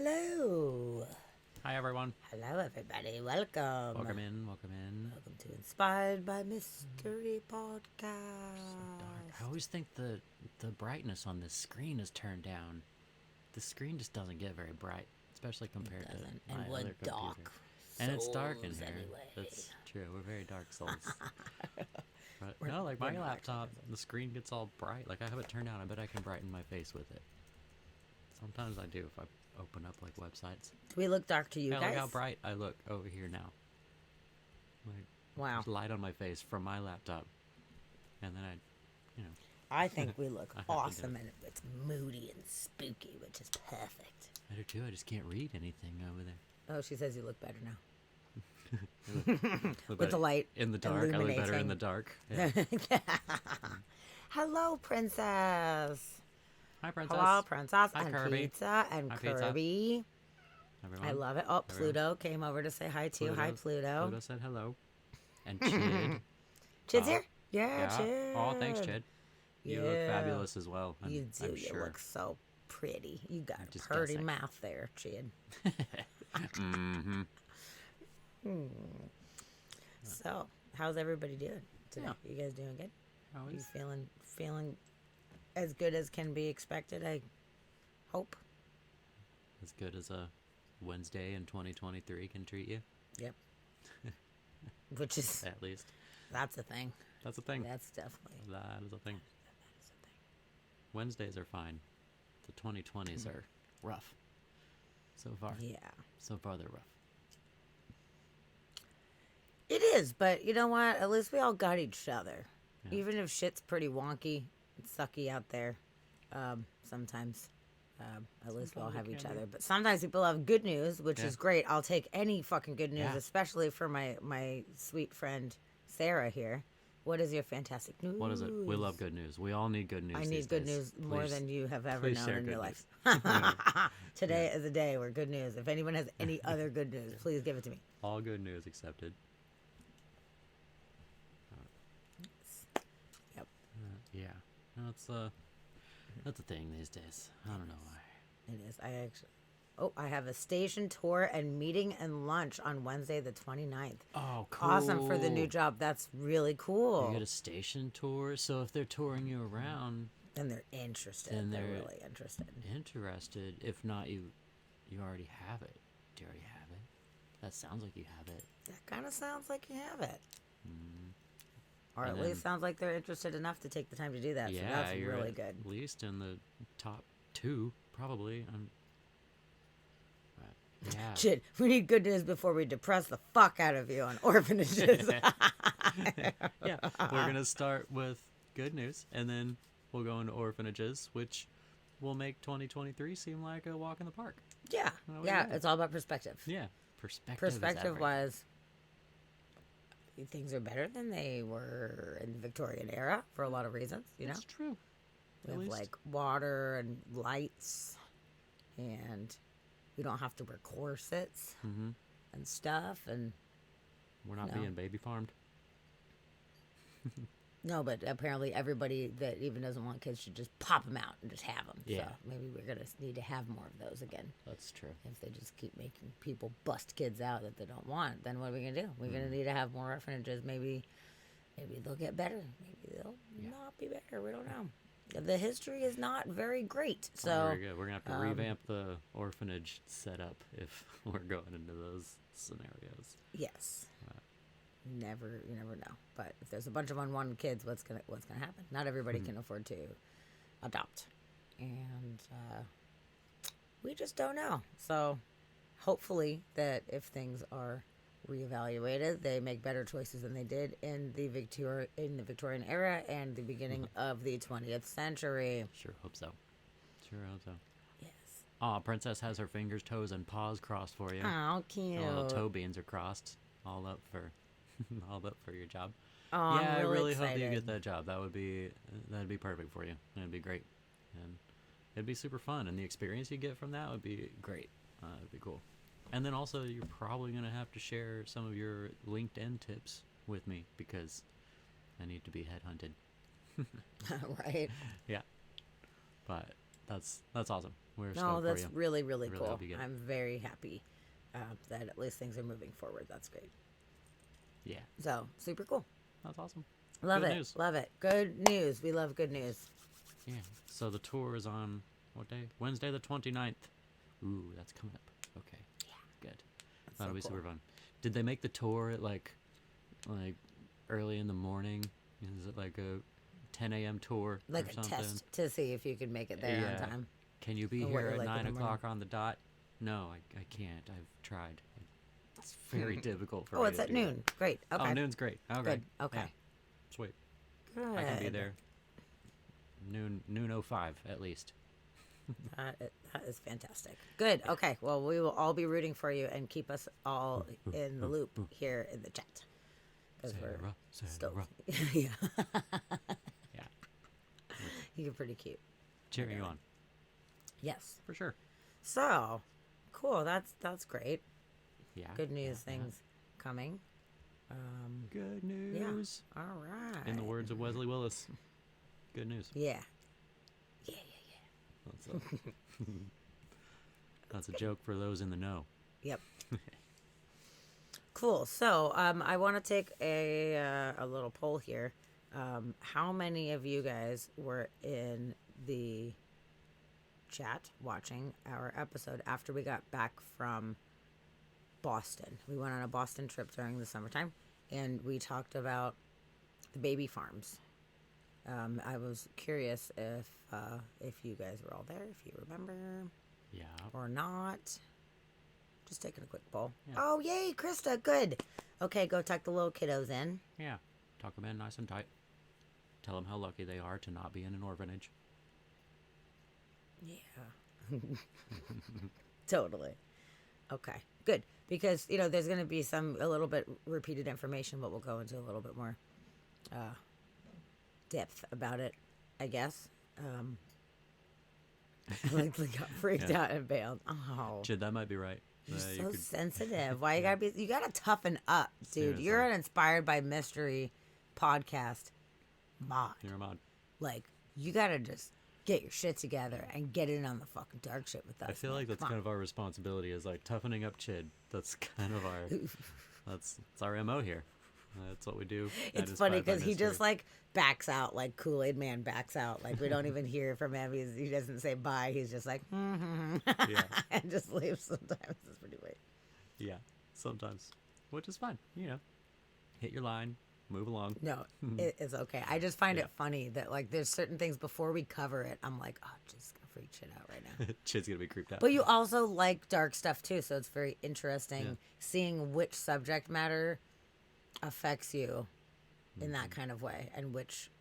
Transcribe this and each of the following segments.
Hello. Hi, everyone. Hello, everybody. Welcome. Welcome in. Welcome in. Welcome to Inspired by Mystery Podcast. So dark. I always think the brightness on this screen is turned down. The screen just doesn't get very bright, especially compared to my and we're other dark computer. And it's dark in souls here. anyway. That's true. We're very dark souls. But We're- no, like we're my not laptop, the screen gets all bright. Like I have it turned down. I bet I can brighten my face with it. Sometimes I do if I open up like websites. Do we look dark to you Yeah, guys? look how bright I look over here now. Like Wow. there's light on my face from my laptop, and then I think we look I have to do awesome and it's moody and spooky, which is perfect. I do too. I just can't read anything over there. Oh, she says you look better now. Look With better the light in the dark, I look better in the dark. Yeah. Hello, princess. Hi, princess. Hello, princess, Hi, and Kirby. pizza, and Hi, pizza. Kirby. Everyone. I love it. Oh, Everyone. Pluto came over to say hi too. Hi, Pluto. Pluto said hello. And Chid. Chid's Oh, here? Yeah, yeah. Chid. Oh, thanks, Chid. You look Yeah. fabulous as well. You do. I'm You sure. look so pretty. You got a just pretty guessing. mouth there, Chid. Mm-hmm. So, how's everybody doing today? Yeah. You guys doing good? You Always. feeling as good as can be expected, I hope. As good as a Wednesday in 2023 can treat you, Yep. Which is, at least. that's a thing. That's a thing. That's definitely. That is a thing. That is a thing. Wednesdays are fine. The 2020s are rough. So far. Yeah. So far, they're rough. It is, but you know what? At least we all got each other. Yeah. Even if shit's pretty wonky and sucky out there, sometimes. At least we all Sometimes it have each can be. other. But sometimes people have good news, which Yeah. is great. I'll take any fucking good news, Yeah. especially for my sweet friend Sarah here. What is your fantastic news? What is it? We love good news. We all need good news. I these need good days. news more Please- than you have ever please known share in your good life. news. Today is a day where good news. If anyone has any other good news, please give it to me. All good news accepted. Yep. Yeah. No, that's a thing these days. I don't know why. It is. I have a station tour and meeting and lunch on Wednesday the 29th. Oh, cool. Awesome for the new job. That's really cool. You get a station tour, so if they're touring you around, Then they're interested. Then They're they're- really interested. interested. If not, you already have it. Do you already have it? That sounds like you have it. That kind of sounds like you have it. Or And at least then- sounds like they're interested enough to take the time to do that. yeah, so that's you're really at good. least in the top 2, probably. But, yeah. Shit, we need good news before we depress the fuck out of you on orphanages. Yeah, we're gonna start with good news, and then we'll go into orphanages, which will make 2023 seem like a walk in the park. Yeah, Well, yeah, yeah. it's all about perspective. Yeah, perspective. Perspective is wise, things are better than they were in the Victorian era for a lot of reasons. You know, It's true. we At have least. like water and lights, and we don't have to wear corsets Mm-hmm. and stuff. And We're not No. being baby farmed. no, but apparently everybody that even doesn't want kids should just pop them out and just have them. Yeah. So maybe we're gonna need to have more of those again. That's true. If they just keep making people bust kids out that they don't want, then what are we gonna do? We're gonna need to have more orphanages. Maybe they'll get better. Maybe they'll Yeah. not be better. We don't know. The history is not very great. Oh, So very good. We're gonna have to revamp the orphanage setup if we're going into those scenarios. yes, you never know. But if there's a bunch of unwanted kids, what's gonna happen? Not everybody can afford to adopt, and we just don't know. So hopefully that if things are reevaluated, they make better choices than they did in the Victorian era and the beginning of the 20th century. Sure hope so. Sure hope so. Yes. Aw, Princess has her fingers, toes, and paws crossed for you. Oh, cute. Her little toe beans are crossed. All up for your job. Oh, yeah, I'm I really excited. hope you get that job. That'd be perfect for you. It'd be great, and it'd be super fun. And the experience you get from that would be great. It'd be cool. And then also, you're probably gonna have to share some of your LinkedIn tips with me because I need to be headhunted. Right. Yeah, but that's awesome. We're No, stoked that's for you. really, really Really cool. hope you get it. I'm very happy that at least things are moving forward. That's great. Yeah, So, super cool. that's awesome. Love Good it. news. Love it. Good news. We love good news. Yeah. So the tour is on what day? Wednesday the 29th. Ooh, that's coming up. Okay. Yeah. Good. That's That'll so be cool. super fun. Did they make the tour at like early in the morning? Is it like a 10 a.m. tour Like or a something? test to see if you can make it there Yeah. on time. Can you be Or what here you're at like in 9 the morning. o'clock on the dot? No, I can't. I've tried. It's very difficult for Oh, me it's to at do that. noon. Great. Okay. Oh, noon's great. Okay. Good. Okay. Yeah, sweet. Good. I can be there. Noon 05 at least. That is fantastic. Good. Okay. Well, we will all be rooting for you and keep us all in the loop here in the chat. Because we're Sarah. stoked. Yeah. Yeah. You're pretty cute. Cheering you on. Yes. For sure. So, cool. That's great. Yeah. Good news yeah. things coming. Good news. All right. In the words of Wesley Willis. Good news. Yeah. Yeah, yeah, That's a, that's a joke for those in the know. yeah. Yep. Cool. So, I want to take a little poll here. How many of you guys were in the chat watching our episode after we got back from Boston? We went on a Boston trip during the summertime, and we talked about the baby farms. I was curious if you guys were all there, if you remember Yeah. or not. Just taking a quick poll. Yeah. Oh, yay, Krista, good. Okay, go tuck the little kiddos in. Yeah. Tuck them in nice and tight. Tell them how lucky they are to not be in an orphanage. Yeah. Totally. Okay, good. Because, there's going to be a little bit repeated information, but we'll go into a little bit more depth about it, I guess. Like they got freaked out and bailed. Oh, Chid, that might be right. you're You so could- sensitive. Why you gotta toughen up, dude. Seriously. You're an Inspired by Mystery podcast mod. You're a mod. Like, you gotta just get your shit together and get in on the fucking dark shit with us. I feel like that's kind of our responsibility is like toughening up Chid. That's kind of our that's our MO here. That's what we do. It's funny because he just like backs out, like Kool-Aid Man backs out. Like we don't even hear from him. He doesn't say bye. He's just like, Yeah. and just leaves sometimes. It's pretty weird. Yeah, sometimes, which is fine. Hit your line, move along. No, it's okay. I just find Yeah. it funny that like there's certain things before we cover it. I'm like, oh, just gonna freak shit out right now. Chid's gonna be creeped out. But you also like dark stuff too, so it's very interesting Yeah. seeing which subject matter affects you in that kind of way, and which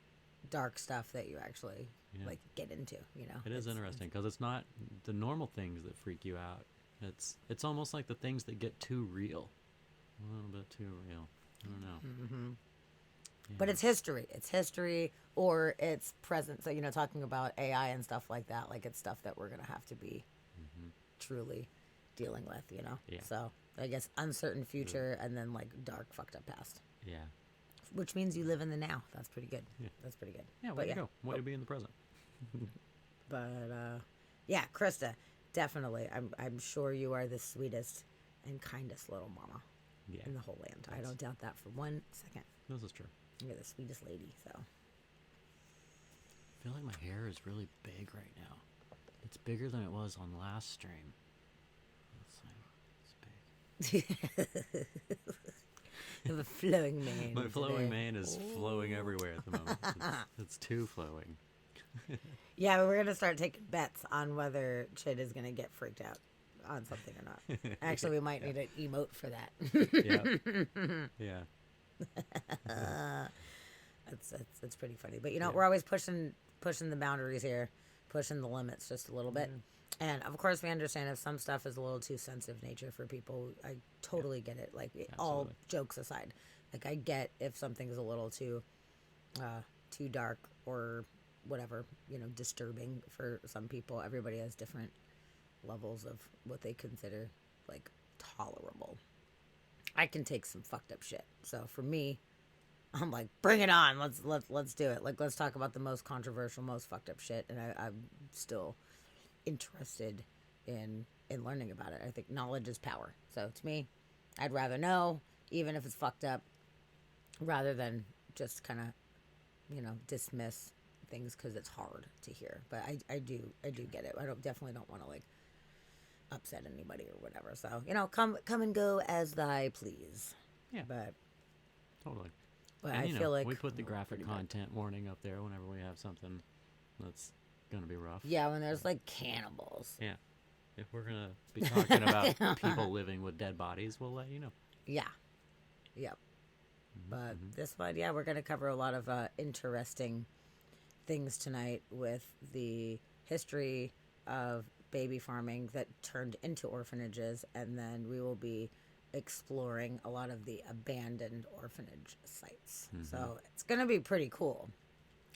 dark stuff that you actually Yeah. like get into. It is interesting because it's not the normal things that freak you out. It's almost like the things that get too real, a little bit too real. I don't know. But it's history. It's history, or it's present. So talking about AI and stuff like that, like it's stuff that we're gonna have to be truly dealing with. Yeah. So I guess uncertain future, and then like dark, fucked up past. Yeah. Which means you live in the now. That's pretty good. Yeah. That's pretty good. Yeah. But Way to go. Way to be in the present. But yeah, Krista, definitely. I'm sure you are the sweetest and kindest little mama Yeah. in the whole land. I Thanks. don't doubt that for one second. This is true. You're the sweetest lady. So I feel like my hair is really big right now. It's bigger than it was on last stream. Let's see. It's big. you have a flowing mane. My flowing today. mane is flowing everywhere at the moment. It's too flowing. Yeah, we're gonna start taking bets on whether Chid is gonna get freaked out on something or not. Actually, we might need an emote for that. Yeah. Yeah. It's pretty funny. But we're always pushing the boundaries here, pushing the limits just a little bit. And of course, we understand if some stuff is a little too sensitive nature for people. I totally get it. Like all Absolutely. jokes aside, like I get if something's a little too dark or whatever, disturbing for some people. Everybody has different levels of what they consider like tolerable. I can take some fucked up shit. So for me, I'm like, bring it on. Let's do it. Like, let's talk about the most controversial, most fucked up shit. And I'm still interested in learning about it. I think knowledge is power. So to me, I'd rather know, even if it's fucked up, rather than just kind of, dismiss things because it's hard to hear. But I do get it. I definitely don't want to like upset anybody or whatever. So come and go as thy please. Yeah. But Totally. but And I feel like we put the we're graphic pretty bad. content warning up there whenever we have something that's gonna be rough. Yeah, when there's like cannibals. Yeah. If we're gonna be talking about people living with dead bodies, we'll let you know. Yeah. Yep. Mm-hmm, But this one, yeah, we're going to cover a lot of interesting things tonight with the history of baby farming that turned into orphanages, and then we will be exploring a lot of the abandoned orphanage sites. So it's going to be pretty cool.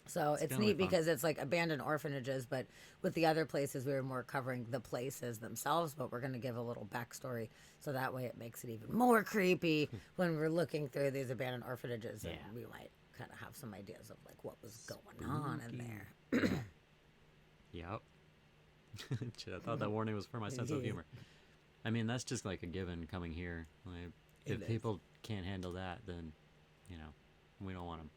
So it's gonna be neat fun. because it's like abandoned orphanages, but with the other places, we were more covering the places themselves, but we're going to give a little backstory. So that way it makes it even more creepy when we're looking through these abandoned orphanages. And Yeah. we might kind of have some ideas of like what was going on in there. Yep. Shit, I thought that warning was for my sense of Yeah. humor. I mean, that's just like a given coming here. Like, It if is. people can't handle that, then, we don't want them.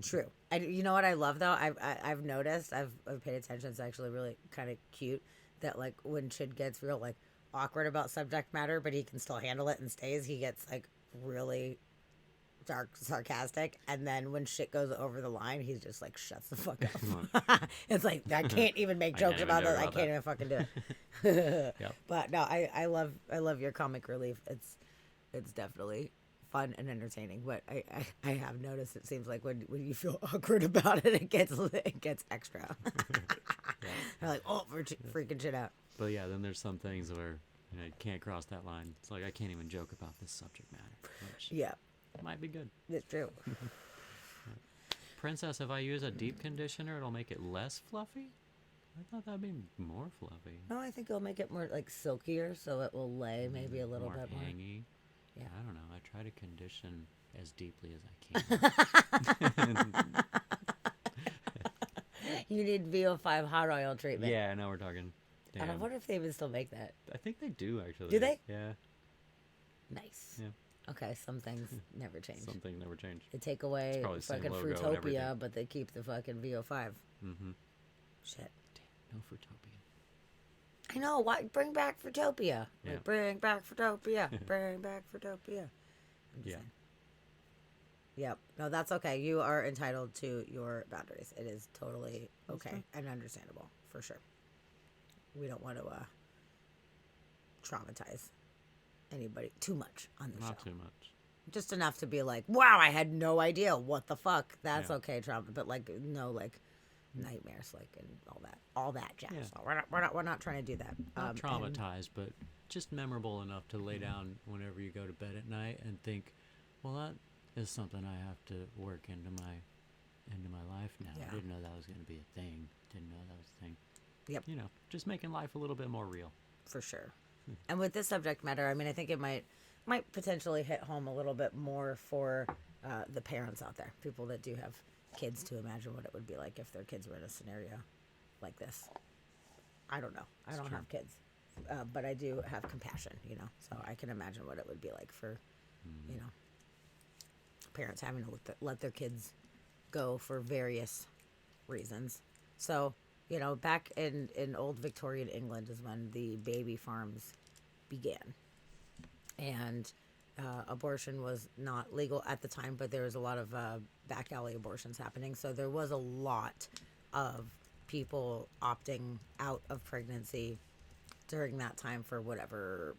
True. You know what I love though? I've noticed. I've paid attention. It's actually really kind of cute that like when Chid gets real like awkward about subject matter, but he can still handle it and stays. He gets like really dark, sarcastic, and then when shit goes over the line, he just like shuts the fuck up. It's like I can't even make I jokes can't even about joke that. I about can't that. even fucking do it. Yep. But no, I love your comic relief. It's definitely fun and entertaining. But I have noticed it seems like when you feel awkward about it, it gets extra. They're like, oh, we're freaking shit out. But yeah, then there's some things where you can't cross that line. It's like I can't even joke about this subject matter, which Yeah, might be good. it's true. Princess, if I use a deep conditioner, it'll make it less fluffy? I thought that'd be more fluffy. No, I think it'll make it more like silkier, so it will lay maybe a little more bit more. hangy. Yeah. I don't know. I try to condition as deeply as I can. You need VO5 hot oil treatment. Yeah, now we're talking. I Damn. wonder if they even still make that. I think they do actually. Do they? Yeah. Nice. Yeah. Okay, some things never change. Something never changed. They take away probably the same fucking logo and everything. Fruitopia, but they keep the fucking VO5. Mm-hmm. Shit. Damn, no Fruitopia. I know. Why bring back Fruitopia? Yeah. Like, bring back Fruitopia. Bring back Fruitopia. I'm just Yeah. saying. Yep. No, that's okay. You are entitled to your boundaries. It is totally okay fair. and understandable for sure. We don't want to traumatize anybody too much on the Not show. too much. Just enough to be like, wow, I had no idea. What the fuck? That's Yeah. okay, trauma. But like, no, like nightmares, like, and all that jazz. Yeah. So we're not trying to do that. Not And- traumatized, but just memorable enough to lay down whenever you go to bed at night and think, well, that is something I have to work into my life now. Yeah. I didn't know that was going to be a thing. Didn't know that was a thing. Yep. Just making life a little bit more real. For sure. And with this subject matter, I mean, I think it might potentially hit home a little bit more for the parents out there, people that do have kids, to imagine what it would be like if their kids were in a scenario like this. I don't know. I don't true. have kids, but I do have compassion, so I can imagine what it would be like for, parents having to let their kids go for various reasons. So, back in old Victorian England is when the baby farms began. And abortion was not legal at the time, but there was a lot of back alley abortions happening. So there was a lot of people opting out of pregnancy during that time for whatever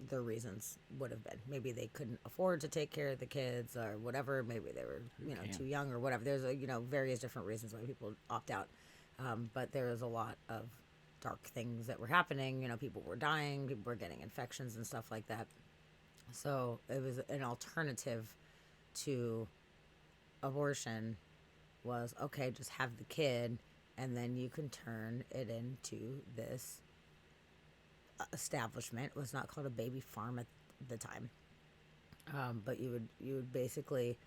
their reasons would have been. Maybe they couldn't afford to take care of the kids or whatever. Maybe they were, can? too young or whatever. There's, various different reasons why people opt out. But there was a lot of dark things that were happening. People were dying, people were getting infections and stuff like that. So it was an alternative to abortion was, okay, just have the kid and then you can turn it into this establishment. It was not called a baby farm at the time. But you would basically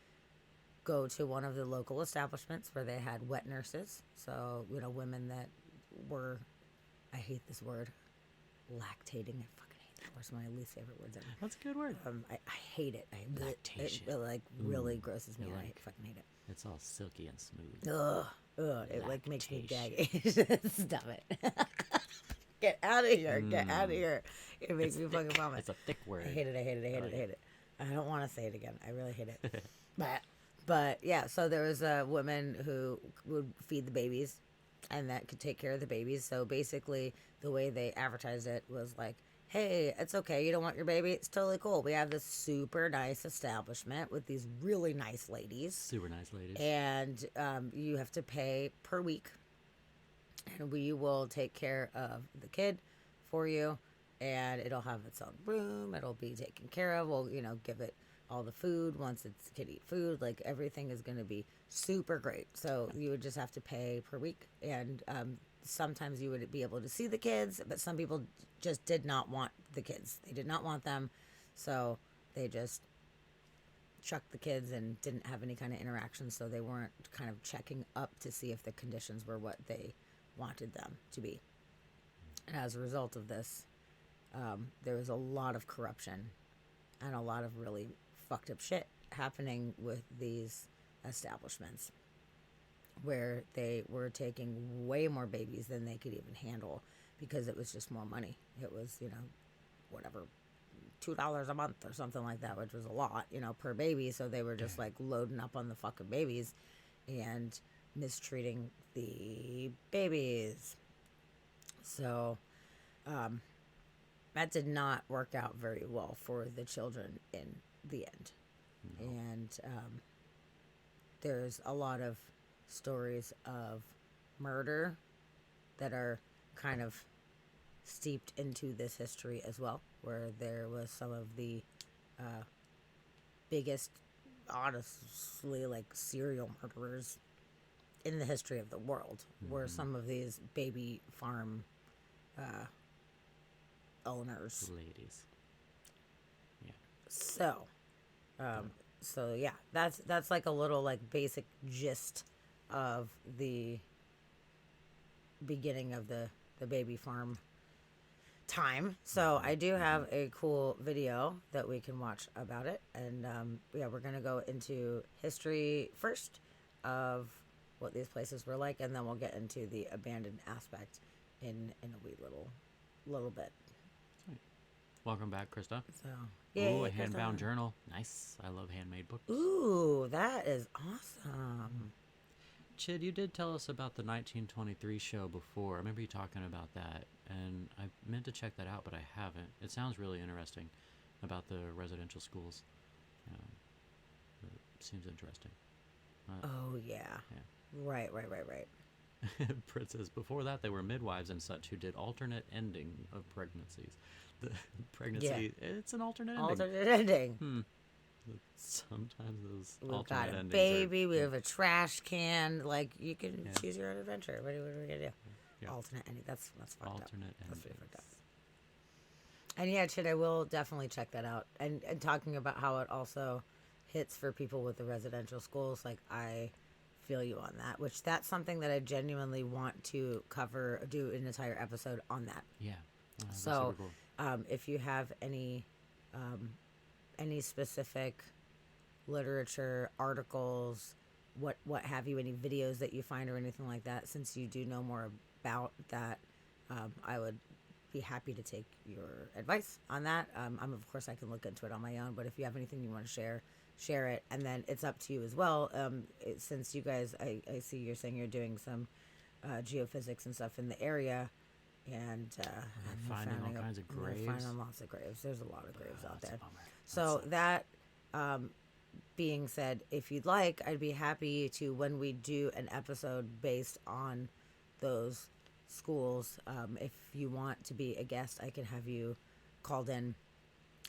go to one of the local establishments where they had wet nurses. So, women that were I hate this word, lactating. I fucking hate that word. It's one of my least favorite words ever. That's a good word. I hate it. Lactation. It like really Ooh, grosses me you out. I like- fucking hate it. It's all silky and smooth. Ugh, it like makes me Lactation. gaggy. Stop it. Get out of here. Get out of here. It makes me fucking vomit. It's a thick word. I hate it. I hate it. I hate I it. like I hate it. I don't want to say it again. I really hate it. But yeah, so there was a woman who would feed the babies and that could take care of the babies. So basically, the way they advertised it was like, hey, it's okay. You don't want your baby? It's totally cool. We have this super nice establishment with these really nice ladies. Super nice ladies. And you have to pay per week. And we will take care of the kid for you. And it'll have its own room. It'll be taken care of. We'll, give it all the food once it's kid eat food. Like everything is going to be super great. So you would just have to pay per week. And sometimes you would be able to see the kids, but some people just did not want the kids. They did not want them. So they just chucked the kids and didn't have any kind of interaction. So they weren't kind of checking up to see if the conditions were what they wanted them to be. And as a result of this, there was a lot of corruption and a lot of really fucked up shit happening with these establishments where they were taking way more babies than they could even handle because it was just more money. It was, whatever, $2 a month or something like that, which was a lot, per baby. So they were just like loading up on the fucking babies and mistreating the babies. So, that did not work out very well for the children in the end. No. And there's a lot of stories of murder that are kind of steeped into this history as well, where there was some of the biggest, honestly, like serial murderers in the history of the world, were some of these baby farm owners. Ladies. Yeah. So yeah, that's like a little like basic gist of the beginning of the baby farm time. So I do have a cool video that we can watch about it, and we're gonna go into history first of what these places were like, and then we'll get into the abandoned aspect in a wee little bit. Welcome back, Krista. So, ooh, a hand-bound journal. Nice. I love handmade books. Ooh, that is awesome. Chid, you did tell us about the 1923 show before. I remember you talking about that, and I meant to check that out, but I haven't. It sounds really interesting about the residential schools. It seems interesting. Oh, yeah. Right. Britt says, before that, they were midwives and such who did alternate ending of pregnancies. The pregnancy, it's an alternate ending. Alternate ending. Sometimes those We've alternate got a endings baby, we have a trash can. Like, you can choose your own adventure. What are we going to do? Yeah. Alternate ending. That's fucked alternate up. endings. That's pretty fucked up. And yeah, Chid, I will definitely check that out. And talking about how it also hits for people with the residential schools, like, I feel you on that, which that's something that I genuinely want to cover, do an entire episode on that. Yeah. So, super cool. If you have any specific literature, articles, what have you, any videos that you find or anything like that, since you do know more about that, I would be happy to take your advice on that. Of course, I can look into it on my own, but if you have anything you want to share it, and then it's up to you as well. Since you guys, I see you're saying you're doing some geophysics and stuff in the area, and finding all kinds of graves. Finding lots of graves. There's a lot of graves out there. So that being said, if you'd like, I'd be happy to, when we do an episode based on those schools, if you want to be a guest, I can have you called in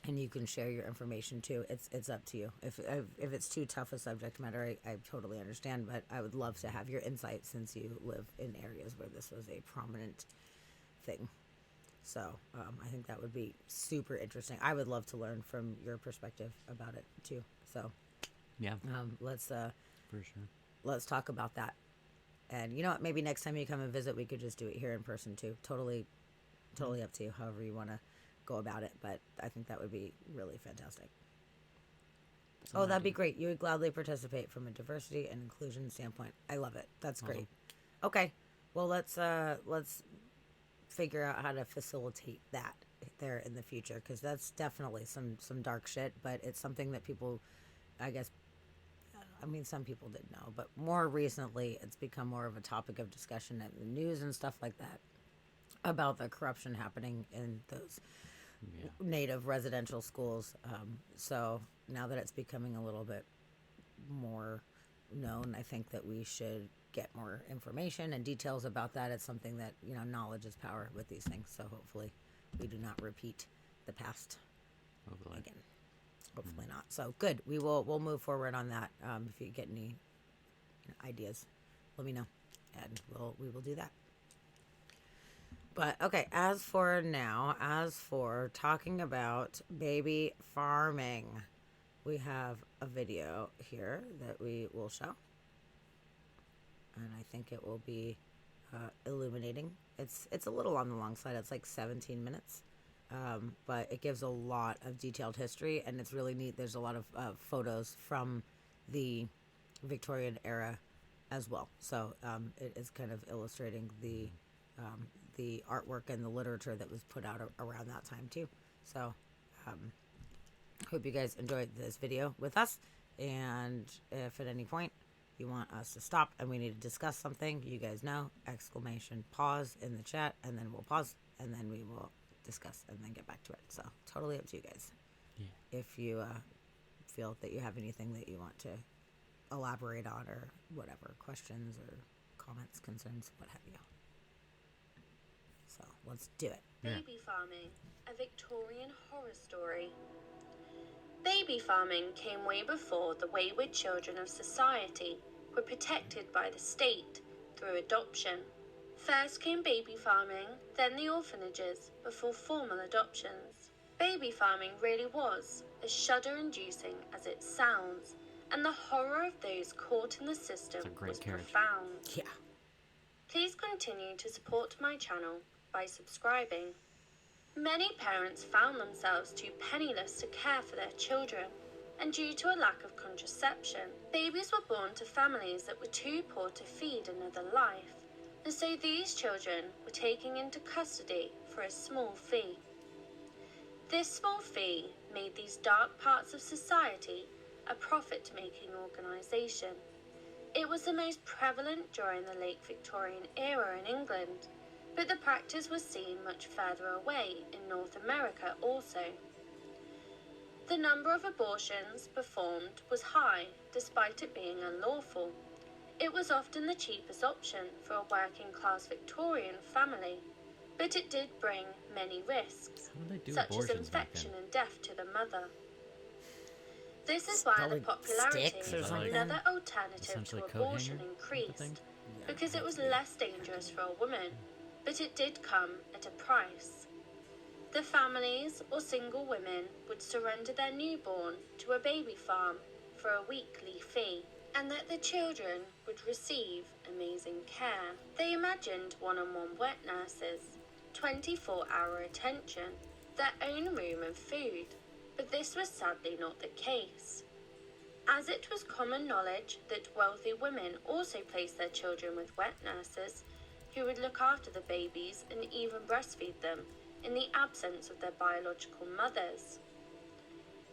and you can share your information too. It's up to you. If it's too tough a subject matter, I totally understand, but I would love to have your insight since you live in areas where this was a prominent thing. So I think that would be super interesting. I would love to learn from your perspective about it too. So yeah, let's for sure. Let's talk about that. And you know what? Maybe next time you come and visit, we could just do it here in person too. Totally up to you, however you want to go about it. But I think that would be really fantastic. Oh, that'd be great. You would gladly participate from a diversity and inclusion standpoint. I love it. That's great. Okay. Well, let's figure out how to facilitate that there in the future, because that's definitely some dark shit, but it's something that people, I guess, I mean, some people did know, but more recently it's become more of a topic of discussion in the news and stuff like that about the corruption happening in those native residential schools. So now that it's becoming a little bit more known, I think that we should get more information and details about that. It's something that, you know, knowledge is power with these things. So hopefully we do not repeat the past again. Hopefully not. So good. We'll move forward on that. If you get any ideas, let me know, and we will do that. But okay, as for talking about baby farming, we have a video here that we will show, and I think it will be illuminating. It's a little on the long side. It's like 17 minutes. But it gives a lot of detailed history, and it's really neat. There's a lot of photos from the Victorian era as well. So it is kind of illustrating the artwork and the literature that was put out around that time too. So hope you guys enjoyed this video with us, and if at any point you want us to stop and we need to discuss something, you guys know, !pause in the chat, and then we'll pause, and then we will discuss and then get back to it. So totally up to you guys. If you feel that you have anything that you want to elaborate on, or whatever, questions or comments, concerns, what have you. So let's do it. Baby farming, a Victorian horror story. Baby farming came way before the wayward children of society were protected by the state through adoption. First came baby farming, then the orphanages, before formal adoptions. Baby farming really was as shudder-inducing as it sounds, and the horror of those caught in the system was profound. Yeah. Please continue to support my channel by subscribing. Many parents found themselves too penniless to care for their children, and due to a lack of contraception, babies were born to families that were too poor to feed another life. And so these children were taken into custody for a small fee. This small fee made these dark parts of society a profit-making organisation. It was the most prevalent during the late Victorian era in England, but the practice was seen much further away in North America also. The number of abortions performed was high, despite it being unlawful. It was often the cheapest option for a working-class Victorian family, but it did bring many risks, such as infection and death to the mother. This is why the popularity of another alternative to abortion increased, because it was less dangerous for a woman, but it did come at a price. The families or single women would surrender their newborn to a baby farm for a weekly fee, and that the children would receive amazing care. They imagined one-on-one wet nurses, 24-hour attention, their own room and food, but this was sadly not the case. As it was common knowledge that wealthy women also placed their children with wet nurses, who would look after the babies and even breastfeed them in the absence of their biological mothers.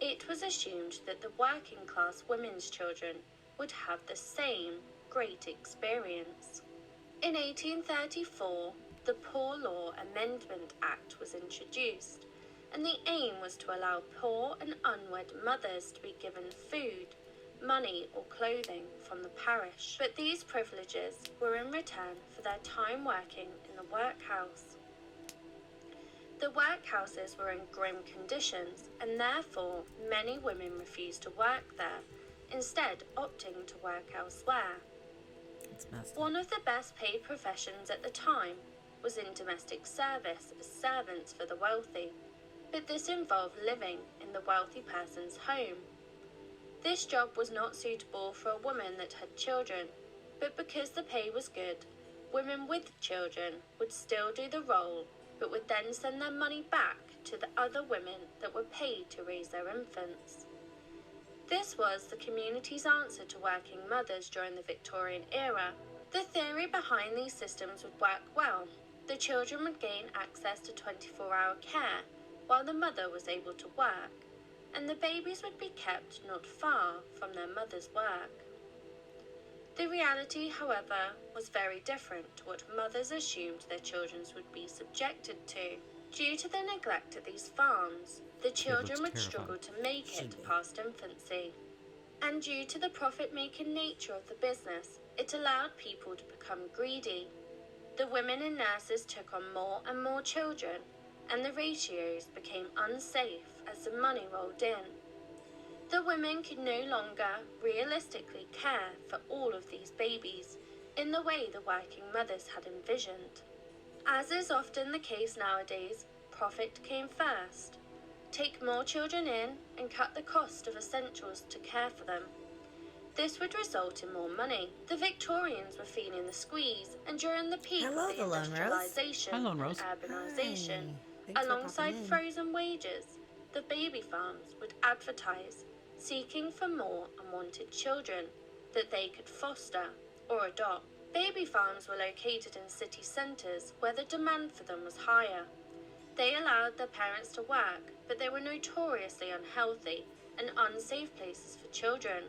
It was assumed that the working-class women's children would have the same great experience. In 1834, the Poor Law Amendment Act was introduced, and the aim was to allow poor and unwed mothers to be given food, money or clothing from the parish. But these privileges were in return for their time working in the workhouse. The workhouses were in grim conditions, and therefore many women refused to work there, instead opting to work elsewhere. One of the best paid professions at the time was in domestic service as servants for the wealthy, but this involved living in the wealthy person's home. This job was not suitable for a woman that had children, But because the pay was good, women with children would still do the role, but would then send their money back to the other women that were paid to raise their infants. This was the community's answer to working mothers during the Victorian era. The theory behind these systems would work well. The children would gain access to 24-hour care while the mother was able to work, and the babies would be kept not far from their mother's work. The reality, however, was very different to what mothers assumed their children would be subjected to. Due to the neglect of these farms, the children would struggle to make it past infancy. And due to the profit-making nature of the business, it allowed people to become greedy. The women and nurses took on more and more children, and the ratios became unsafe as the money rolled in. The women could no longer realistically care for all of these babies in the way the working mothers had envisioned. As is often the case nowadays, profit came first. Take more children in and cut the cost of essentials to care for them. This would result in more money. The Victorians were feeling the squeeze, and during the peak Hello, of the Lone Rose. industrialisation Hi, Lone and Rose. urbanisation, Hi. Thanks for alongside popping in. frozen wages, the baby farms would advertise, seeking for more unwanted children that they could foster or adopt. Baby farms were located in city centres where the demand for them was higher. They allowed their parents to work, but they were notoriously unhealthy and unsafe places for children.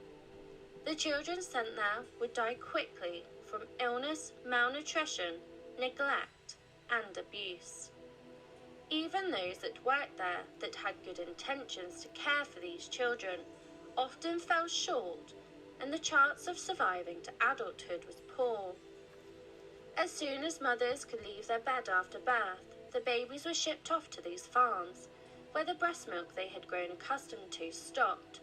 The children sent there would die quickly from illness, malnutrition, neglect, and abuse. Even those that worked there that had good intentions to care for these children often fell short, and the chance of surviving to adulthood was poor. As soon as mothers could leave their bed after birth, the babies were shipped off to these farms, where the breast milk they had grown accustomed to stopped,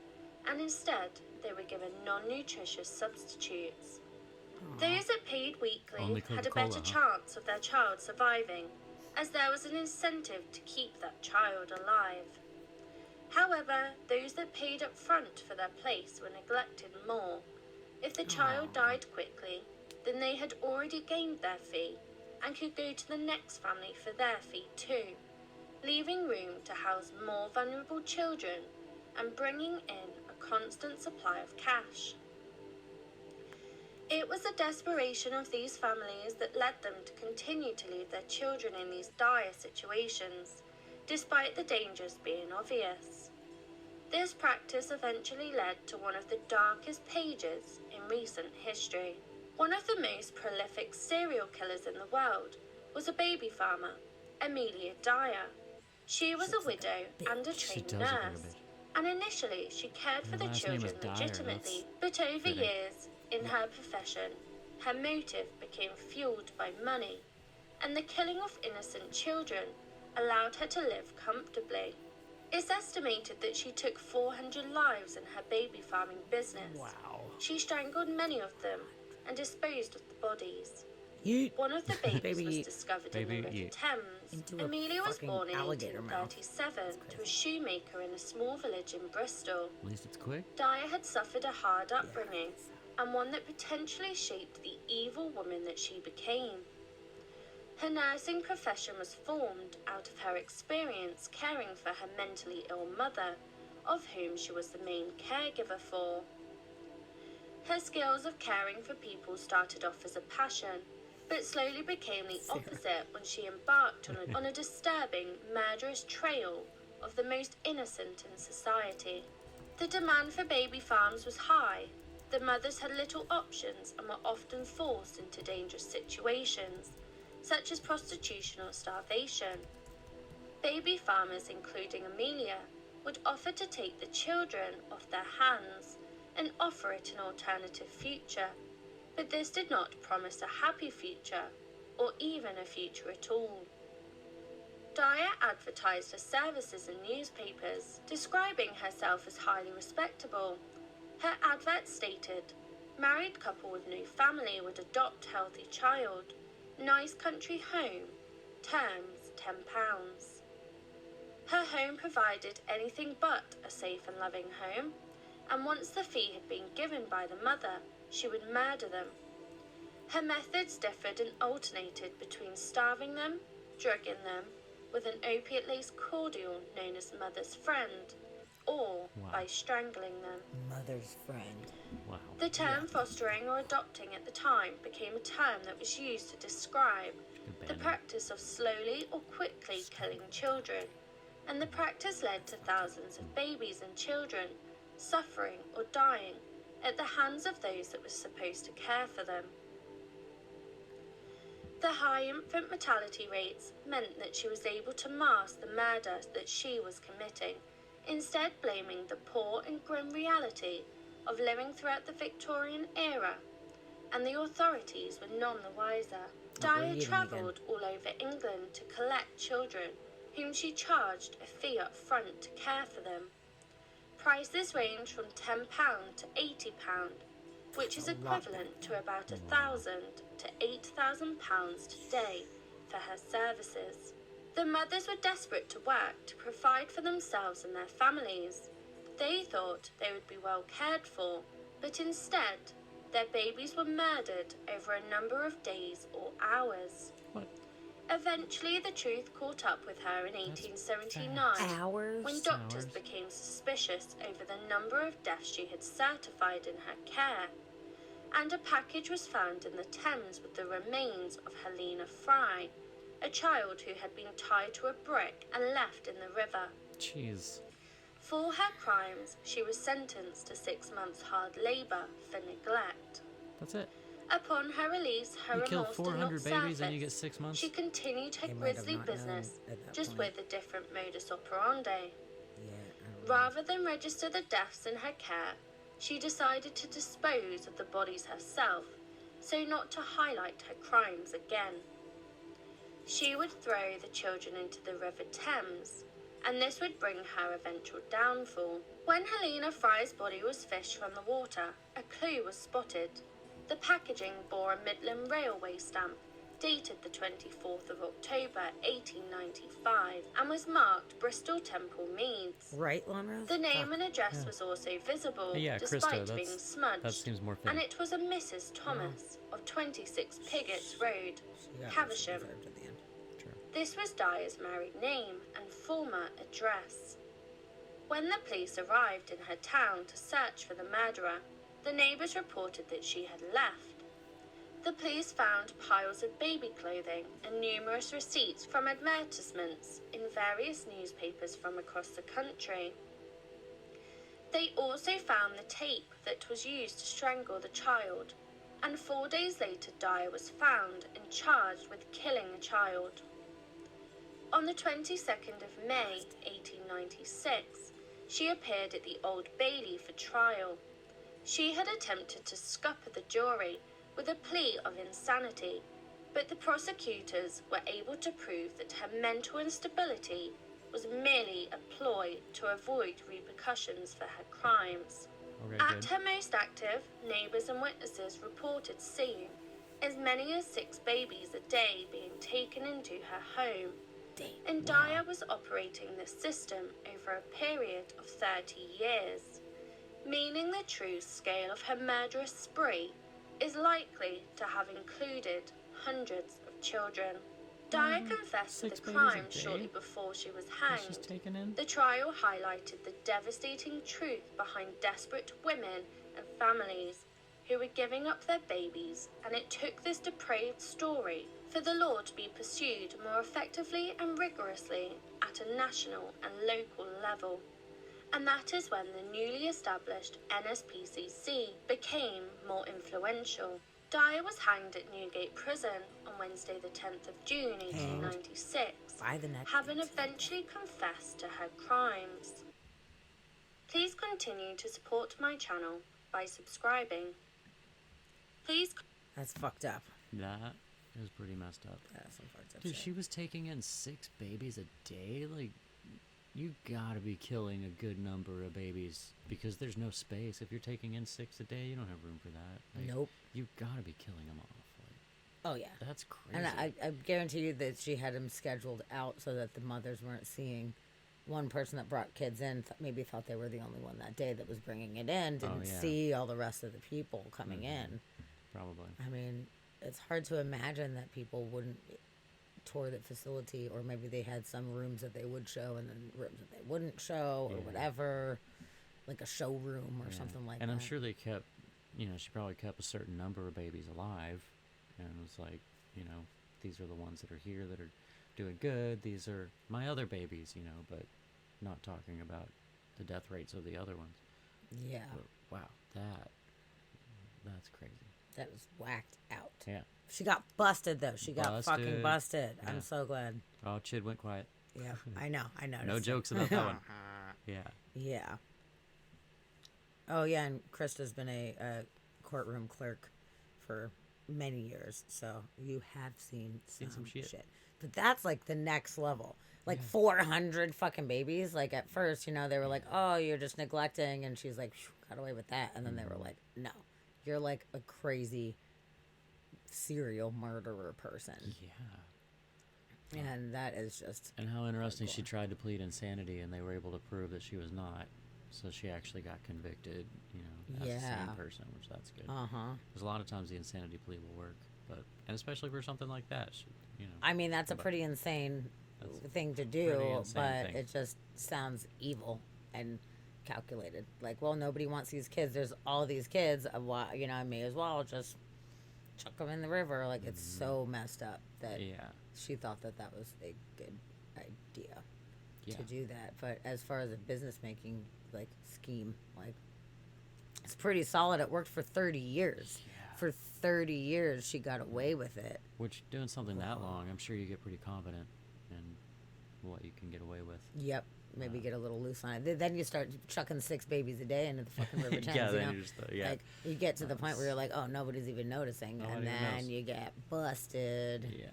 and instead they were given non-nutritious substitutes. Those that paid weekly Only had a Coca-Cola, better huh? chance of their child surviving, as there was an incentive to keep that child alive. However, those that paid up front for their place were neglected more. If the child died quickly, then they had already gained their fee and could go to the next family for their fee too, leaving room to house more vulnerable children and bringing in a constant supply of cash. It was the desperation of these families that led them to continue to leave their children in these dire situations, despite the dangers being obvious. This practice eventually led to one of the darkest pages in recent history. One of the most prolific serial killers in the world was a baby farmer, Amelia Dyer. She was a widow and a She trained does look like a nurse, bitch. and initially she cared for Her the last name is children Dyer, legitimately, that's but over fitting. years, in her profession, her motive became fueled by money, and the killing of innocent children allowed her to live comfortably. It's estimated that she took 400 lives in her baby farming business. Wow. She strangled many of them and disposed of the bodies. Yeet. One of the babies Baby was yeet. discovered in the Baby River yeet. Thames. Into a Amelia was fucking born in alligator mouth. 1837 to a shoemaker in a small village in Bristol. At least it's quick. Dyer had suffered a hard upbringing, and one that potentially shaped the evil woman that she became. Her nursing profession was formed out of her experience caring for her mentally ill mother, of whom she was the main caregiver for. Her skills of caring for people started off as a passion, but slowly became the opposite when she embarked on a disturbing, murderous trail of the most innocent in society. The demand for baby farms was high. The mothers had little options and were often forced into dangerous situations, such as prostitution or starvation. Baby farmers, including Amelia, would offer to take the children off their hands and offer it an alternative future, but this did not promise a happy future or even a future at all. Dyer advertised her services in newspapers, describing herself as highly respectable. Her advert stated, "Married couple with new family would adopt healthy child. Nice country home. Terms £10. Her home provided anything but a safe and loving home, and once the fee had been given by the mother, she would murder them. Her methods differed and alternated between starving them, drugging them with an opiate-laced cordial known as Mother's Friend, or Wow. by strangling them. Mother's friend. Wow. The term fostering or adopting at the time became a term that was used to describe the Abandoned. practice of slowly or quickly killing children, and the practice led to thousands of babies and children suffering or dying at the hands of those that were supposed to care for them. The high infant mortality rates meant that she was able to mask the murder that she was committing, instead blaming the poor and grim reality of living throughout the Victorian era, and the authorities were none the wiser. Dyer eating travelled all over England to collect children, whom she charged a fee up front to care for them. Prices range from £10 to £80, which is A lot. equivalent to about £1,000 to £8,000 today for her services. The mothers were desperate to work to provide for themselves and their families. They thought they would be well cared for, but instead, their babies were murdered over a number of days or hours. What? Eventually, the truth caught up with her in 1879, Hours? when doctors Hours. became suspicious over the number of deaths she had certified in her care, and a package was found in the Thames with the remains of Helena Fry, a child who had been tied to a brick and left in the river. Jeez. For her crimes, she was sentenced to 6 months hard labour for neglect. That's it. Upon her release, her You kill remorse did 400 not babies and you surface. get 6 months? She continued her They might have grisly not known business, at that just point. with a different modus operandi. Yeah. I don't know. Rather than register the deaths in her care, she decided to dispose of the bodies herself, so not to highlight her crimes again. She would throw the children into the River Thames, and this would bring her eventual downfall. When Helena Fry's body was fished from the water, a clue was spotted. The packaging bore a Midland Railway stamp, dated the 24th of October 1895, and was marked Bristol Temple Meads. Right, Lonrose? The name Fuck. and address Yeah. was also visible, Yeah, despite Krista, being that smudged, seems more and fitting. it was a Mrs. Thomas of 26 Pigots Road, She got what she Caversham. deserved at the end. Sure. This was Dyer's married name and former address. When the police arrived in her town to search for the murderer, the neighbours reported that she had left. The police found piles of baby clothing and numerous receipts from advertisements in various newspapers from across the country. They also found the tape that was used to strangle the child, and 4 days later Dyer was found and charged with killing a child. On the 22nd of May 1896, she appeared at the Old Bailey for trial. She had attempted to scupper the jury with a plea of insanity, but the prosecutors were able to prove that her mental instability was merely a ploy to avoid repercussions for her crimes. Okay, At good. her most active, neighbours and witnesses reported seeing as many as 6 babies a day being taken into her home, Damn. and Dyer was operating this system over a period of 30 years, meaning the true scale of her murderous spree is likely to have included hundreds of children. Dyer confessed to 6 the babies a crime day? shortly before she was That she's hanged. taken in? The trial highlighted the devastating truth behind desperate women and families who were giving up their babies, and it took this depraved story for the law to be pursued more effectively and rigorously at a national and local level. And that is when the newly established NSPCC became more influential. Dyer was hanged at Newgate Prison on Wednesday the 10th of June 1896, By the neck. having eventually confessed to her crimes. Please continue to support my channel by subscribing. Please That's fucked up. That is pretty messed up. That's some fucked up Dude, shit. she was taking in 6 babies a day? Like, you gotta be killing a good number of babies because there's no space. If you're taking in 6 a day, you don't have room for that. Like, Nope. You gotta be killing them off. Like, Oh, yeah. that's crazy. And I guarantee you that she had them scheduled out so that the mothers weren't seeing. One person that brought kids in maybe thought they were the only one that day that was bringing it in, didn't yeah. see all the rest of the people coming Mhm. in. Probably. I mean, it's hard to imagine that people wouldn't tour the facility, or maybe they had some rooms that they would show and then rooms that they wouldn't show, or Yeah. whatever, like a showroom or Yeah. something like and that. I'm sure they kept, she probably kept a certain number of babies alive, and it was like, these are the ones that are here that are doing good. These are my other babies, but not talking about the death rates of the other ones. Yeah, But, wow, that's crazy. that was whacked out. Yeah. She got busted though. She got fucking Busted. busted. Yeah. I'm so glad. Oh, Chid went quiet. Yeah, I know. No jokes about that one. Yeah. Yeah. Oh yeah, and Krista's been a courtroom clerk for many years, so you have seen some shit. But that's like the next level. Like Yeah. 400 fucking babies. Like at first, they were like, "Oh, you're just neglecting," and she's like, "Phew, got away with that." And then they were like, "No, you're like a crazy serial murderer person," Yeah. and that is just And how interesting she hardcore. tried to plead insanity, and they were able to prove that she was not. So she actually got convicted, as the Yeah. same person, which that's good. Uh-huh. Because a lot of times the insanity plea will work, and especially for something like that, I mean, that's a But- pretty insane That's thing to pretty do, insane but thing. it just sounds evil and calculated. Like, well, nobody wants these kids. There's all these kids. Why, I may as well just chuck them in the river. Like, it's so messed up that yeah, she thought that that was a good idea yeah, to do that. But as far as a business making scheme, it's pretty solid. It worked for 30 years. yeah. For 30 years, she got away with it. Which doing something that long, I'm sure you get pretty confident in what you can get away with. Yep. Maybe get a little loose on it. Then you start chucking 6 babies a day into the fucking river Thames. Yeah, you then know? you just yeah. Like, you get to the point where you're like, oh, nobody's even noticing. Nobody and even then knows. you get busted. Yeah.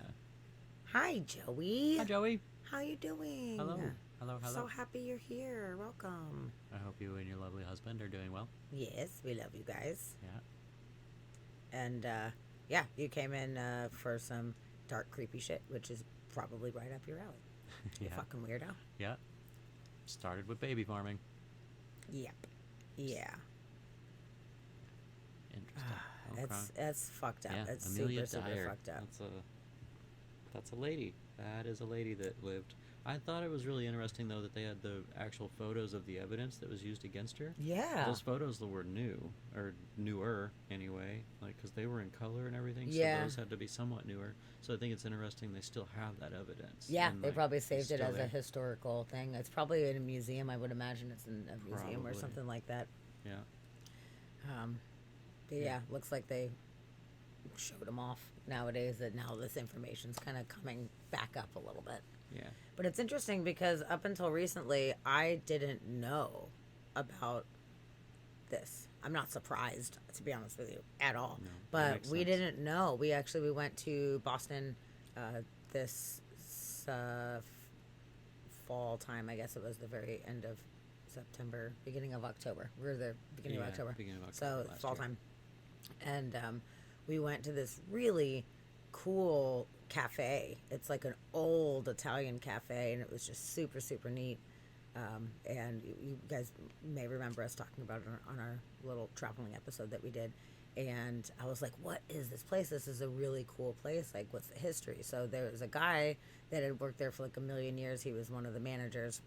Hi, Joey. Hi, Joey. How you doing? Hello. Hello. So happy you're here. Welcome. I hope you and your lovely husband are doing well. Yes, we love you guys. Yeah. And, yeah, you came in for some dark, creepy shit, which is probably right up your alley. You Yeah. fucking weirdo. Yeah. Started with baby farming. Yep. Yeah. Interesting. Okay. It's fucked up. Yeah, It's Amelia super Dyer. fucked up. That's a lady. That is a lady that lived. I thought it was really interesting though that they had the actual photos of the evidence that was used against her. Yeah. Those photos that were new or newer anyway, because they were in color and everything. Yeah. So those had to be somewhat newer. So I think it's interesting they still have that evidence. Yeah, and, they probably saved it still as a there. historical thing. It's probably in a museum. I would imagine it's in a museum or Probably. something like that. Yeah. But yeah, looks like they showed them off nowadays. That now this information's kind of coming back up a little bit. Yeah. But it's interesting because up until recently, I didn't know about this. I'm not surprised, to be honest with you, at all. No, that But makes we sense. didn't know. We went to Boston this fall time. I guess it was the very end of September, beginning of October. We were there beginning of Yeah, October. beginning of So October last fall year. time. And we went to this really cool cafe. It's like an old Italian cafe, and it was just super, super neat. And you guys may remember us talking about it on our little traveling episode that we did. And I was like, what is this place? This is a really cool place. Like, what's the history? So there was a guy that had worked there for like a million years. He was one of the managers.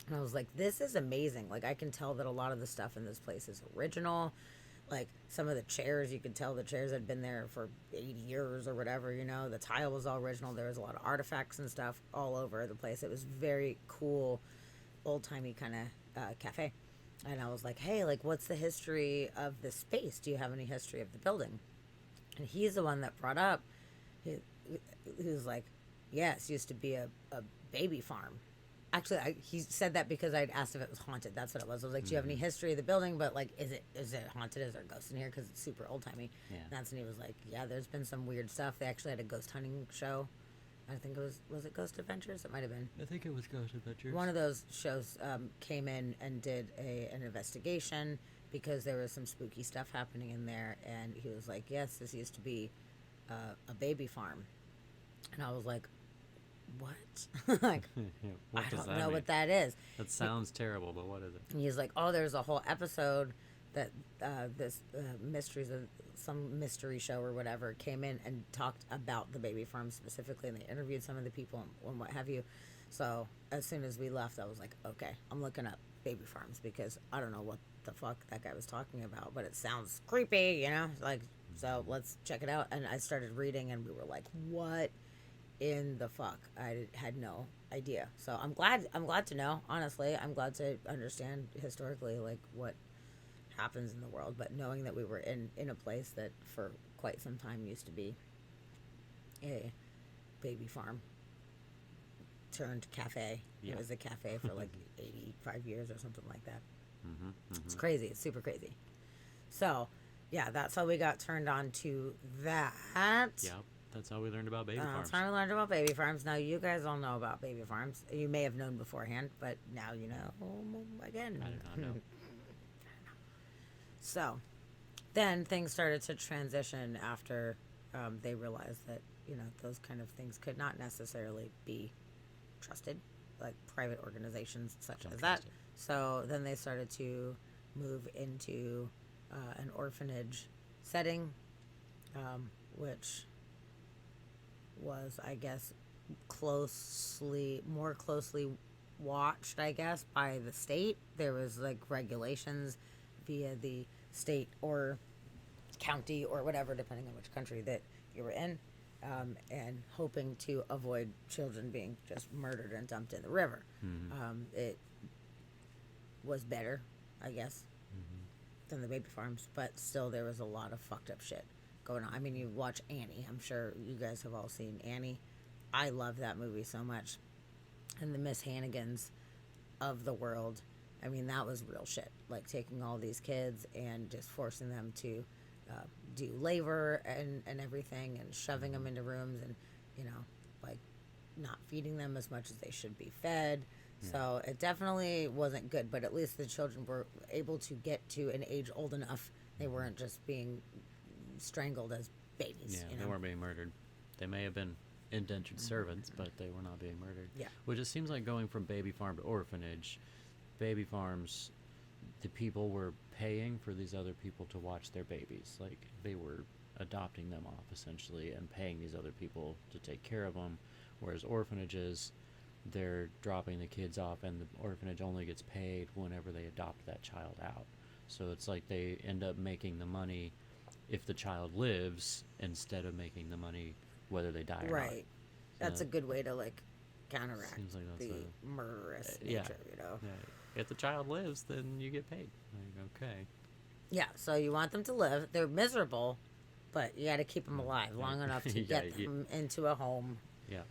And I was like, this is amazing. Like, I can tell that a lot of the stuff in this place is original. Like, some of the chairs, you could tell the chairs had been there for 80 years or whatever, The tile was all original. There was a lot of artifacts and stuff all over the place. It was very cool, old-timey kind of cafe. And I was like, hey, like, what's the history of this space? Do you have any history of the building? And he's the one that brought up, he was like, yes, used to be a baby farm. Actually, he said that because I'd asked if it was haunted. That's what it was. I was like, do you have any history of the building? But, like, is it haunted? Is there a ghost in here? Because it's super old-timey. Yeah. And that's when he was like, yeah, there's been some weird stuff. They actually had a ghost hunting show. I think it was it Ghost Adventures? It might have been. I think it was Ghost Adventures. One of those shows came in and did an investigation because there was some spooky stuff happening in there. And he was like, yes, this used to be a baby farm. And I was like, what? Like, What I does don't that know mean? what that is. That sounds terrible, but what is it? And he's like, oh, there's a whole episode that this mysteries of some mystery show or whatever came in and talked about the baby farm specifically, and they interviewed some of the people and what have you. So as soon as we left, I was like, okay, I'm looking up baby farms because I don't know what the fuck that guy was talking about, but it sounds creepy, you know, like, so let's check it out. And I started reading, and we were like, what in the fuck? I had no idea. So I'm glad to know, honestly. I'm glad to understand historically like what happens in the world, but knowing that we were in a place that for quite some time used to be a baby farm turned cafe. Yeah. It was a cafe for like 85 years or something like that. Mm-hmm. It's crazy. It's super crazy. So yeah, that's how we got turned on to that. Yeah, that's how we learned about baby farms. That's how we learned about baby farms. Now you guys all know about baby farms. You may have known beforehand, but now you know again. I did not know. So then things started to transition after they realized that, you know, those kind of things could not necessarily be trusted, like private organizations such as that. Trusted. So then they started to move into an orphanage setting, which was, I guess, more closely watched, I guess, by the state. There was like regulations via the state or county or whatever, depending on which country that you were in, and hoping to avoid children being just murdered and dumped in the river. It was better, I guess, than the baby farms, but still there was a lot of fucked up shit going on. I mean, you watch Annie. I'm sure you guys have all seen Annie. I love that movie so much. And the Miss Hannigans of the world. I mean, that was real shit. Like taking all these kids and just forcing them to do labor and everything, and shoving them into rooms, and, you know, like not feeding them as much as they should be fed. Yeah. So it definitely wasn't good, but at least the children were able to get to an age old enough. They weren't just being strangled as babies. Yeah, you know? They weren't being murdered. They may have been indentured servants, but they were not being murdered. Yeah. Which it seems like going from baby farm to orphanage. Baby farms, the people were paying for these other people to watch their babies. Like, they were adopting them off, essentially, and paying these other people to take care of them. Whereas orphanages, they're dropping the kids off, and the orphanage only gets paid whenever they adopt that child out. So it's like they end up making the money if the child lives, instead of making the money whether they die or not. Right. That's a good way to, like, counteract Seems like that's the murderous yeah. nature, you know? Yeah. If the child lives, then you get paid. Like, okay. Yeah, so you want them to live. They're miserable, but you got to keep them alive long enough to Yeah, get them into a home. Yeah.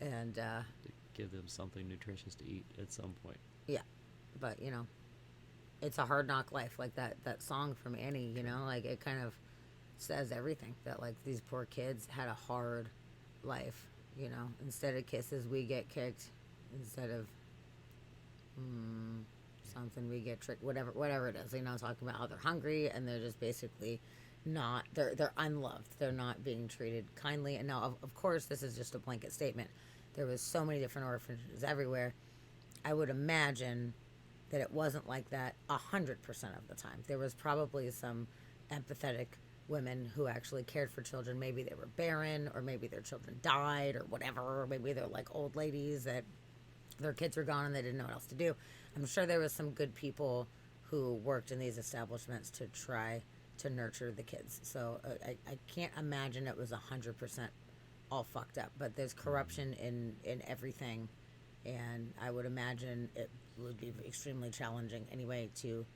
And, Give them something nutritious to eat at some point. yeah, but, you know, it's a hard knock life. Like that song from Annie, you know, like it kind of says everything. That, like, these poor kids had a hard life, you know. Instead of kisses, we get kicked. Instead of something, we get tricked. Whatever it is, you know, talking about how they're hungry and they're just basically not, they're unloved. They're not being treated kindly. And now, of course, this is just a blanket statement. There was so many different orphanages everywhere. I would imagine that it wasn't like that 100% of the time. There was probably some empathetic women who actually cared for children. Maybe they were barren, or maybe their children died, or whatever, or maybe they're like old ladies that their kids were gone and they didn't know what else to do. I'm sure there was some good people who worked in these establishments to try to nurture the kids. So I can't imagine it was 100% all fucked up, but there's corruption in everything, and I would imagine it would be extremely challenging anyway to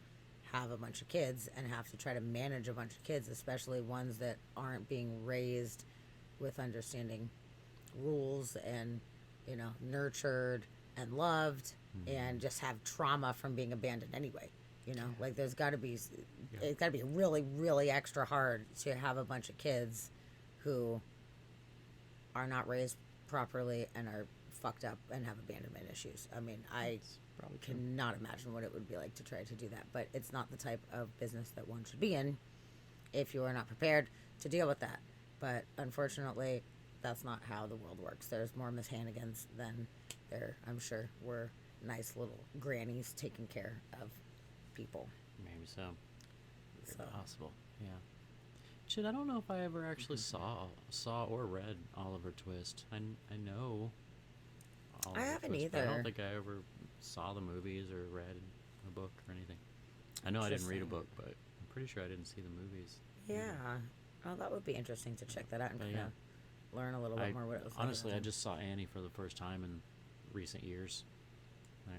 have a bunch of kids and have to try to manage a bunch of kids, especially ones that aren't being raised with understanding rules and, you know, nurtured and loved, and just have trauma from being abandoned anyway. You know, like there's got to be, it's got to be really, really extra hard to have a bunch of kids who are not raised properly and are fucked up and have abandonment issues. I mean, I cannot imagine what it would be like to try to do that, but it's not the type of business that one should be in if you are not prepared to deal with that. But unfortunately, that's not how the world works. There's more Miss Hannigans than there, I'm sure, were nice little grannies taking care of people. Maybe so. So possible. Yeah. Shit, I don't know if I ever actually saw or read Oliver Twist. I know Oliver haven't Twist, but I either. don't think I ever saw the movies or read a book or anything. I know I didn't read a Interesting. book, but I'm pretty sure I didn't see the movies. yeah, oh, that would be interesting to check that out and But kind of learn a little bit more what it was like. honestly, I just saw Annie for the first time in recent years.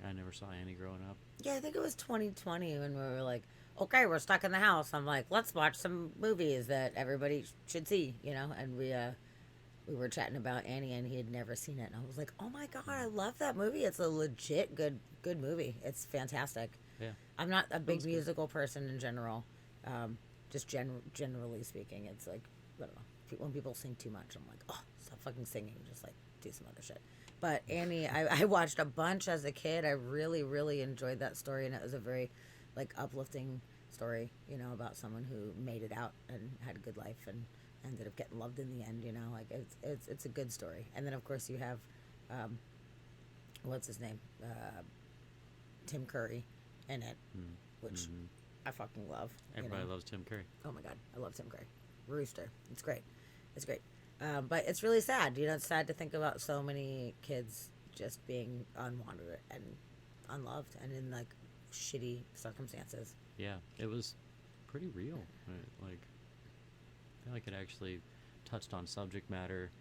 I never saw Annie growing up. Yeah, I think it was 2020 when we were like, okay, we're stuck in the house. I'm like, let's watch some movies that everybody should see, And we were chatting about Annie, and he had never seen it, and I was like, oh my god, I love that movie. It's a legit good movie. It's fantastic. Yeah. I'm not a big was good. musical person in general. Just generally speaking, it's like, I don't know. When people sing too much, I'm like, oh, stop fucking singing. Just like do some other shit. But Annie, I watched a bunch as a kid. I really, really enjoyed that story, and it was a very like uplifting story, about someone who made it out and had a good life and ended up getting loved in the end. Like it's a good story. And then of course you have, what's his name, Tim Curry, in it, which I fucking love. Everybody loves Tim Curry. Oh my god, I love Tim Curry. Rooster. It's great. It's great. But it's really sad. It's sad to think about so many kids just being unwanted and unloved and in like shitty circumstances. Yeah, it was pretty real. Right? Like, I feel like it actually touched on subject matter,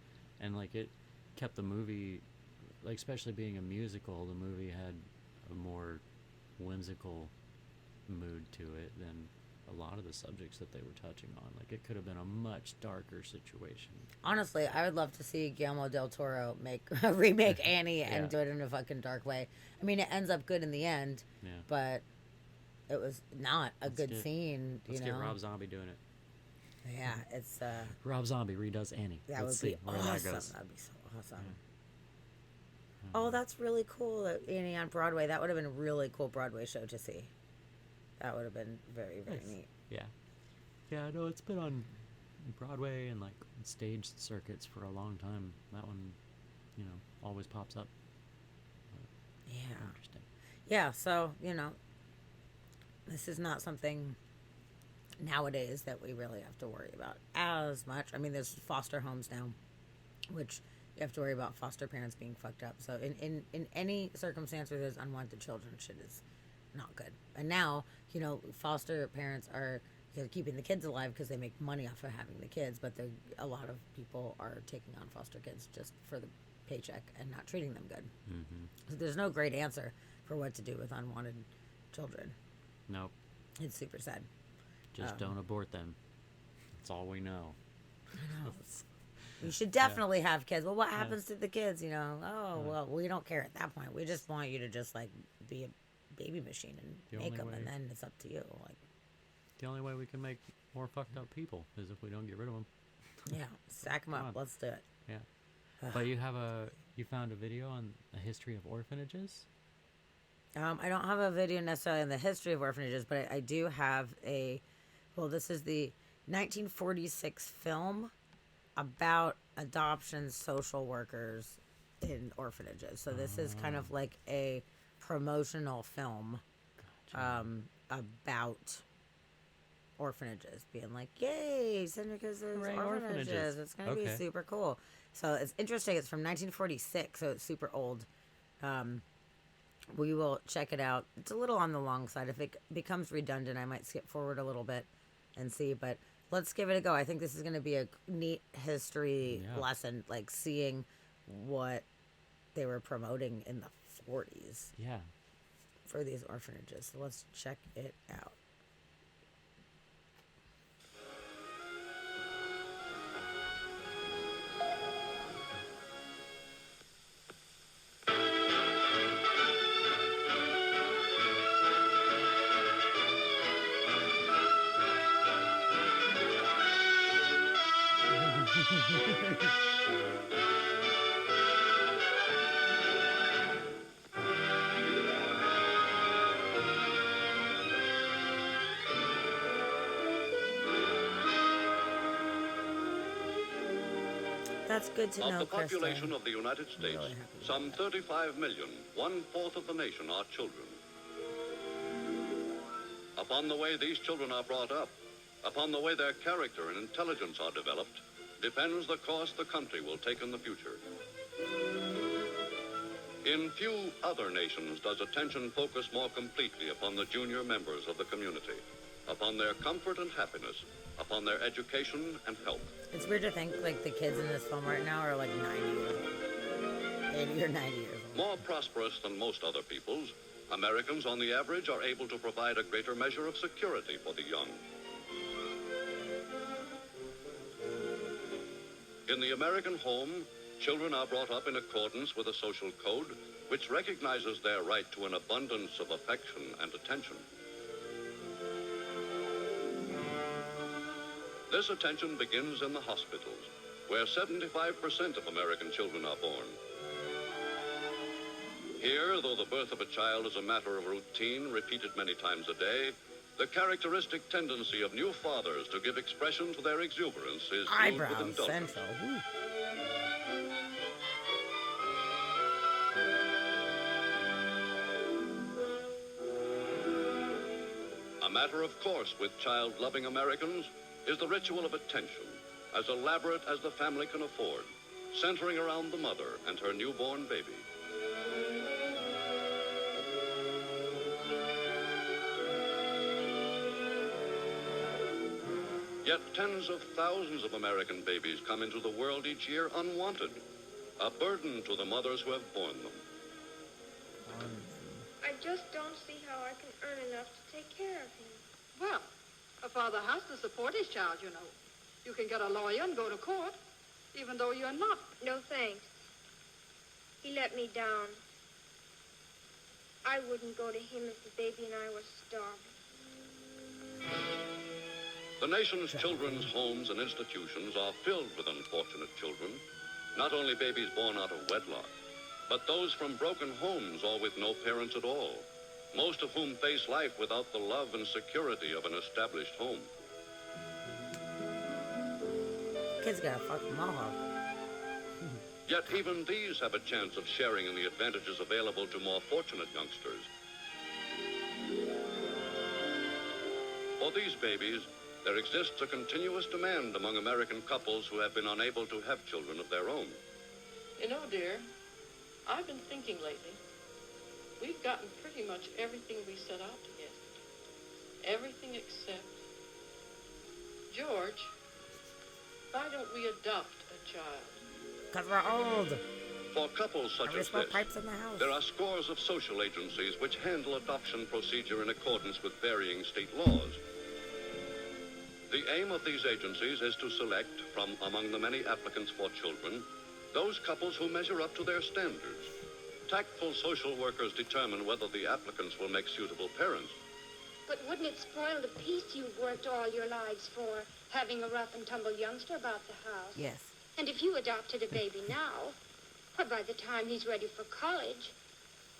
and like it kept the movie, like especially being a musical, the movie had a more whimsical mood to it than a lot of the subjects that they were touching on. Like it could have been a much darker situation. Honestly, I would love to see Guillermo del Toro remake Annie and Yeah. do it in a fucking dark way. I mean, it ends up good in the end, Yeah. but it was not a Let's good get- scene. Let's get Rob Zombie doing it. Yeah, it's Rob Zombie redoes Annie. that Let's would see be where awesome. that goes. That'd be so awesome. Oh, that's really cool. That Annie on Broadway. That would have been a really cool Broadway show to see. That would have been very, very Nice. neat. Yeah. Yeah, no, it's been on Broadway and like stage circuits for a long time. That one, always pops up. Yeah. Interesting. Yeah, so, this is not something nowadays that we really have to worry about as much. I mean, there's foster homes now, which you have to worry about foster parents being fucked up. So in any circumstance where there's unwanted children, shit is not good. And now, foster parents are keeping the kids alive because they make money off of having the kids, but a lot of people are taking on foster kids just for the paycheck and not treating them good. Mm-hmm. So there's no great answer for what to do with unwanted children. Nope. It's super sad. Just don't abort them. That's all we know. You should definitely have kids. Well, what happens to the kids? Well, we don't care at that point. We just want you to just like be a baby machine and The make only them, way- and then it's up to you. Like, The only way we can make more fucked up people is if we don't get rid of them. yeah, stack them Come up. on. Let's do it. Yeah. But you found a video on the history of orphanages? I don't have a video necessarily on the history of orphanages, but I do have this is the 1946 film about adoption social workers in orphanages. So this is kind of like a promotional film about orphanages, being like, yay, Syndicates is Hooray, orphanages. orphanages. It's going to be Okay. super cool. So it's interesting. It's from 1946, so it's super old. We will check it out. It's a little on the long side. If it becomes redundant, I might skip forward a little bit and see, but let's give it a go. I think this is going to be a neat history Yeah. lesson, like seeing what they were promoting in the 40s Yeah. for these orphanages. So let's check it out. That's good to know, Of the population Kristen. of the United States, really happy with some 35 million, 1/4 of the nation, are children. Upon the way these children are brought up, upon the way their character and intelligence are developed, depends the course the country will take in the future. In few other nations does attention focus more completely upon the junior members of the community, upon their comfort and happiness, upon their education and health. It's weird to think like the kids in this film right now are like 90 years old. 80 or 90 years old. More prosperous than most other peoples, Americans on the average are able to provide a greater measure of security for the young. In the American home, children are brought up in accordance with a social code which recognizes their right to an abundance of affection and attention. This attention begins in the hospitals, where 75% of American children are born. Here, though the birth of a child is a matter of routine repeated many times a day, the characteristic tendency of new fathers to give expression to their exuberance is viewed with Eyebrows indulgence. central. Woo. A matter of course with child-loving Americans is the ritual of attention, as elaborate as the family can afford, centering around the mother and her newborn baby. Yet tens of thousands of American babies come into the world each year unwanted, a burden to the mothers who have borne them. I just don't see how I can earn enough to take care of him. Well, a father has to support his child, you know. You can get a lawyer and go to court, even though you're not. No thanks. He let me down. I wouldn't go to him if the baby and I were starving. The nation's children's homes and institutions are filled with unfortunate children, not only babies born out of wedlock, but those from broken homes or with no parents at all, most of whom face life without the love and security of an established home. Kid's got a fucking mohawk. Yet even these have a chance of sharing in the advantages available to more fortunate youngsters. For these babies, there exists a continuous demand among American couples who have been unable to have children of their own. You know, dear, I've been thinking lately. We've gotten pretty much everything we set out to get. Everything except... George, why don't we adopt a child? Because we're old. For couples such We as smoke this, pipes in the house. there are scores of social agencies which handle adoption procedure in accordance with varying state laws. The aim of these agencies is to select, from among the many applicants for children, those couples who measure up to their standards. Tactful social workers determine whether the applicants will make suitable parents. But wouldn't it spoil the peace you've worked all your lives for, having a rough and tumble youngster about the house? Yes. And if you adopted a baby now, why, by the time he's ready for college,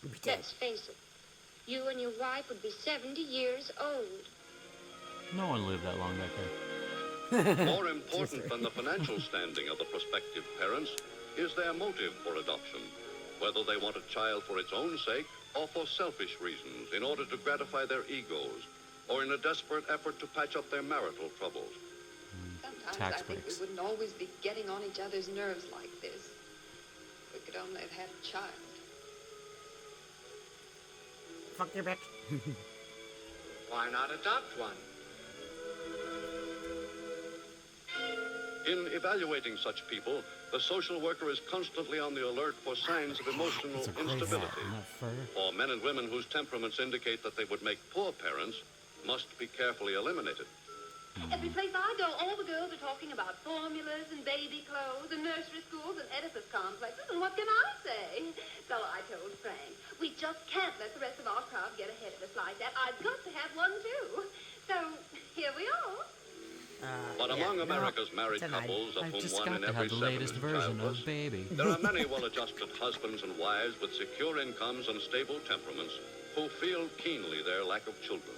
We'd be dead. let's face it, you and your wife would be 70 years old. No one lived that long back there. More important than the financial standing of the prospective parents is their motive for adoption, whether they want a child for its own sake or for selfish reasons in order to gratify their egos or in a desperate effort to patch up their marital troubles. Sometimes Tax I think breaks. we wouldn't always be getting on each other's nerves like this. We could only have had a child. Fuck your bitch. Why not adopt one? In evaluating such people, the social worker is constantly on the alert for signs of emotional It's a crazy instability. and that fur. For men and women whose temperaments indicate that they would make poor parents must be carefully eliminated. Every place I go, all the girls are talking about formulas and baby clothes and nursery schools and Oedipus complexes, and what can I say? So I told Frank, we just can't let the rest of our crowd get ahead of us like that. I've got to have one too. So here we are. But Yeah, among no, America's married denied. couples, of I've whom just one got in to every have the 7 latest is version childless, of Baby. there are many well-adjusted husbands and wives with secure incomes and stable temperaments who feel keenly their lack of children.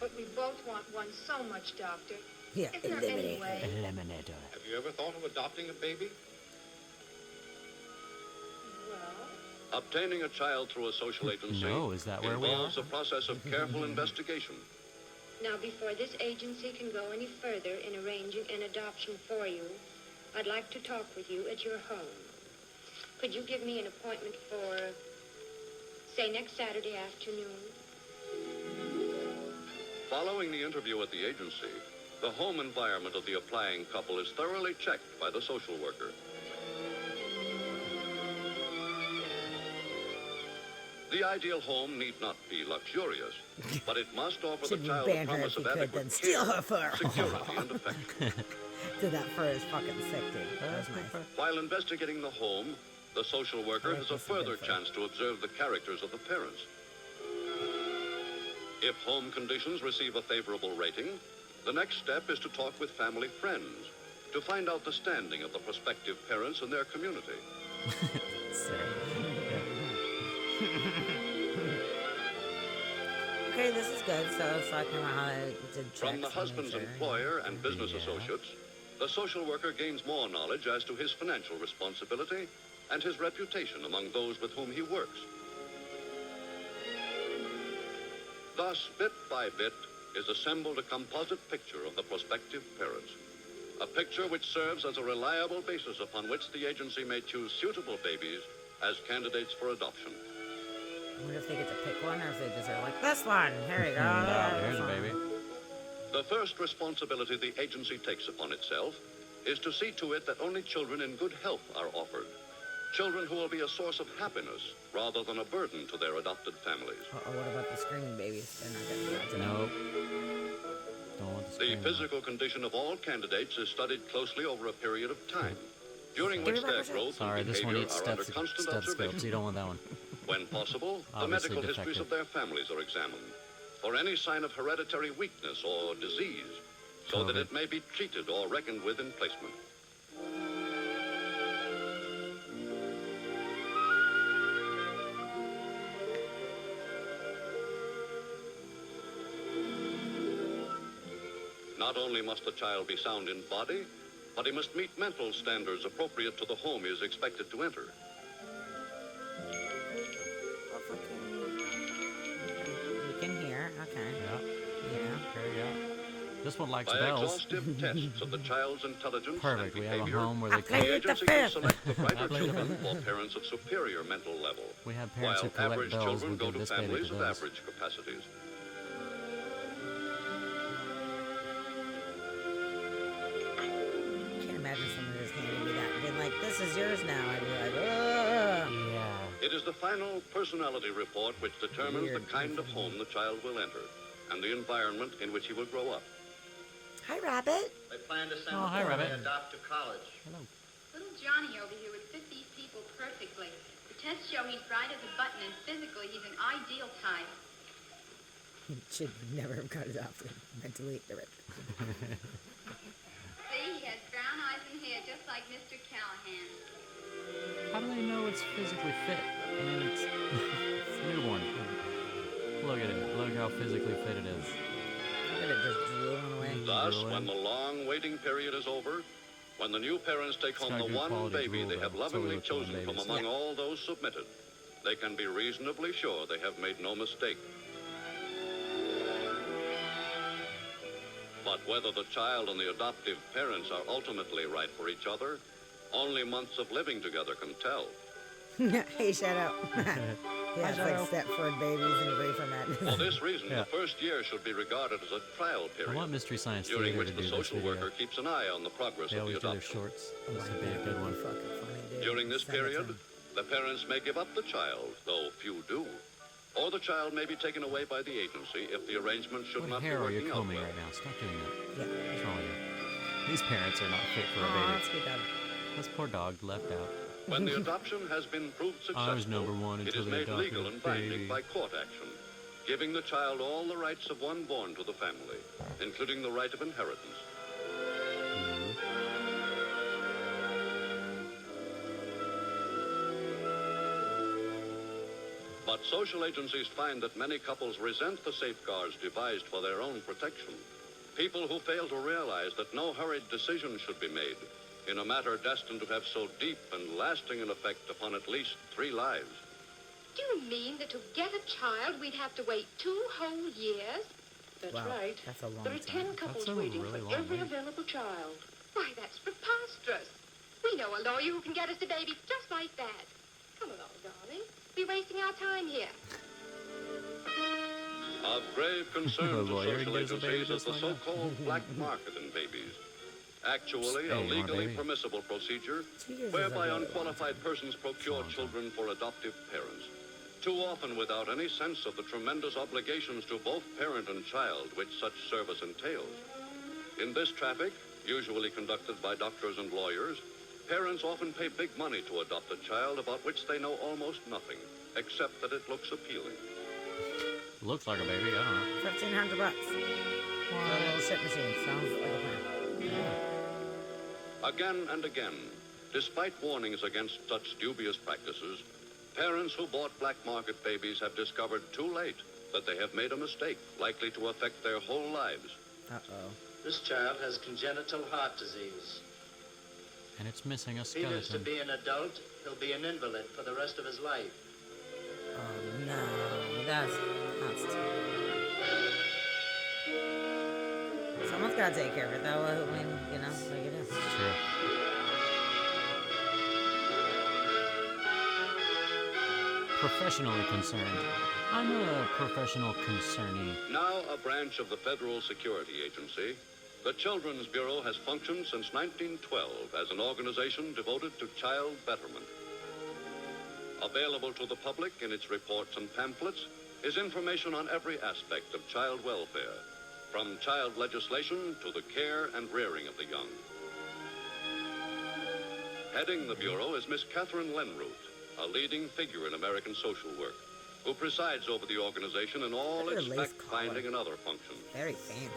But we both want one so much, Doctor. Yeah, Isn't there any eliminate. way? Eliminator. Have you ever thought of adopting a baby? Well, Obtaining a child through a social agency No, is that where we involves are? a process of careful investigation, Now, before this agency can go any further in arranging an adoption for you, I'd like to talk with you at your home. Could you give me an appointment for, say, next Saturday afternoon? Following the interview at the agency, the home environment of the applying couple is thoroughly checked by the social worker. The ideal home need not be luxurious, but it must offer the Should we child ban a her promise if of we could, adequate then steal care, her fur. security, and affection. Did that fur is fucking sick, dude. That was nice. While investigating the home, the social worker has a further chance to observe the characters of the parents. If home conditions receive a favorable rating, the next step is to talk with family friends to find out the standing of the prospective parents in their community. Okay, this is good. So it's talking about how they did checks. From the and husband's made sure. employer and business associates, the social worker gains more knowledge as to his financial responsibility and his reputation among those with whom he works. Thus, bit by bit, is assembled a composite picture of the prospective parents. A picture which serves as a reliable basis upon which the agency may choose suitable babies as candidates for adoption. I wonder if they get to pick one or if they just are like, this one, here you go. There's a baby. The first responsibility the agency takes upon itself is to see to it that only children in good health are offered. Children who will be a source of happiness rather than a burden to their adopted families. Or what about the screaming babies? They're not going to be adopted. Nope. Don't want to The scream. physical condition of all candidates is studied closely over a period of time, during which their growth Sorry, and this one behavior eats are under constant stethoscopes. observation. You don't want that one. When possible, the Obviously medical histories defective. of their families are examined for any sign of hereditary weakness or disease, so that COVID. it may be treated or reckoned with in placement. Not only must the child be sound in body, but he must meet mental standards appropriate to the home he is expected to enter. You can hear. Okay. Yeah. Yeah. Okay, yeah. This one likes By bells. exhaustive tests of the child's intelligence Perfect. and We have a behavior, home where I they play the collect, with the agency can fifth. select the brighter I play with children or parents of superior mental level, we have parents while who collect average bells. children We'll go give to this baby families to of those. average capacities. I can't imagine someone just handing me that and being like, this is yours now. I'd be like, ugh. Yeah. It is the final personality report which determines Weird. the kind of home the child will enter and the environment in which he will grow up. Hi, Rabbit. They plan to send Oh, hi, the boy Rabbit. adopt to college. Little Johnny over here would fit these people perfectly. The tests show he's bright as a button, and physically he's an ideal type. Should never have got adopted. Mentally irregular. See, he has brown eyes and hair just like Mr. Callahan. How do they know it's physically fit? I mean, it's, it's a newborn. Look at it. Look how physically fit it is. Look at it just drooling away. Thus, Drooling. when the long waiting period is over, when the new parents take It's home got the good one quality baby drool, they though. have That's what we lovingly look for in chosen from babies. among Yeah. all those submitted, they can be reasonably sure they have made no mistake. But whether the child and the adoptive parents are ultimately right for each other, only months of living together can tell. Hey, shut up. Yeah, it's like Stepford babies and Reefer For Madness. this reason, Yeah. the first year should be regarded as a trial I period, want Mystery Science during Theater which to the do this social video. worker keeps an eye on the progress They of the always do their adoption. shorts. This would be a good one. Fucking funny, dude. During this Send it to period, him. the parents may give up the child, though few do, or the child may be taken away by the agency if the arrangement should What not be hair are you working out combing well. right now? Stop doing that. Yeah. What's wrong with you? These parents are not fit for a Aw, baby. that's good dog. This poor dog left out. When the adoption has been proved I was successful, number one it until is they made adopted legal a and binding baby. by court action, giving the child all the rights of one born to the family, including the right of inheritance. But social agencies find that many couples resent the safeguards devised for their own protection. People who fail to realize that no hurried decision should be made in a matter destined to have so deep and lasting an effect upon at least 3 lives. Do you mean that to get a child we'd have to wait 2 whole years? That's Wow, right. that's a long There are time. 10 couples a waiting really for long every wait. available child. Why, that's preposterous. We know a lawyer who can get us a baby just like that. Come along, darling. We're wasting our time here. Of grave concern A to lawyer social gives a baby agencies is just the like that. so-called black market in babies. Actually, Hey, a you want a legally baby? permissible procedure 2 years is whereby a really long unqualified persons procure long time. children for adoptive parents, too often without any sense of the tremendous obligations to both parent and child which such service entails. In this traffic, usually conducted by doctors and lawyers, parents often pay big money to adopt a child about which they know almost nothing, except that it looks appealing. Looks like a baby. I don't know. $1,500 for a little shit machine. Sounds like a plan. Again and again, despite warnings against such dubious practices, parents who bought black market babies have discovered too late that they have made a mistake likely to affect their whole lives. Uh-oh. This child has congenital heart disease. And it's missing a If he lives to skeleton. be an adult, he'll be an invalid for the rest of his life. Oh, no. That's too... Someone's got to take care of it, though. I mean, you know, like it is. It's true. Professionally concerned. I'm a professional concernee. Now a branch of the Federal Security Agency, the Children's Bureau has functioned since 1912 as an organization devoted to child betterment. Available to the public in its reports and pamphlets is information on every aspect of child welfare, from child legislation to the care and rearing of the young. Heading the Bureau is Miss Catherine Lenroot, a leading figure in American social work, who presides over the organization in all Look at its her lace fact-finding collar. and other functions. Very fancy.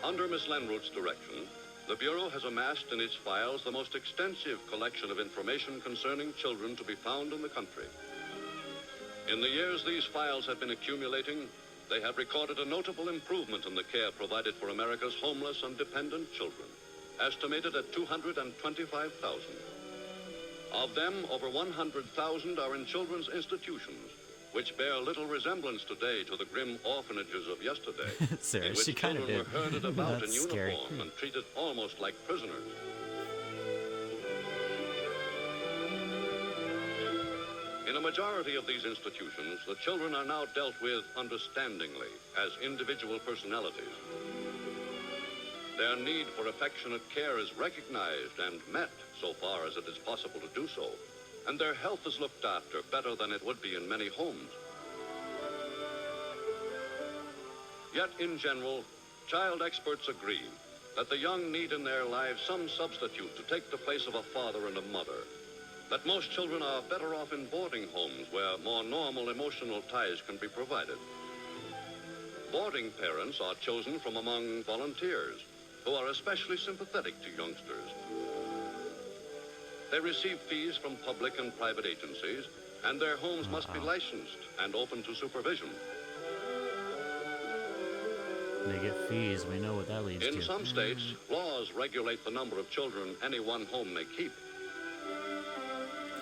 Under Miss Lenroot's direction, the Bureau has amassed in its files the most extensive collection of information concerning children to be found in the country. In the years these files have been accumulating, they have recorded a notable improvement in the care provided for America's homeless and dependent children, estimated at 225,000. Of them, over 100,000 are in children's institutions, which bear little resemblance today to the grim orphanages of yesterday, Sarah, in which she kind of children did. were herded about in That's scary. uniform and treated almost like prisoners. In a majority of these institutions, the children are now dealt with understandingly as individual personalities. Their need for affectionate care is recognized and met so far as it is possible to do so, and their health is looked after better than it would be in many homes. Yet, in general, child experts agree that the young need in their lives some substitute to take the place of a father and a mother, that most children are better off in boarding homes where more normal emotional ties can be provided. Boarding parents are chosen from among volunteers who are especially sympathetic to youngsters. They receive fees from public and private agencies, and their homes must be licensed and open to supervision. They get fees. We know what that leads to. In some states, laws regulate the number of children any one home may keep.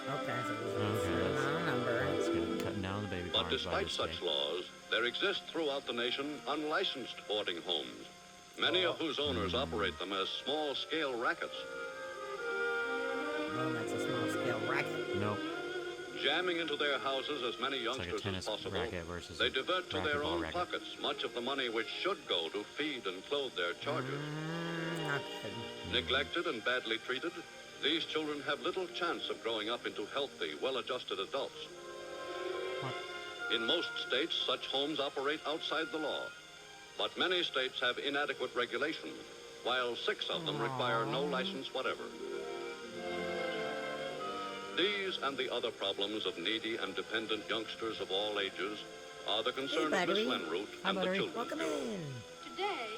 Okay, so there's a Okay, certain amount of number. That's good. Cutting down the baby But farms by despite this such day. laws, there exist throughout the nation unlicensed boarding homes, many of whose owners operate them as small-scale rackets. Well, that's a small-scale racket. Nope. Jamming into their houses as many It's like a youngsters tennis as possible, racket versus they a divert to their racquetball own racket. pockets much of the money which should go to feed and clothe their charges. Not good. Neglected and badly treated, these children have little chance of growing up into healthy, well-adjusted adults. In most states, such homes operate outside the law, but many states have inadequate regulation, while 6 of them require no license whatever. These and the other problems of needy and dependent youngsters of all ages are the concern of Miss Buttery. Lenroot Hi, and the Buttery. Children's Welcome Bureau. in. Today,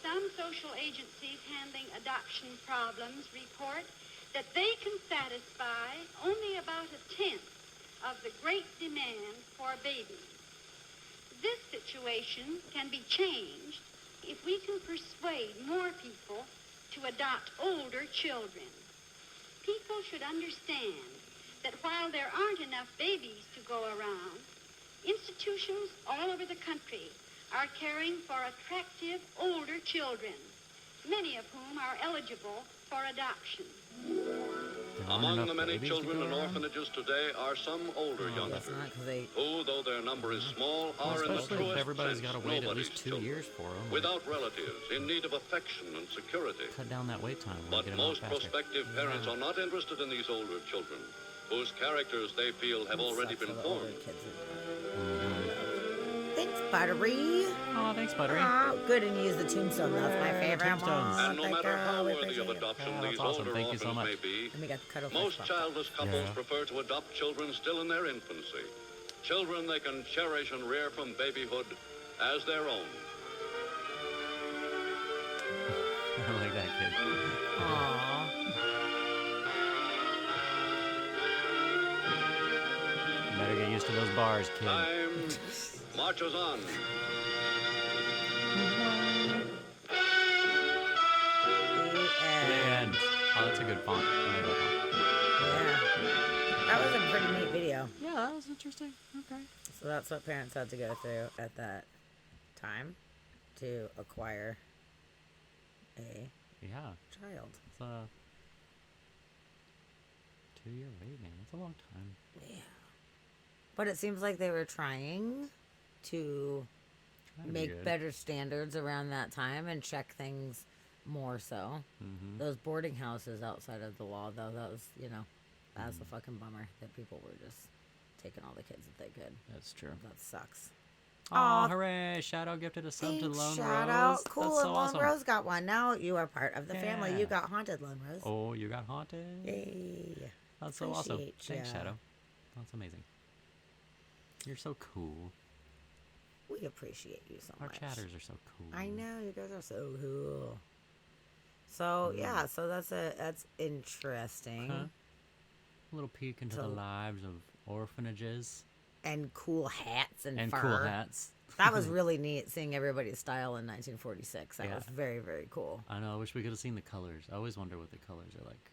some social agencies handling adoption problems report that they can satisfy only about 1/10 of the great demand for babies. This situation can be changed if we can persuade more people to adopt older children. People should understand that while there aren't enough babies to go around, Institutions all over the country are caring for attractive older children, many of whom are eligible for adoption. Among the many children in orphanages today are some older youngsters who, though their number is small, are in the especially if truest everybody's sense got to wait at nobody's least 2 children. years for them. Without relatives, in need of affection and security. Cut down that wait time. But most prospective parents are not interested in these older children, whose characters they feel have already been formed. Thanks, Buttery. Oh, thanks, Buttery. Oh, good, and you use the tombstone. That's my favorite tombstones. one. And no matter how worthy of adoption these awesome. older Thank you so orphans much. may be, And we got the cuttlefish most box. childless couples Yeah. prefer to adopt children still in their infancy. Children they can cherish and rear from babyhood as their own. I like that kid. Aww. Better get used to those bars, kid. Time marches on. The end. Oh, that's a good font. I like that font. Yeah. That was a pretty neat video. Yeah, that was interesting. Okay. So that's what parents had to go through at that time to acquire a Yeah. child. It's a 2-year wait, man. That's a long time. Yeah. But it seems like they were trying to Trying to be make good. better standards around that time and check things more so. Mm-hmm. Those boarding houses outside of the law, though, that was, that was a fucking bummer that people were just taking all the kids that they could. That's true. That sucks. Oh, Aw, hooray! Shadow gifted a sub to Thanks, Lone shout Rose. out. Cool. That's and so Lone awesome. Rose got one. Now you are part of the family. Yeah. You got haunted, Lone Rose. Oh, you got haunted. Yay. That's so awesome. Appreciate Thanks, ya. Shadow. That's amazing. You're so cool. We appreciate you so Our much. chatters are so cool. I know you guys are so cool. So yeah, so that's interesting. Huh? A little peek into the So- lives of orphanages And cool hats and fur. cool hats. That was really neat seeing everybody's style in 1946. That Yeah. was very, very cool. I know. I wish we could have seen the colors. I always wonder what the colors are like.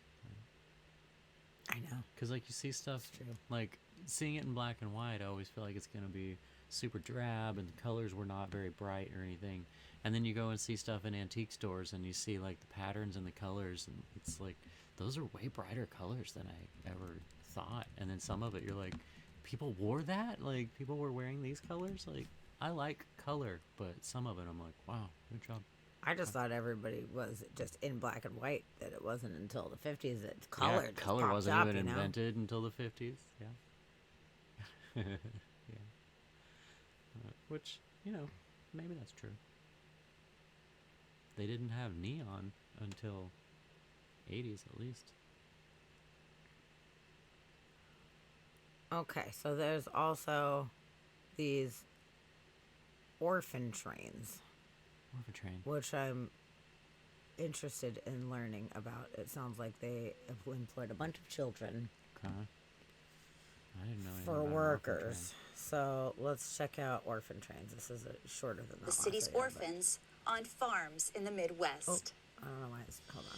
I know. Because, like, you see stuff, It's true. like, seeing it in black and white, I always feel like it's going to be super drab and the colors were not very bright or anything. And then you go and see stuff in antique stores and you see, like, the patterns and the colors, and it's like, those are way brighter colors than I ever thought. And then some of it, you're like, people wore that? Like, people were wearing these colors? Like, I like color, but some of it I'm like, wow, good job. I just thought everybody was just in black and white. That it wasn't until the 50s that color just color popped wasn't up, even you know? invented until the 50s. Yeah. Yeah. Which, maybe that's true. They didn't have neon until 80s at least. Okay, so there's also these orphan trains, Orphan train. which I'm interested in learning about. It sounds like they employed a bunch of children Okay. I didn't know anything for about an orphan workers. So let's check out orphan trains. This is shorter than The city's video, but- orphans on farms in the Midwest. Oh, I don't know why it's. Hold on.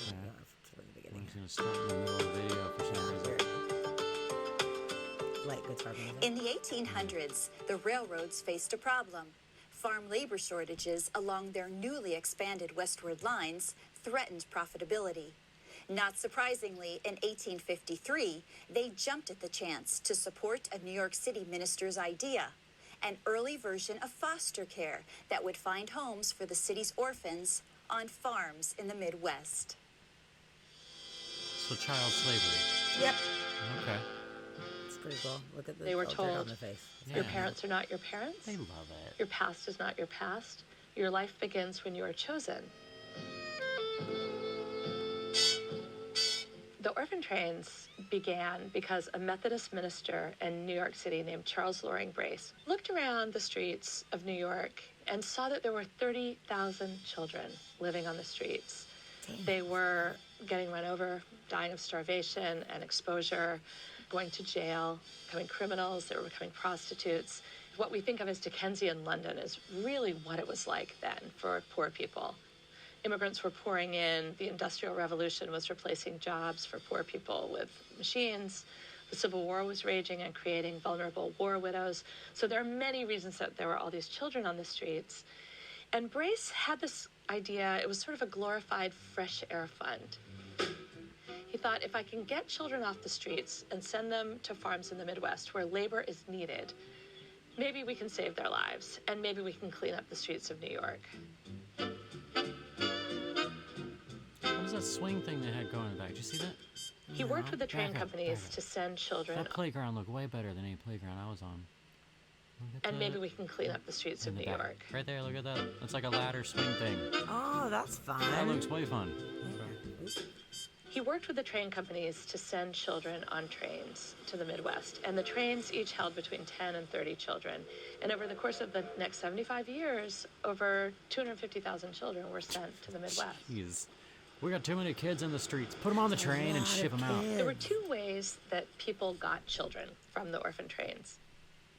I'm gonna Okay. go to the train. beginning. I'm just going to start in the middle of the video for some reason. Light guitar music. In the 1800s, the railroads faced a problem. Farm labor shortages along their newly expanded westward lines threatened profitability. Not surprisingly, in 1853, they jumped at the chance to support a New York City minister's idea, an early version of foster care that would find homes for the city's orphans on farms in the Midwest. So child slavery. Yep. Okay. It's pretty cool. Look at the They were dirt on told, the face. Your Yeah. parents are not your parents. They love it. Your past is not your past. Your life begins when you are chosen. The orphan trains began because a Methodist minister in New York City named Charles Loring Brace looked around the streets of New York and saw that there were 30,000 children living on the streets. They were getting run over, dying of starvation and exposure, going to jail, becoming criminals, they were becoming prostitutes. What we think of as Dickensian London is really what it was like then for poor people. immigrants were pouring in. The Industrial Revolution was replacing jobs for poor people with machines. The Civil War was raging and creating vulnerable war widows. So there are many reasons that there were all these children on the streets. And Brace had this idea, it was sort of a glorified fresh air fund. He thought, if I can get children off the streets and send them to farms in the Midwest where labor is needed, maybe we can save their lives, and maybe we can clean up the streets of New York. What was that swing thing they had going in the back? Did you see that? He worked with the train Back up, companies back up. to send children, That playground looked way better than any playground I was on. Look at and that. maybe we can clean up the streets In of the New back. York. Right there, look at that. That's like a ladder swing thing. Oh, that's fun. That looks way fun. He worked with the train companies to send children on trains to the Midwest, and the trains each held between 10 and 30 children. And over the course of the next 75 years, over 250,000 children were sent to the Midwest. Jeez. We got too many kids in the streets. Put them on the train and ship them out. There were two ways that people got children from the orphan trains.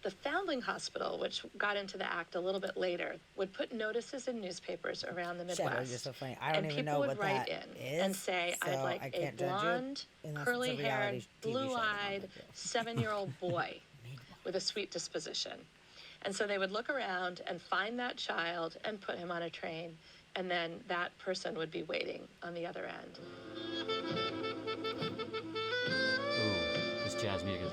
The Foundling Hospital, which got into the act a little bit later, would put notices in newspapers around the Midwest. Shadow, you're so funny. I don't and even know people what would write that in is, and say, so I'd like I a can't judge you, blonde, unless it's a curly-haired, reality TV show. blue-eyed, 7-year-old boy with a sweet disposition. And so they would look around and find that child and put him on a train, and then that person would be waiting on the other end. Ooh, this jazz music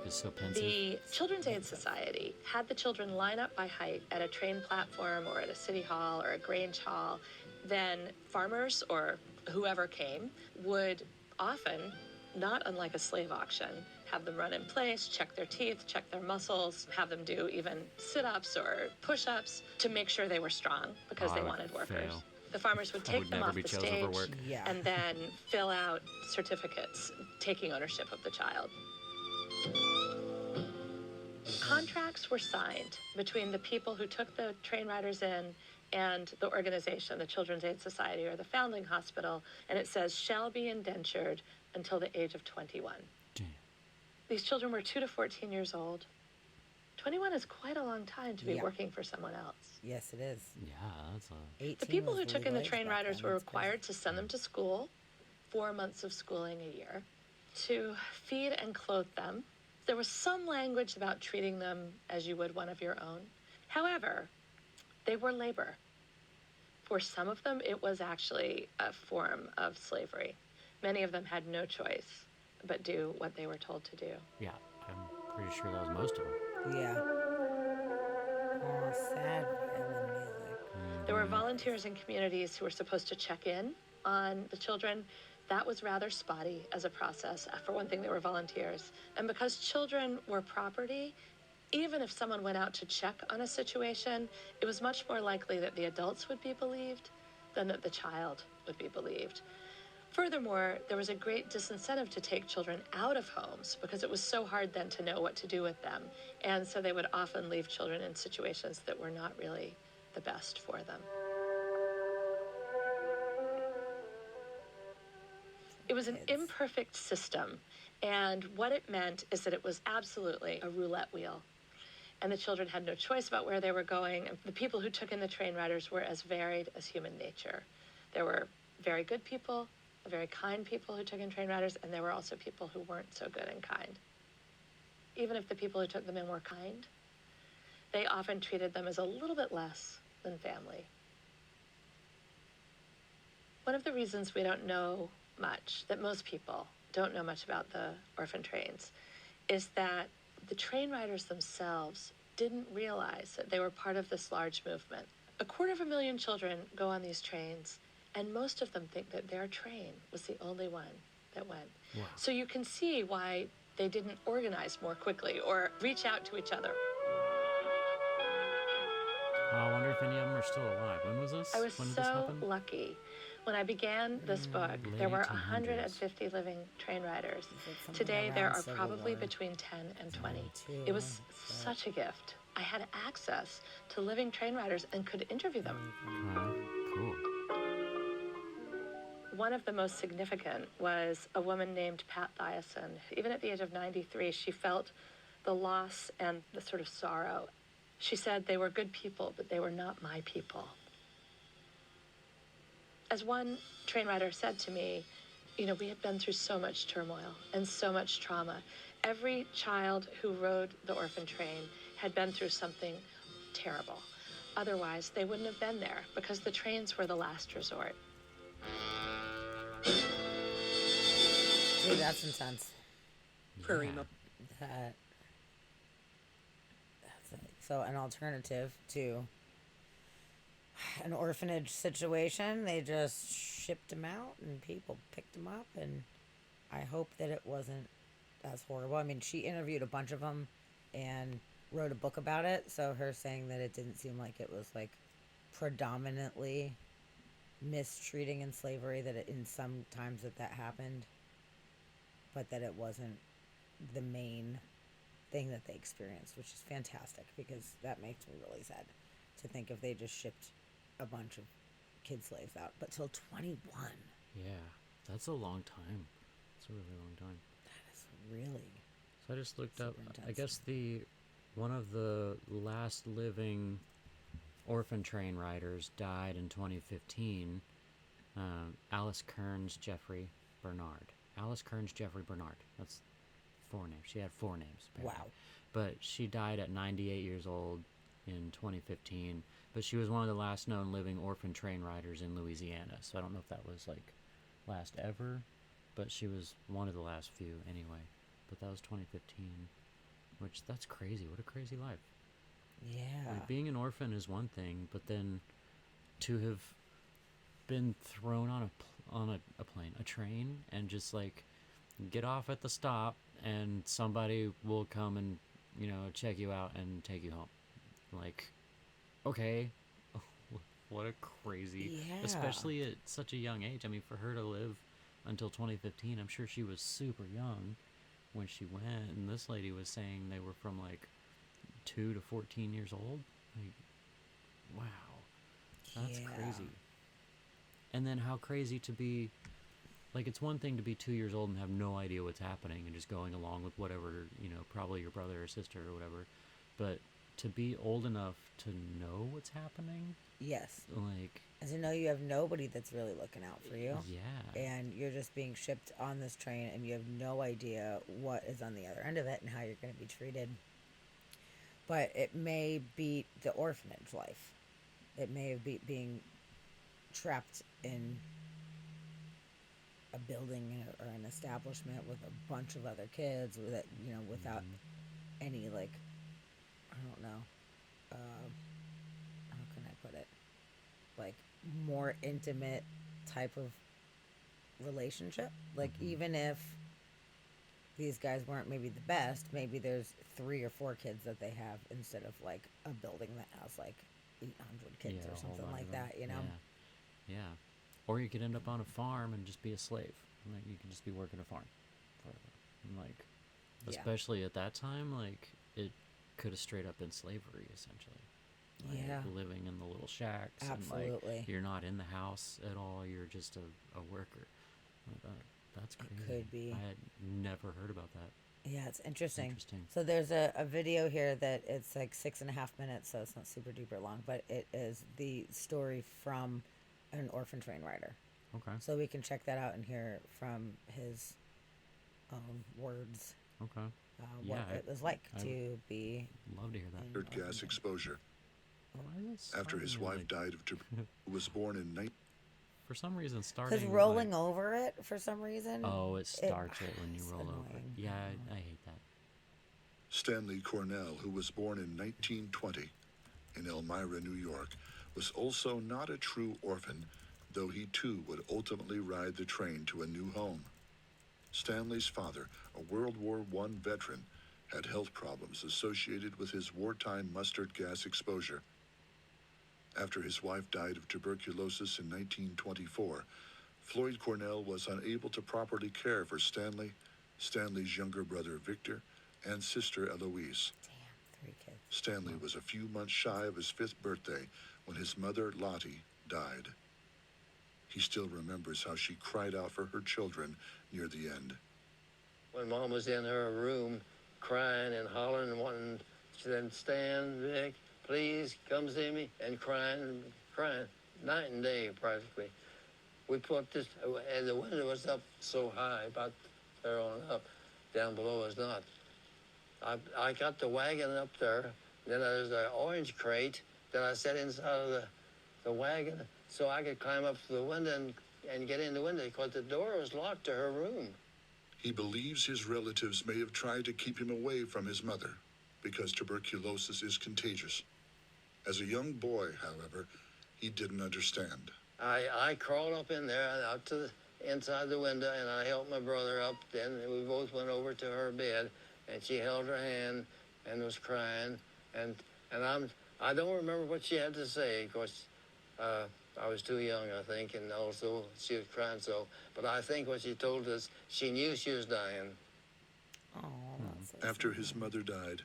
is so pensive. The Children's Aid Society had the children line up by height at a train platform or at a city hall or a Grange hall. Then farmers or whoever came would often, not unlike a slave auction, have them run in place, check their teeth, check their muscles, have them do even sit-ups or push-ups to make sure they were strong because Oh, they I would wanted workers. fail. The farmers would I take would them never off be the chosen stage for work. Yeah. and then fill out certificates taking ownership of the child. Contracts were signed between the people who took the train riders in and the organization, the Children's Aid Society or the Foundling Hospital, and it says, shall be indentured until the age of 21. Damn. These children were 2 to 14 years old. 21 is quite a long time to be Yeah. working for someone else. Yes, it is. Yeah, that's a... 18 The people who was took in legal the age train back riders then. were That's crazy. required to send them to school, 4 months of schooling a year, to feed and clothe them. There was some language about treating them as you would one of your own. However, they were labor. For some of them, it was actually a form of slavery. Many of them had no choice but do what they were told to do. Yeah, I'm pretty sure that was most of them. Yeah. Oh, sad violin music. There were volunteers in communities who were supposed to check in on the children. That was rather spotty as a process. For one thing, they were volunteers. And because children were property, even if someone went out to check on a situation, it was much more likely that the adults would be believed than that the child would be believed. Furthermore, there was a great disincentive to take children out of homes because it was so hard then to know what to do with them. And so they would often leave children in situations that were not really the best for them. It was an imperfect system, and what it meant is that it was absolutely a roulette wheel. And the children had no choice about where they were going. And the people who took in the train riders were as varied as human nature. There were very good people, very kind people who took in train riders, and there were also people who weren't so good and kind. Even if the people who took them in were kind, they often treated them as a little bit less than family. One of the reasons we don't know much, that most people don't know much about the orphan trains, is that the train riders themselves didn't realize that they were part of this large movement. 250,000 children go on these trains, and most of them think that their train was the only one that went. Wow. So you can see why they didn't organize more quickly or reach out to each other. Oh, I wonder if any of them are still alive. When was this? I was When did this so happen? lucky. When I began this book, late there were 1800s. 150 living train riders. something Today, there around are Civil probably War. between 10 and 20. 22, It was such a gift. I had access to living train riders and could interview them. Cool. One of the most significant was a woman named Pat Thiessen. Even at the age of 93, she felt the loss and the sort of sorrow. She said, they were good people, but they were not my people. as one train rider said to me, you know, we had been through so much turmoil and so much trauma. Every child who rode the orphan train had been through something terrible. Otherwise, they wouldn't have been there because the trains were the last resort. Dude, that's intense. Prairie That's so an alternative to an orphanage situation. They just shipped him out and people picked him up, and I hope that it wasn't as horrible. I mean, she interviewed a bunch of them and wrote a book about it, so her saying that it didn't seem like it was like predominantly mistreating and slavery, that it, in some times that happened, but that it wasn't the main thing that they experienced, which is fantastic, because that makes me really sad to think if they just shipped a bunch of kid slaves out, but till 21. Yeah, that's a long time. It's a really long time. That is really. So I just looked up. intense. I guess one of the last living orphan train riders died in 2015. Alice Kearns Jeffrey Bernard. Alice Kearns Jeffrey Bernard. That's 4 names. She had 4 names. Apparently. Wow. But she died at 98 years old in 2015. But she was one of the last known living orphan train riders in Louisiana. So I don't know if that was like last ever, but she was one of the last few anyway. But that was 2015, which that's crazy. What a crazy life. Yeah. Like, being an orphan is one thing, but then to have been thrown on a plane, a train, and just like get off at the stop, and somebody will come and, you know, check you out and take you home. Like, okay, what a crazy, Yeah. especially at such a young age. I mean, for her to live until 2015, I'm sure she was super young when she went. And this lady was saying they were from like 2 to 14 years old. Like, wow, that's Yeah. crazy. And then how crazy to be, like, it's one thing to be 2 years old and have no idea what's happening and just going along with whatever, you know, probably your brother or sister or whatever, but to be old enough to know what's happening, Yes. like, And to know you have nobody that's really looking out for you. yeah, And you're just being shipped on this train, and you have no idea what is on the other end of it and how you're going to be treated. But it may beat the orphanage life. It may beat being trapped in a building or an establishment with a bunch of other kids that, you know, without any, like, I don't know, how can I put it, like, more intimate type of relationship. Like, even if these guys weren't maybe the best, maybe there's 3 or 4 kids that they have instead of like a building that has like 800 kids yeah, or a whole something bunch like of them. that, you know? Yeah. Or you could end up on a farm and just be a slave. Like, you could just be working a farm forever. And like, Yeah. especially at that time, like, it could have straight up been slavery, essentially. Like, Yeah. living in the little shacks. And Absolutely. like, you're not in the house at all. You're just a worker. Like, that's crazy. could be. I had never heard about that. Yeah, it's interesting. Interesting. So there's a video here that it's like 6.5 minutes, so it's not super duper long, but it is the story from an orphan train rider. Okay. So we can check that out and hear from his words Okay. what Yeah, it was like I to be. Love to hear that. in Mustard gas orphanage. exposure. Why is it After his starting wife like- died of tuberculosis, who was born in For some reason, starting. Because rolling like, over it for some reason. Oh, it starts it when you it's roll over. annoying. Yeah, I hate that. Stanley Cornell, who was born in 1920 in Elmira, New York, was also not a true orphan, though he too would ultimately ride the train to a new home. Stanley's father, a World War I veteran, had health problems associated with his wartime mustard gas exposure. After his wife died of tuberculosis in 1924, Floyd Cornell was unable to properly care for Stanley, Stanley's younger brother Victor, and sister Eloise. Damn, 3 kids. Stanley was a few months shy of his 5th birthday when his mother, Lottie, died. He still remembers how she cried out for her children near the end. When Mom was in her room crying and hollering and wanting them, Stan, Vic, please come see me, and crying, night and day practically. we put this, and the window was up so high, about there on up. Down below is not. I got the wagon up there. Then there's an orange crate that I set inside of the wagon so I could climb up to the window and get in the window because the door was locked to her room. He believes his relatives may have tried to keep him away from his mother because tuberculosis is contagious. As a young boy, however, he didn't understand. I crawled up in there, out to inside the window, and I helped my brother up. Then we both went over to her bed, and she held her hand and was crying. And I don't remember what she had to say, because I was too young, I think, and also she was crying so. But I think what she told us, she knew she was dying. After his mother died,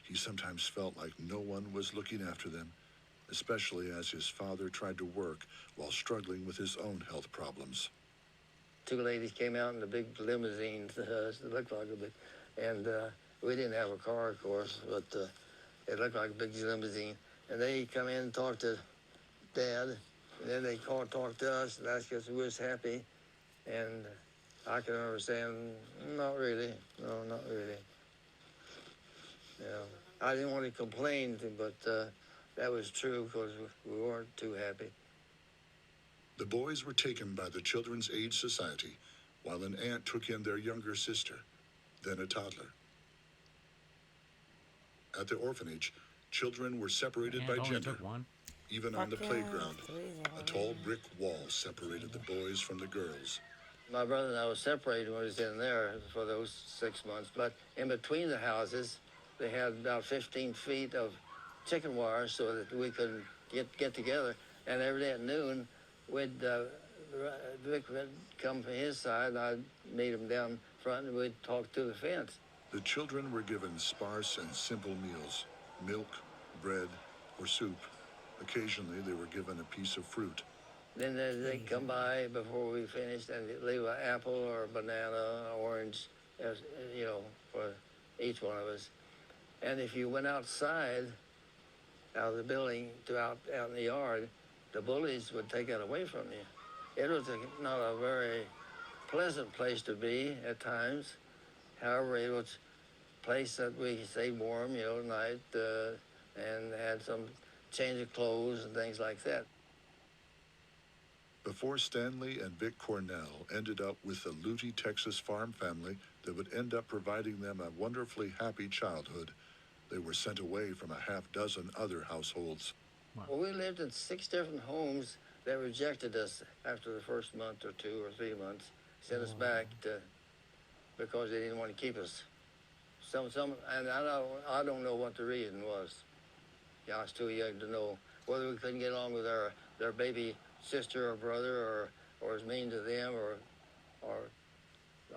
he sometimes felt like no one was looking after them, especially as his father tried to work while struggling with his own health problems. Two ladies came out in a big limousine to us. It looked like a big, and we didn't have a car, of course, but it looked like a big limousine. And they come in and talk to Dad, and then they talk to us and ask us if we was happy. And I can remember saying, not really, no, not really. You know, I didn't want to complain, but that was true because we weren't too happy. The boys were taken by the Children's Aid Society, while an aunt took in their younger sister, then a toddler. At the orphanage, children were separated by gender. Even on the playground, a tall brick wall separated the boys from the girls. My brother and I was separated when we was in there for those 6 months, but in between the houses, they had about 15 feet of chicken wire so that we could get together. And every day at noon, Vic would come from his side, I'd meet him down front, and we'd talk through the fence. The children were given sparse and simple meals, milk, bread, or soup. Occasionally, they were given a piece of fruit. Then they'd come by before we finished and leave an apple or a banana, orange, you know, for each one of us. And if you went outside, out of the building to out in the yard, the bullies would take it away from you. It was not a very pleasant place to be at times. However, it was a place that we stayed warm, you know, at night, and had some change of clothes and things like that. Before Stanley and Vic Cornell ended up with the Lutie, Texas farm family that would end up providing them a wonderfully happy childhood, they were sent away from a half dozen other households. Well, we lived in 6 different homes that rejected us after the first month or 2 or 3 months, sent us back because they didn't want to keep us. And I don't know what the reason was. Yeah, I was too young to know whether we couldn't get along with their baby sister or brother, or was mean to them, or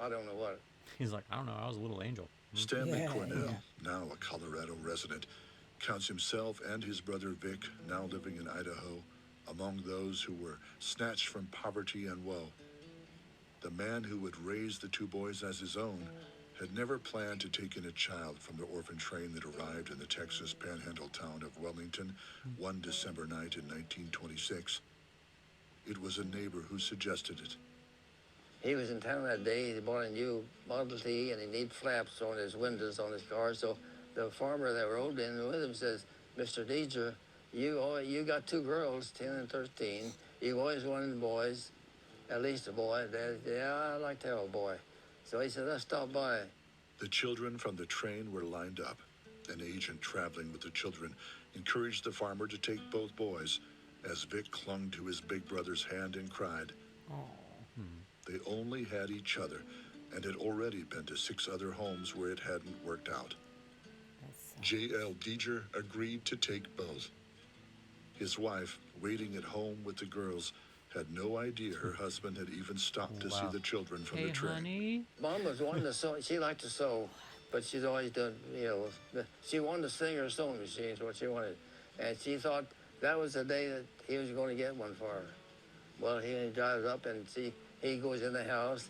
I don't know what. He's like, I don't know, I was a little angel. Stanley Cornell, now a Colorado resident, counts himself and his brother Vic, now living in Idaho, among those who were snatched from poverty and woe. The man who would raise the 2 boys as his own had never planned to take in a child from the orphan train that arrived in the Texas panhandle town of Wellington one December night in 1926. It was a neighbor who suggested it. He was in town that day. He bought a new Model T, and he needed flaps on his windows on his car. So the farmer that rode in with him says, Mr. Deidre, you got 2 girls, 10 and 13. You always wanted boys, at least a boy. Dad, yeah, I'd like to have a boy. So he said, let's stop by. The children from the train were lined up. An agent traveling with the children encouraged the farmer to take both boys, as Vic clung to his big brother's hand and cried. They only had each other and had already been to 6 other homes where it hadn't worked out. J.L. Deeger agreed to take both. His wife, waiting at home with the girls, had no idea her husband had even stopped to see the children from the train. Honey. Mom was wanting to sew. She liked to sew, but she's always done, you know, she wanted to sing her sewing machine is what she wanted. And she thought that was the day that he was going to get one for her. Well, he drives up and he goes in the house.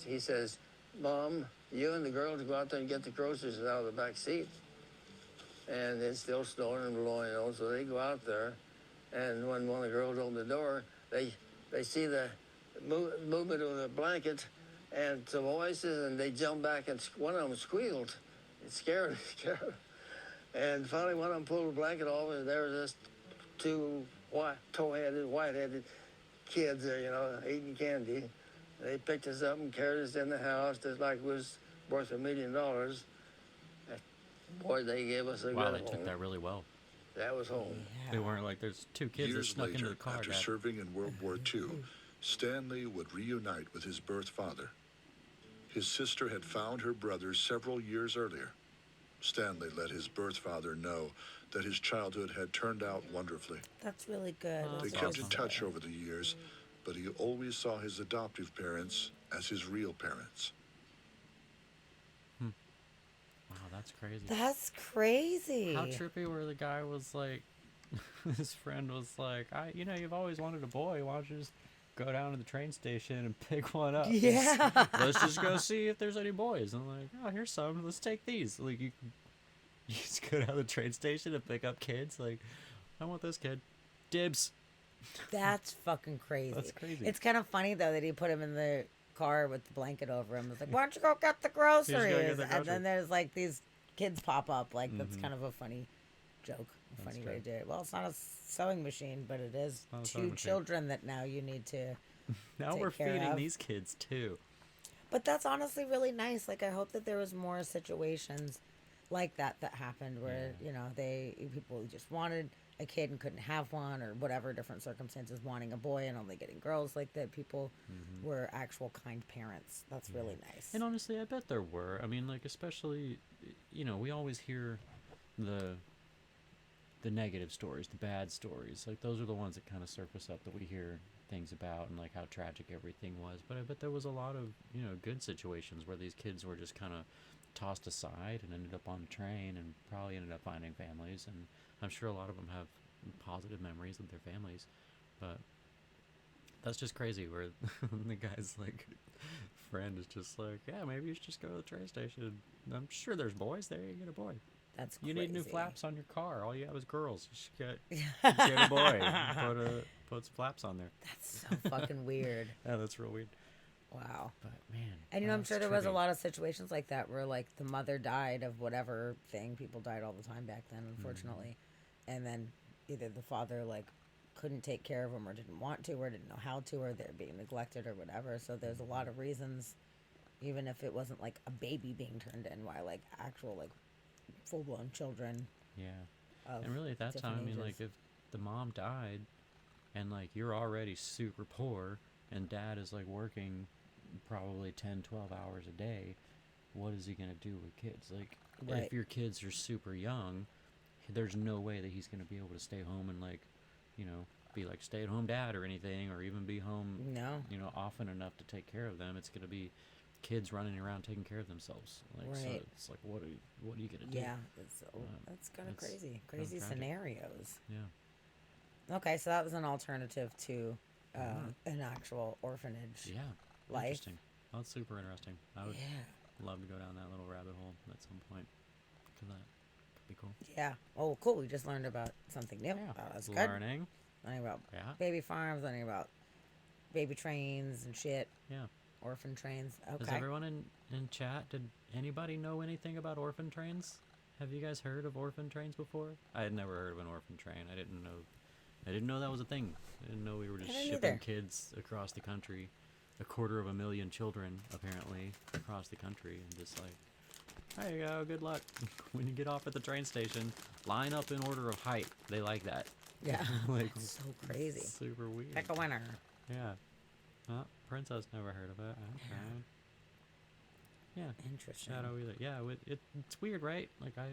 He says, Mom, you and the girls go out there and get the groceries out of the back seat. And it's still snowing and blowing, you know, so they go out there. And when one of the girls opened the door, they see the movement with a blanket and some voices, and they jumped back, and one of them squealed. It scared her. And finally, one of them pulled the blanket off, and there was just two white-headed kids there, you know, eating candy. They picked us up and carried us in the house just like it was worth $1 million. Boy, they gave us a Wow, good they took home. that really well. That was home. They weren't like, there's two kids that Years snuck into later, the car. after Dad. serving in World War II, Stanley would reunite with his birth father. His sister had found her brother several years earlier. Stanley let his birth father know that his childhood had turned out wonderfully. That's really good. They kept in touch over the years, but he always saw his adoptive parents as his real parents. Wow, that's crazy. That's crazy. How trippy where the guy was like, his friend was like, you've always wanted a boy. Why don't you just go down to the train station and pick one up? Yeah. Let's just go see if there's any boys. And I'm like, oh, here's some. Let's take these. Like, you just go down to the train station and pick up kids. Like, I want this kid. Dibs. That's fucking crazy. That's crazy. It's kind of funny though that he put him in the car with the blanket over him. It's like, why don't you go get the groceries? get the And groceries. then there's like these kids pop up. Like that's kind of a funny joke, a That's funny way to great. do it. Well, it's not a sewing machine, but it is not a sewing two machine. children that now you need to. Now take we're care feeding of. these kids too. But that's honestly really nice. Like I hope that there was more situations like that happened where people just wanted a kid and couldn't have one, or whatever different circumstances, wanting a boy and only getting girls. Like that people were actual kind parents. That's really nice. And honestly, I bet there were. I mean, like, especially, we always hear the negative stories, the bad stories. Like, those are the ones that kind of surface up that we hear things about, and like how tragic everything was. But I bet there was a lot of, good situations where these kids were just kind of tossed aside and ended up on the train and probably ended up finding families. And I'm sure a lot of them have positive memories of their families. But that's just crazy where the guy's like, friend is just like, yeah, maybe you should just go to the train station. I'm sure there's boys there. You get a boy. That's You need new crazy. flaps on your car. All you have is girls. You should get a boy. Put some flaps on there. That's so fucking weird. Yeah, that's real weird. Wow. But man, And I'm that's sure there was a trippy. lot of situations like that where like the mother died of whatever thing. People died all the time back then, unfortunately. And then either the father like couldn't take care of them or didn't want to or didn't know how to, or they're being neglected or whatever. So there's a lot of reasons, even if it wasn't like a baby being turned in, why like actual like full blown children. Yeah. Of And really at that time, I different mean, like ages. if the mom died and like you're already super poor and dad is like working probably 10, 12 hours a day, what is he going to do with kids? Like Right. if your kids are super young, there's no way that he's going to be able to stay home and like, be like stay at home dad or anything, or even be home, No. Often enough to take care of them. It's going to be kids running around taking care of themselves. Like, so Right. it's like, what are you going to do? Yeah, that's kind of it's crazy. kind of Crazy tragic. scenarios. Yeah. Okay, so that was an alternative to an actual orphanage. Yeah. Life. Interesting. That's super interesting. I would Yeah. love to go down that little rabbit hole at some point. Cause that could be cool. Yeah. Oh, cool. We just learned about something new. Yeah. Oh, that's good. Learning. Learning about Yeah. baby farms, learning about baby trains and shit. Yeah. Orphan trains. Does Okay. everyone in chat, did anybody know anything about orphan trains? Have you guys heard of orphan trains before? I had never heard of an orphan train. I didn't know that was a thing. I didn't know we were just didn't shipping either. kids across the country. 250,000 children, apparently, across the country. And just like, there you go, good luck. When you get off at the train station, line up in order of height. They like that. Yeah. Like, That's so crazy. super weird. Pick a winner. Yeah. Princess never heard of it. Okay. Yeah. Interesting. Shadow either. Yeah, it's weird, right? Like, I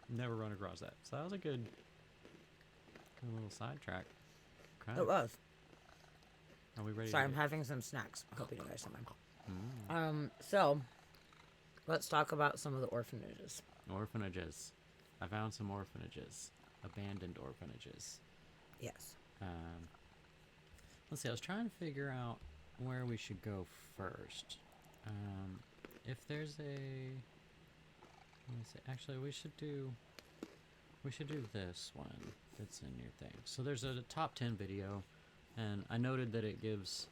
never run across that. So that was a good little sidetrack. Okay. It was. Are we ready? Sorry, to I'm having some snacks. I hope you guys don't mind. Mm. So let's talk about some of the orphanages. Orphanages. I found some orphanages. Abandoned orphanages. Yes. Let's see, I was trying to figure out where we should go first. If there's a... Let me see. Actually, we should do this one that's in your thing. So there's a top 10 video, and I noted that it gives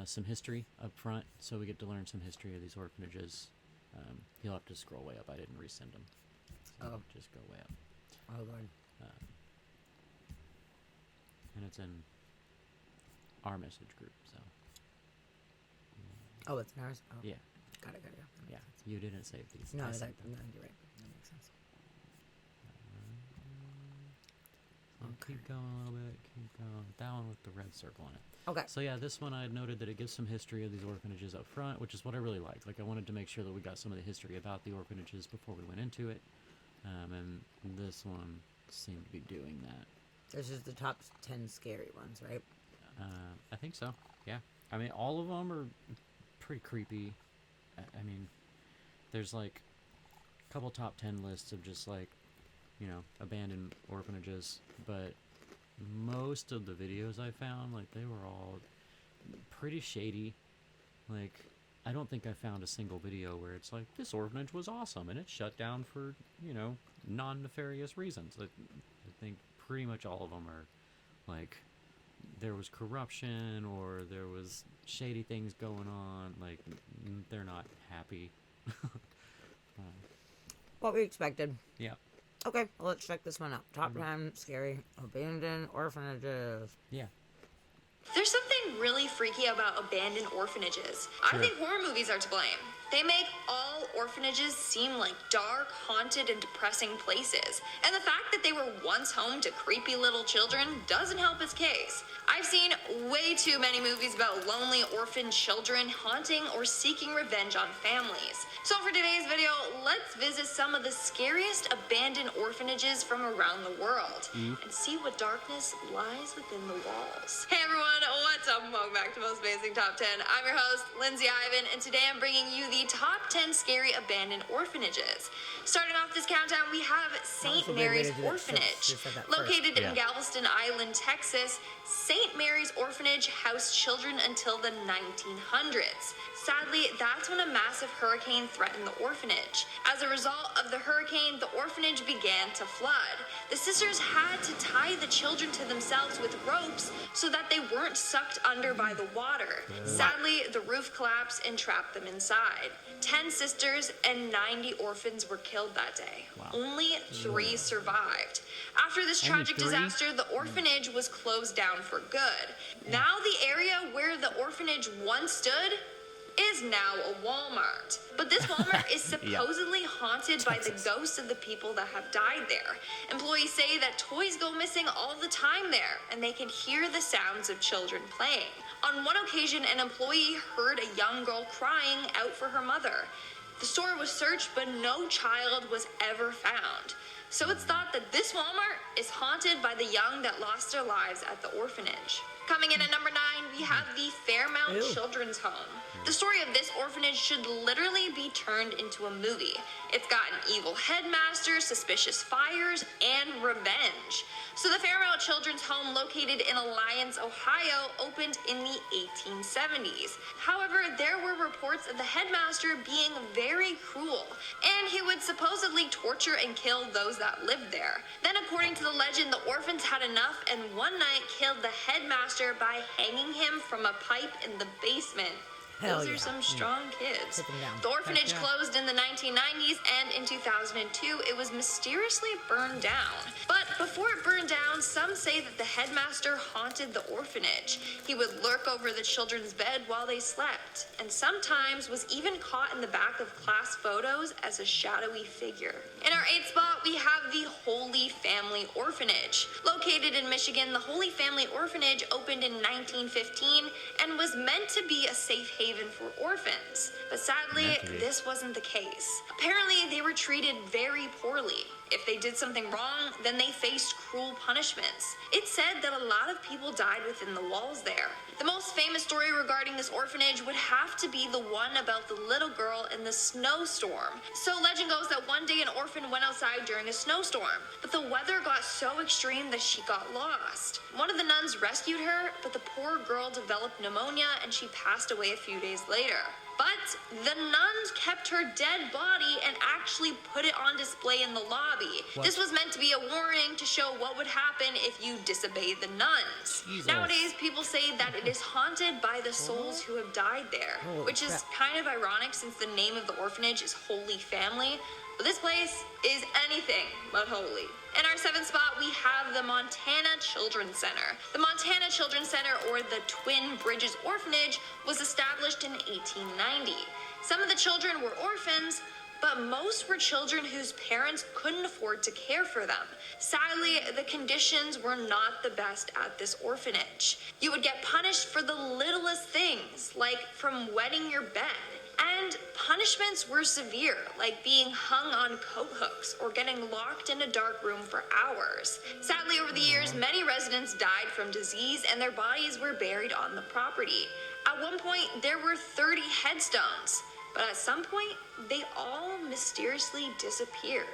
some history up front, so we get to learn some history of these orphanages. You'll have to scroll way up. I didn't resend them. So just go way up. Oh, Lord. And it's in our message group, so. Oh, it's in ours? Oh. Yeah. Got it. Yeah, you didn't save these. No, I no, saved them. you're right. That makes sense. Keep going a little bit. Keep going. That one with the red circle on it. Okay. So yeah, this one I had noted that it gives some history of these orphanages up front, which is what I really liked. Like I wanted to make sure that we got some of the history about the orphanages before we went into it, and this one seemed to be doing that. This is the top 10 scary ones, right? I think so. Yeah. I mean, all of them are pretty creepy. I mean, there's like a couple top 10 lists of just like, abandoned orphanages, but most of the videos I found, like, they were all pretty shady. Like, I don't think I found a single video where it's like, this orphanage was awesome and it shut down for, non-nefarious reasons. I think pretty much all of them are like, there was corruption or there was shady things going on. Like, they're not happy. What we expected. Yeah. Okay, well, let's check this one out. Top 10 scary abandoned orphanages. Yeah. There's something really freaky about abandoned orphanages. Sure. I think horror movies are to blame. They make all orphanages seem like dark, haunted, and depressing places. And the fact that they were once home to creepy little children doesn't help its case. I've seen way too many movies about lonely orphan children haunting or seeking revenge on families. So for today's video, let's visit some of the scariest abandoned orphanages from around the world and see what darkness lies within the walls. Hey everyone, what's up? Welcome back to Most Amazing Top 10. I'm your host, Lindsay Ivan, and today I'm bringing you the top 10 scary abandoned orphanages. Starting off this countdown, we have St. Mary's Orphanage. Located in Galveston Island, Texas, St. Mary's Orphanage housed children until the 1900s. Sadly, that's when a massive hurricane threatened the orphanage. As a result of the hurricane, the orphanage began to flood. The sisters had to tie the children to themselves with ropes so that they weren't sucked under by the water. Sadly, the roof collapsed and trapped them inside. 10 sisters and 90 orphans were killed that day. Wow. Only 3 survived. After this tragic disaster, the orphanage was closed down for good. Now the area where the orphanage once stood is now a Walmart. But this Walmart is supposedly haunted by the ghosts of the people that have died there. Employees say that toys go missing all the time there, and they can hear the sounds of children playing. On one occasion, an employee heard a young girl crying out for her mother. The store was searched, but no child was ever found. So it's thought that this Walmart is haunted by the young that lost their lives at the orphanage. Coming in at number 9, we have the Fairmount Children's Home. The story of this orphanage should literally be turned into a movie. It's got an evil headmaster, suspicious fires, and revenge. So the Fairmount Children's Home, located in Alliance, Ohio, opened in the 1870s. However, there were reports of the headmaster being very cruel, and he would supposedly torture and kill those that lived there. Then, according to the legend, the orphans had enough and one night killed the headmaster by hanging him from a pipe in the basement. Those are some strong kids. The orphanage closed in the 1990s, and in 2002, it was mysteriously burned down. But before it burned down, some say that the headmaster haunted the orphanage. He would lurk over the children's bed while they slept, and sometimes was even caught in the back of class photos as a shadowy figure. In our 8th spot, we have the Holy Family Orphanage. Located in Michigan, the Holy Family Orphanage opened in 1915 and was meant to be a safe haven for orphans. But sadly, this wasn't the case. Apparently, they were treated very poorly. If they did something wrong, then they faced cruel punishments. It's said that a lot of people died within the walls there. The most famous story regarding this orphanage would have to be the one about the little girl in the snowstorm. So legend goes that one day an orphan went outside during a snowstorm, but the weather got so extreme that she got lost. One of the nuns rescued her, but the poor girl developed pneumonia and she passed away a few days later. But the nuns kept her dead body and actually put it on display in the lobby. What? This was meant to be a warning to show what would happen if you disobeyed the nuns. Jesus. Nowadays, people say that it is haunted by the souls who have died there, Holy which is crap. kind of ironic since the name of the orphanage is Holy Family. But this place is anything but holy. In our 7th spot, we have the Montana Children's Center. The Montana Children's Center, or the Twin Bridges Orphanage, was established in 1890. Some of the children were orphans, but most were children whose parents couldn't afford to care for them. Sadly, the conditions were not the best at this orphanage. You would get punished for the littlest things, like from wetting your bed. And punishments were severe, like being hung on coat hooks or getting locked in a dark room for hours. Sadly, over the years, many residents died from disease and their bodies were buried on the property. At one point, there were 30 headstones, but at some point, they all mysteriously disappeared.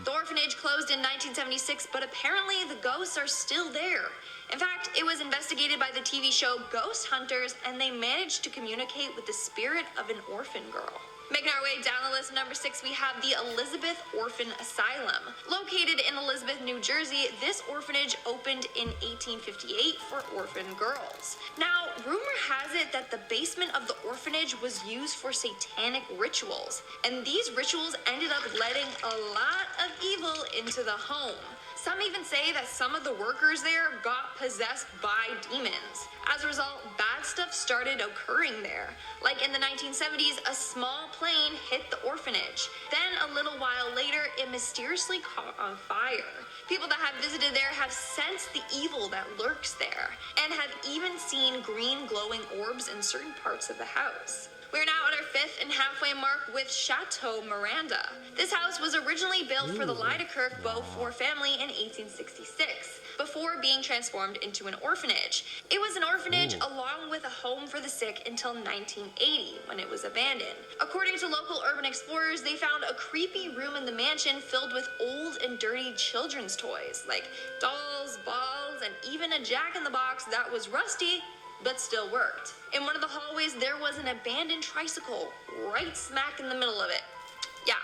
The orphanage closed in 1976, but apparently the ghosts are still there. In fact, it was investigated by the TV show Ghost Hunters, and they managed to communicate with the spirit of an orphan girl. Making our way down the list, number 6, we have the Elizabeth Orphan Asylum. Located in Elizabeth, New Jersey, this orphanage opened in 1858 for orphan girls. Now, rumor has it that the basement of the orphanage was used for satanic rituals, and these rituals ended up letting a lot of evil into the home. Some even say that some of the workers there got possessed by demons. As a result, bad stuff started occurring there. Like in the 1970s, a small plane hit the orphanage. Then a little while later, it mysteriously caught on fire. People that have visited there have sensed the evil that lurks there, and have even seen green glowing orbs in certain parts of the house. We're now at our 5th and halfway mark with Chateau Miranda. This house was originally built for the Lydekkirk Beaufort family in 1866, before being transformed into an orphanage. It was an orphanage along with a home for the sick until 1980, when it was abandoned. According to local urban explorers, they found a creepy room in the mansion filled with old and dirty children's toys, like dolls, balls, and even a jack-in-the-box that was rusty, but still worked. In one of the hallways, there was an abandoned tricycle right smack in the middle of it. Yeah,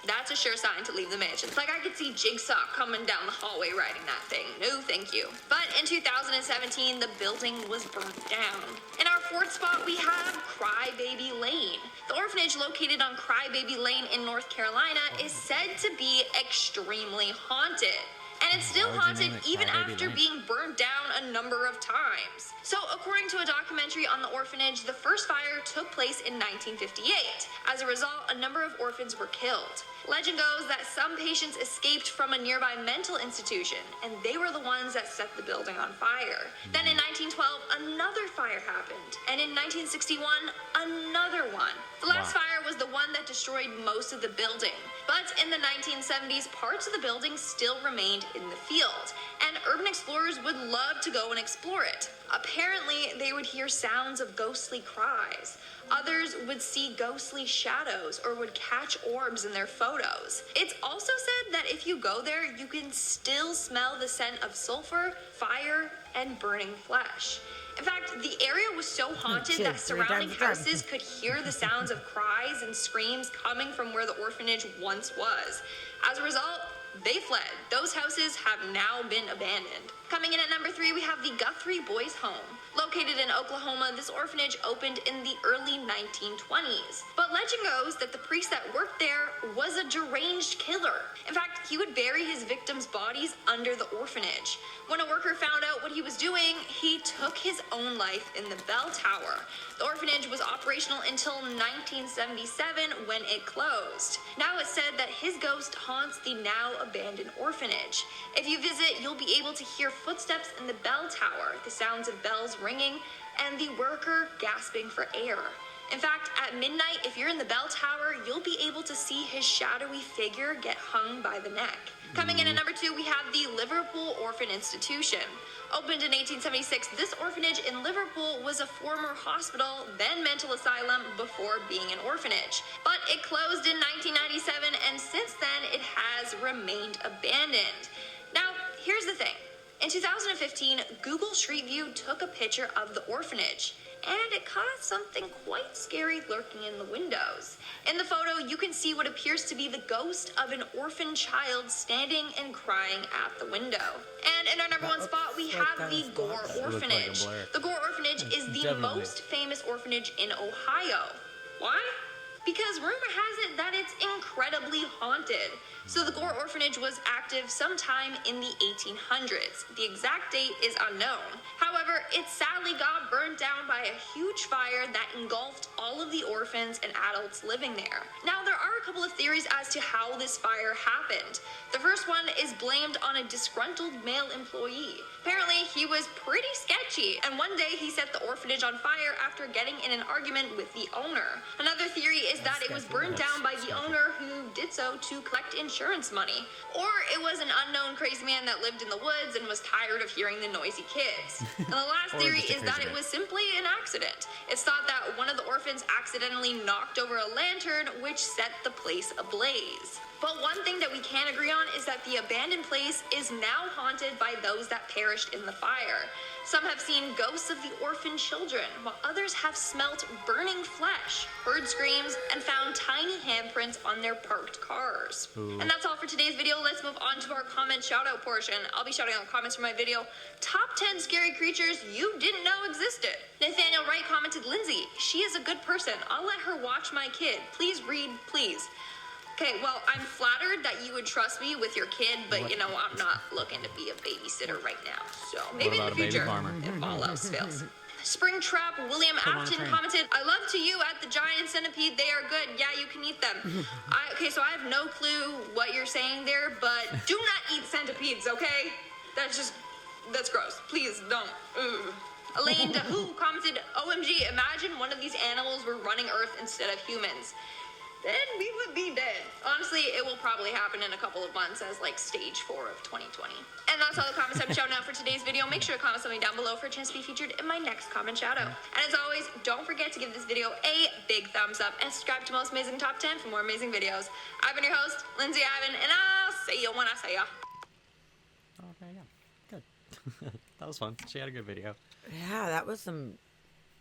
that's a sure sign to leave the mansion. Like I could see Jigsaw coming down the hallway riding that thing. No, thank you. But in 2017, the building was burnt down. In our 4th spot, we have Crybaby Lane. The orphanage located on Crybaby Lane in North Carolina is said to be extremely haunted. And it's still haunted even after being burned down a number of times. So according to a documentary on the orphanage, the first fire took place in 1958. As a result, a number of orphans were killed. Legend goes that some patients escaped from a nearby mental institution, and they were the ones that set the building on fire. Then in 1912, another fire happened, and in 1961, another one. The last fire was the one that destroyed most of the building. But in the 1970s, parts of the building still remained in the field, and urban explorers would love to go and explore it. Apparently, they would hear sounds of ghostly cries. Others would see ghostly shadows or would catch orbs in their photos. It's also said that if you go there, you can still smell the scent of sulfur, fire, and burning flesh. In fact, the area was so haunted that surrounding houses could hear the sounds of cries and screams coming from where the orphanage once was. As a result, they fled. Those houses have now been abandoned. Coming in at number 3, we have the Guthrie Boys Home. Located in Oklahoma, this orphanage opened in the early 1920s. But legend goes that the priest that worked there was a deranged killer. In fact, he would bury his victims' bodies under the orphanage. When a worker found out what he was doing, he took his own life in the bell tower. The orphanage was operational until 1977 when it closed. Now it's said that his ghost haunts the now abandoned orphanage. If you visit, you'll be able to hear footsteps in the bell tower, the sounds of bells ringing, and the worker gasping for air. In fact, at midnight, if you're in the bell tower, you'll be able to see his shadowy figure get hung by the neck. Coming in at number 2, we have the Liverpool Orphan Institution. Opened in 1876, this orphanage in Liverpool was a former hospital, then mental asylum, before being an orphanage. But it closed in 1997, and since then, it has remained abandoned. Now, here's the thing. In 2015, Google Street View took a picture of the orphanage, and it caught something quite scary lurking in the windows. In the photo, you can see what appears to be the ghost of an orphan child standing and crying at the window. And in our number one spot, we have the Gore Orphanage. The Gore Orphanage is the most famous orphanage in Ohio. Why? Because rumor has it that it's incredibly haunted. So the Gore Orphanage was active sometime in the 1800s. The exact date is unknown. However, it sadly got burned down by a huge fire that engulfed all of the orphans and adults living there. Now, there are a couple of theories as to how this fire happened. The first one is blamed on a disgruntled male employee. Apparently, he was pretty sketchy, and one day he set the orphanage on fire after getting in an argument with the owner. Another theory is that it was burned down by the owner who did so to collect insurance money. Or it was an unknown crazy man that lived in the woods and was tired of hearing the noisy kids. And the last theory is that it was simply an accident. It's thought that one of the orphans accidentally knocked over a lantern, which set the place ablaze. But one thing that we can agree on is that the abandoned place is now haunted by those that perished in the fire. Some have seen ghosts of the orphan children, while others have smelt burning flesh, heard screams, and found tiny handprints on their parked cars. Ooh. And that's all for today's video. Let's move on to our comment shout-out portion. I'll be shouting out comments from my video, Top 10 Scary Creatures You Didn't Know Existed. Nathaniel Wright commented, Lindsay, she is a good person. I'll let her watch my kid. Please read, please. Okay, well, I'm flattered that you would trust me with your kid, but, you know, I'm not looking to be a babysitter right now. So maybe in the future, if all else fails. Springtrap William Afton commented, I love to you at the giant centipede. They are good. Yeah, you can eat them. Okay, so I have no clue what you're saying there, but do not eat centipedes, okay? That's gross. Please don't. Ugh. Elaine DeWho commented, OMG, imagine one of these animals were running Earth instead of humans. Then we would be dead. Honestly, it will probably happen in a couple of months as like stage 4 of 2020. And that's all the comments I'm shouting out for today's video. Make sure to comment something down below for a chance to be featured in my next comment shout out. And as always, don't forget to give this video a big thumbs up and subscribe to Most Amazing Top 10 for more amazing videos. I've been your host, Lindsay Ivan, and I'll see you when I see ya. Okay, yeah. Good. That was fun. She had a good video. Yeah, that was some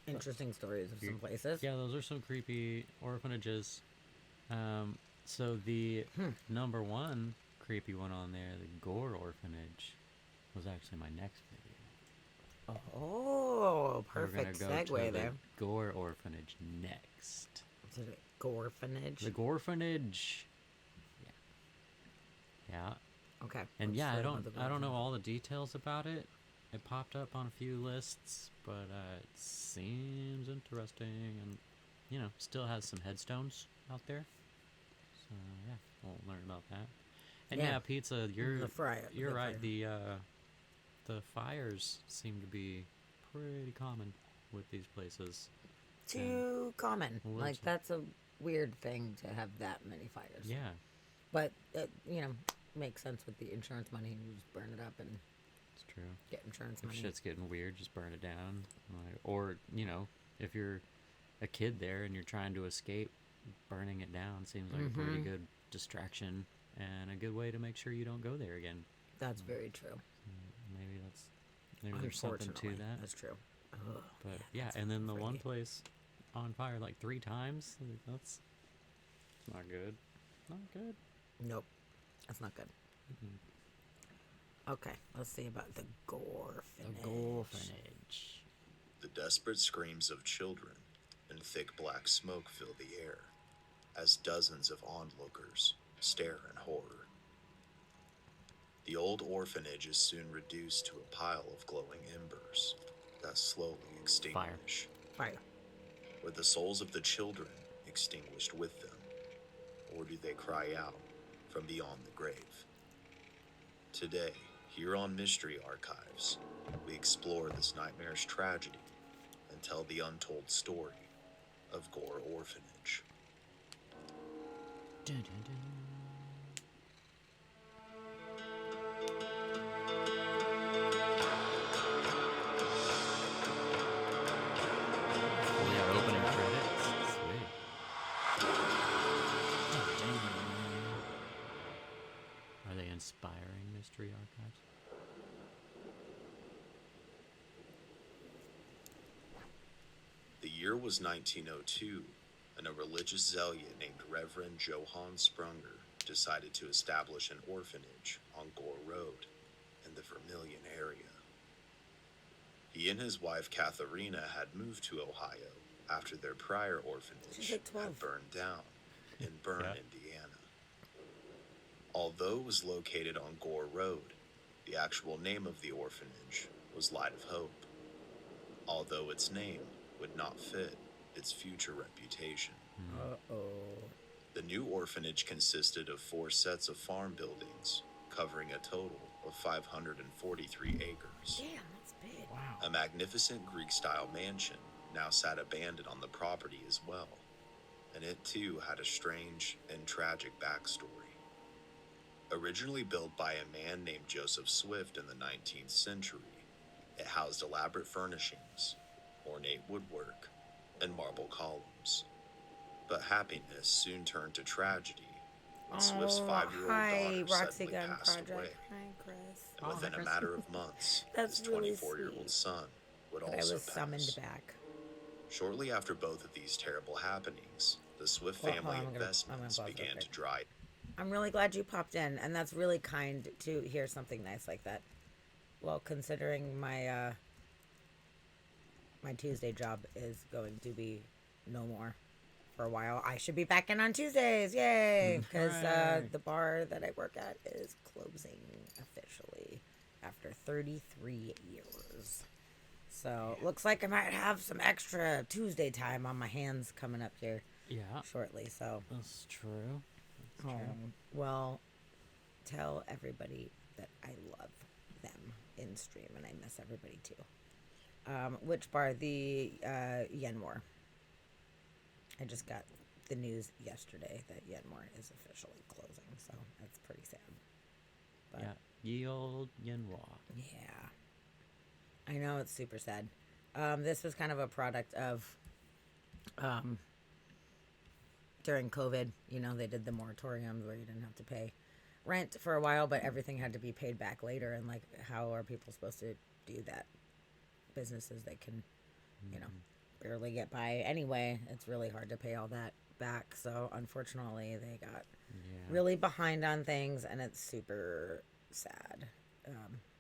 interesting stories of some places. Yeah, those are some creepy orphanages. So the number one creepy one on there, the Gore Orphanage, was actually my next video. Oh, perfect We're gonna go segue to there. The Gore Orphanage next. Is it a Gorphanage? The Gorphanage. Yeah. Yeah. Okay. And let's yeah, learn I about the don't know Gorphanage. all the details about it. It popped up on a few lists, but it seems interesting, and you know, still has some headstones out there. So yeah, we'll learn about that. And yeah, pizza, you're right. The fires seem to be pretty common with these places. Too common. Well, Like that's a weird thing to have that many fires. Yeah. But it, you know, makes sense with the insurance money. You just burn it up and It's true. Get insurance If money. shit's getting weird, just burn it down. Like, or, you know, if you're a kid there and you're trying to escape, burning it down seems like a pretty good distraction and a good way to make sure you don't go there again. That's very true. Maybe there's something to that. That's true. Ugh, But yeah, and then the one place on fire like 3 times, that's not good. Not good. Nope. That's not good. Okay, let's see about the Gorphanage. The Gorphanage. The desperate screams of children and thick black smoke fill the air as dozens of onlookers stare in horror. The old orphanage is soon reduced to a pile of glowing embers that slowly extinguish. Fire. Were the souls of the children extinguished with them, or do they cry out from beyond the grave? Today, here on Mystery Archives, we explore this nightmarish tragedy and tell the untold story of Gore Orphanage. Dun, dun, dun. Oh, yeah, opening credits. Sweet. Are they inspiring Mystery Archives? year was 1902, and a religious zealot named Reverend Johann Sprunger decided to establish an orphanage on Gore Road in the Vermilion area. He and his wife Katharina had moved to Ohio after their prior orphanage had burned down in Bern, Indiana. Although it was located on Gore Road, the actual name of the orphanage was Light of Hope, although its name would not fit its future reputation. The new orphanage consisted of 4 sets of farm buildings, covering a total of 543 acres. Damn, that's big. Wow. A magnificent Greek-style mansion now sat abandoned on the property as well, and it too had a strange and tragic backstory. Originally built by a man named Joseph Swift in the 19th century, it housed elaborate furnishings, ornate woodwork, and marble columns. But happiness soon turned to tragedy when Swift's 5-year-old daughter Roxy suddenly Gun passed Project. away. Hi, Chris. And within a matter of months, That's his really 24-year-old sweet. son would But I also was pass. summoned back. Shortly after both of these terrible happenings, the Swift Well, family hold on, I'm gonna investments pause real began quick. to dry. I'm really glad you popped in, and that's really kind to hear something nice like that. Well, considering my my Tuesday job is going to be no more for a while, I should be back in on Tuesdays, yay! Because Hooray. the bar that I work at is closing officially after 33 years. So looks like I might have some extra Tuesday time on my hands coming up here shortly. So that's true. well, tell everybody that I love them in stream, and I miss everybody too. Which bar? The Yenmore. I just got the news yesterday that Yenmore is officially closing, so that's pretty sad. But Yeah, ye old Yenwa. yeah, I know it's super sad. This was kind of a product of during COVID. You know, they did the moratoriums where you didn't have to pay rent for a while, but everything had to be paid back later. And like, how are people supposed to do that? Businesses that can, you know, barely get by anyway. It's really hard to pay all that back. So unfortunately, they got really behind on things, and it's super sad.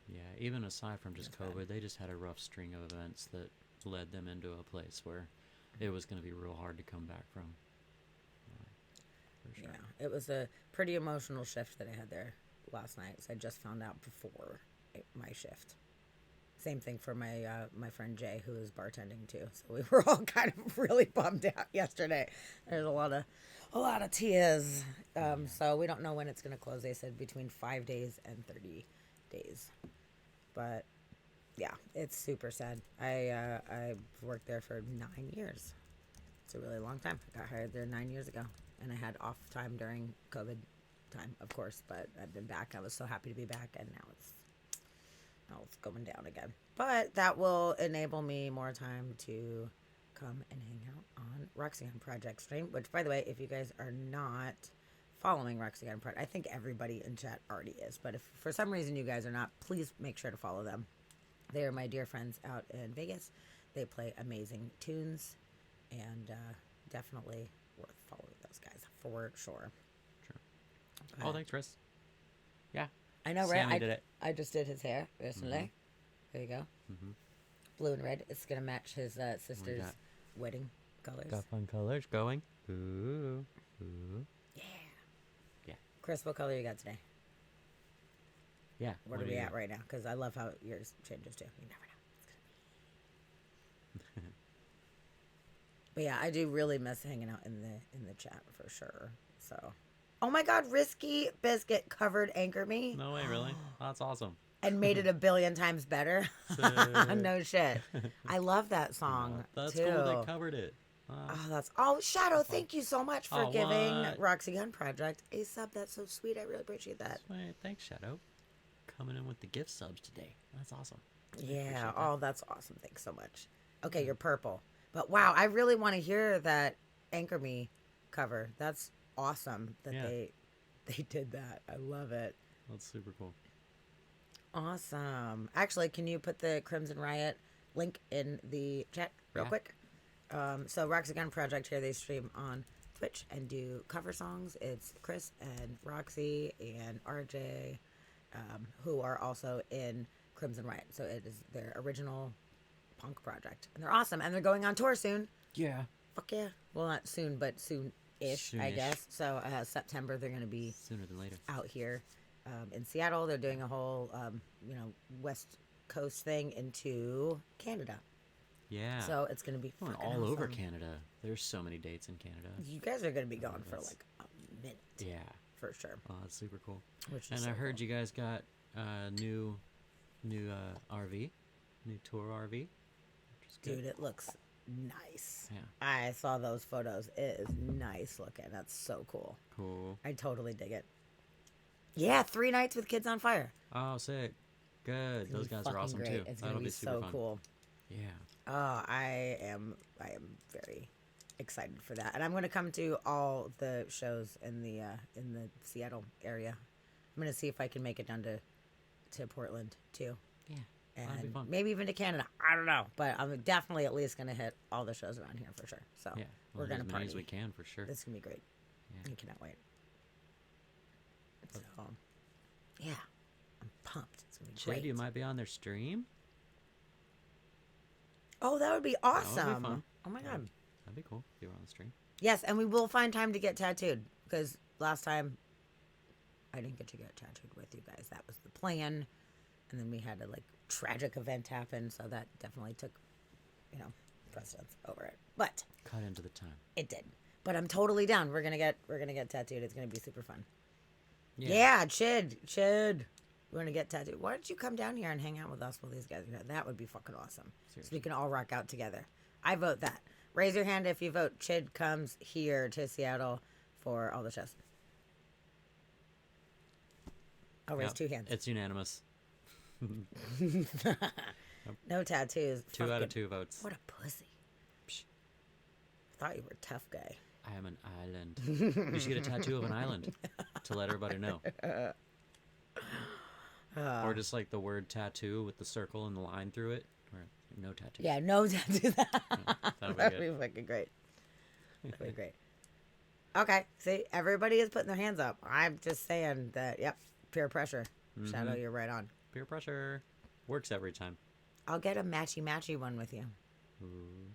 Yeah, even aside from just COVID, they just had a rough string of events that led them into a place where it was going to be real hard to come back from. For sure. Yeah, it was a pretty emotional shift that I had there last night. So I just found out before my shift. Same thing for my my friend Jay, who is bartending too. So we were all kind of really bummed out yesterday. There's a lot of tears. So we don't know when it's going to close. They said between 5 days and 30 days. But yeah, it's super sad. I worked there for 9 years. It's a really long time. I got hired there 9 years ago, and I had off time during COVID time, of course. But I've been back. I was so happy to be back, and now it's going down again. But that will enable me more time to come and hang out on Roxygon Project stream. Which, by the way, if you guys are not following Roxygon Project, I think everybody in chat already is. But if for some reason you guys are not, please make sure to follow them. They are my dear friends out in Vegas. They play amazing tunes, and definitely worth following those guys for sure. Oh, thanks, Chris. Yeah. I know, Sammy right? did it. I just did his hair recently. There you go. Blue and red. It's going to match his sister's got? wedding colors. Got fun colors going. Ooh. Ooh. Yeah. Chris, what color you got today? Yeah. Where are we at right now? Because I love how yours changes too. You never know. It's gonna be. But yeah, I do really miss hanging out in the chat for sure. So, oh my God, Risky Biscuit covered Anchor Me. No way, really? That's awesome. And made it a billion times better. No shit. I love that song. That's too. cool. They covered it. Shadow, thank you so much for giving what? Roxy Gun Project a sub. That's so sweet. I really appreciate that. Sweet. Thanks, Shadow. Coming in with the gift subs today. That's awesome. Yeah. Oh, that's awesome. Thanks so much. Okay, you're purple. But wow, I really want to hear that Anchor Me cover. That's awesome that they did that. I love it. That's super cool. Awesome. Actually, can you put the Crimson Riot link in the chat real quick? So Roxy Gun Project here, they stream on Twitch and do cover songs. It's Chris and Roxy and RJ, who are also in Crimson Riot. So it is their original punk project. And they're awesome. And they're going on tour soon. Yeah. Fuck yeah. Well, not soon, but soon-ish, I Soonish. guess. So September, they're going to be Sooner than later. out here in Seattle. They're doing a whole, West Coast thing into Canada. Yeah. So it's going to be Going fucking all over awesome. Canada. There's so many dates in Canada. You guys are going to be gone for That's- like a minute. Yeah. For sure. Oh, that's super cool. Which is And so I heard you guys got new RV, new tour RV. Which is good. Dude, it looks nice. Yeah. I saw those photos. It is nice looking. That's so cool. Cool. I totally dig it. Yeah, 3 nights with Kids on Fire. Oh, sick. Good. It's gonna Those be guys are fucking awesome great. too. It's That'll gonna be super so fun. cool. Yeah. Oh, I am very excited for that, and I'm gonna come to all the shows in the Seattle area. I'm gonna see if I can make it down to Portland too. Yeah, that'd be and fun. maybe even to Canada. I don't know, but I'm definitely at least gonna hit all the shows around here for sure. So Yeah. we're Well, gonna as many party. as we can for sure. It's gonna be great. Yeah. I cannot wait. So yeah, I'm pumped. It's gonna be Chad, great. you might be on their stream. Oh, that would be That would be awesome. fun. Oh my Yeah. god. That'd be cool if you were on the stream. Yes, and we will find time to get tattooed because last time I didn't get to get tattooed with you guys. That was the plan, and then we had a tragic event happen, so that definitely took, precedence over it. But Cut into the time. it did. But I'm totally down. We're gonna get tattooed. It's gonna be super fun. Yeah, Chid. We're gonna get tattooed. Why don't you come down here and hang out with us while these guys are here? That would be fucking awesome. So we can all rock out together. I vote that. Raise your hand if you vote Chid comes here to Seattle for all the shows. I'll raise Yep, 2 hands. It's unanimous. No tattoos. 2 out of Fucking- 2 votes. What a pussy. I thought you were a tough guy. I am an island. You should get a tattoo of an island to let everybody know. Or just like the word tattoo with the circle and the line through it. Or no tattoo. Yeah, no tattoo. That'll be That'd good. be fucking great. That'd be great. Okay, see, everybody is putting their hands up. I'm just saying that, yep, peer pressure. Shadow, Mhm. you're right on. Peer pressure. Works every time. I'll get a matchy one with you. Ooh.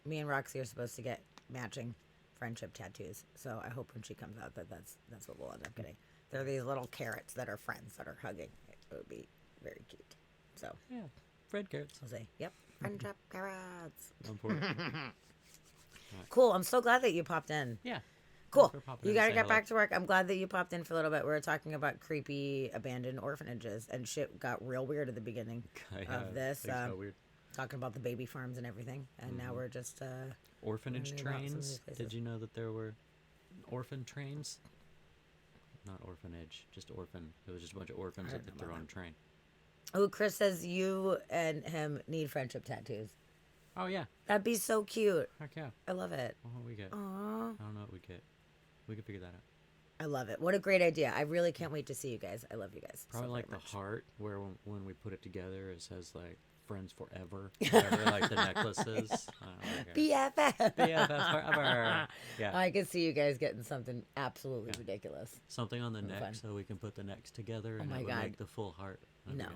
Me and Roxy are supposed to get matching friendship tattoos. So I hope when she comes out that's what we'll end up getting. They're these little carrots that are friends that are hugging. It would be very cute. So yeah, friend carrots. I'll say, yep, friendship carrots. Important. Cool. I'm so glad that you popped in. Yeah. Cool. for popping You in got to to say get hello. back to work. I'm glad that you popped in for a little bit. We were talking about creepy abandoned orphanages, and shit got real weird at the beginning Yeah, of this. things got weird. Talking about the baby farms and everything, and now we're just Orphanage learning about some of these trains. places. Did you know that there were orphan trains? Not orphanage, just orphan. It was just a bunch of orphans I that didn't they're know on a that. train. Oh, Chris says you and him need friendship tattoos. Oh yeah. That'd be so cute. Heck yeah. I love it. What would we get? Aw. I don't know what we get. We could figure that out. I love it. What a great idea. I really can't wait to see you guys. I love you guys. Probably so like very the much. heart, where when we put it together, it says like friends forever. Whatever, like the necklaces. BFF. BFF forever. Yeah. I could see you guys getting something absolutely ridiculous. Something on the That'd be neck fun. so we can put the necks together Oh and my it would God. make the full heart. That'd be No.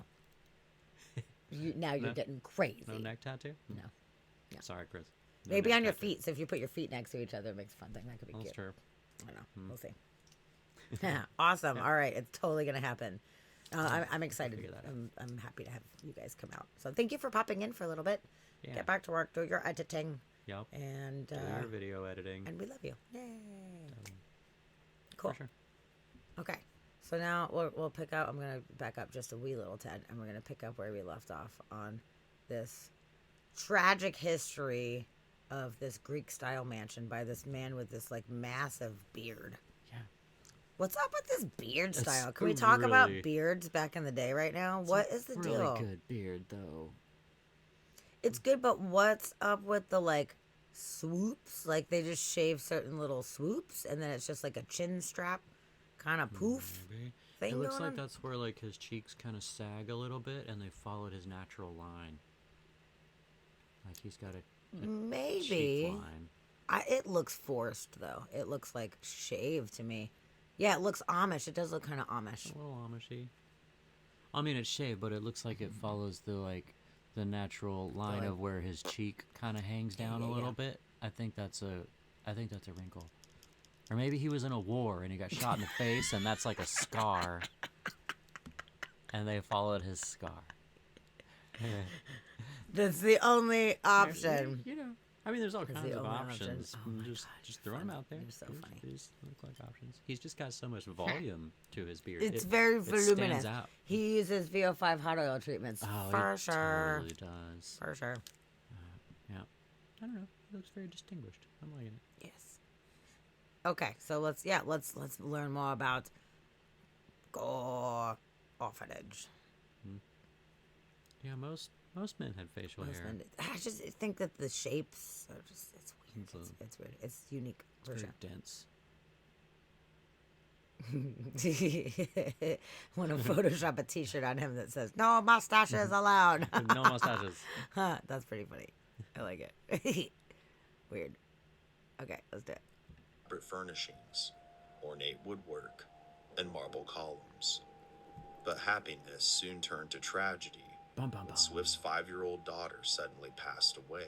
good. Now you're No? getting crazy. No neck tattoo? No. No. Sorry, Chris. No Maybe neck on your tattoo. feet. So if you put your feet next to each other, it makes a fun thing. That could be That's cute. true. I don't know. Hmm. We'll see. Awesome. All right. It's totally going to happen. I'm excited. Figure that out. I'm happy to have you guys come out. So thank you for popping in for a little bit. Yeah. Get back to work. Do your editing. Yep. And Do your video editing. and we love you. Yay. For Cool. sure. Okay. So now we'll pick up. I'm going to back up just a wee little tad, and we're going to pick up where we left off on this tragic history of this Greek-style mansion by this man with this like massive beard. Yeah. What's up with this beard It's style? Can we a talk about really- beards back in the day right now? What is the really deal? good beard though. It's good, but what's up with the like swoops? Like they just shave certain little swoops, and then it's just like a chin strap kind of poof Maybe. thing It looks going like on. that's where like his cheeks kind of sag a little bit, and they followed his natural line. Like he's got a Maybe. cheek line. It looks forced though. It looks like shaved to me. Yeah, it looks Amish. It does look kind of Amish. A little Amishy. I mean, it's shaved, but it looks like it follows the natural line of where his cheek kind of hangs down a little bit. I think that's a wrinkle. Or maybe he was in a war and he got shot in the face, and that's like a scar. And they followed his scar. That's the only option. You know, I mean, there's all That's kinds the of only options. option. Oh my Just throwing them out there. You're so funny. These look like options. He's just got so much volume to his beard. It's It very stands voluminous. out. He uses VO5 hot oil treatments for He sure. totally does. For sure. Yeah. I don't know. He looks very distinguished. I'm liking it. Yes. Okay, so let's learn more about Gore Orphanage. Yeah, most men had facial Most hair. men did. I just think that the shapes are just it's weird. It's weird. It's unique for Very sure. dense. Want to Photoshop a T-shirt on him that says "No mustaches allowed." No mustaches. That's pretty funny. I like it. Weird. Okay, let's do it. Elaborate furnishings, ornate woodwork, and marble columns. But happiness soon turned to tragedy when Swift's 5-year-old daughter suddenly passed away.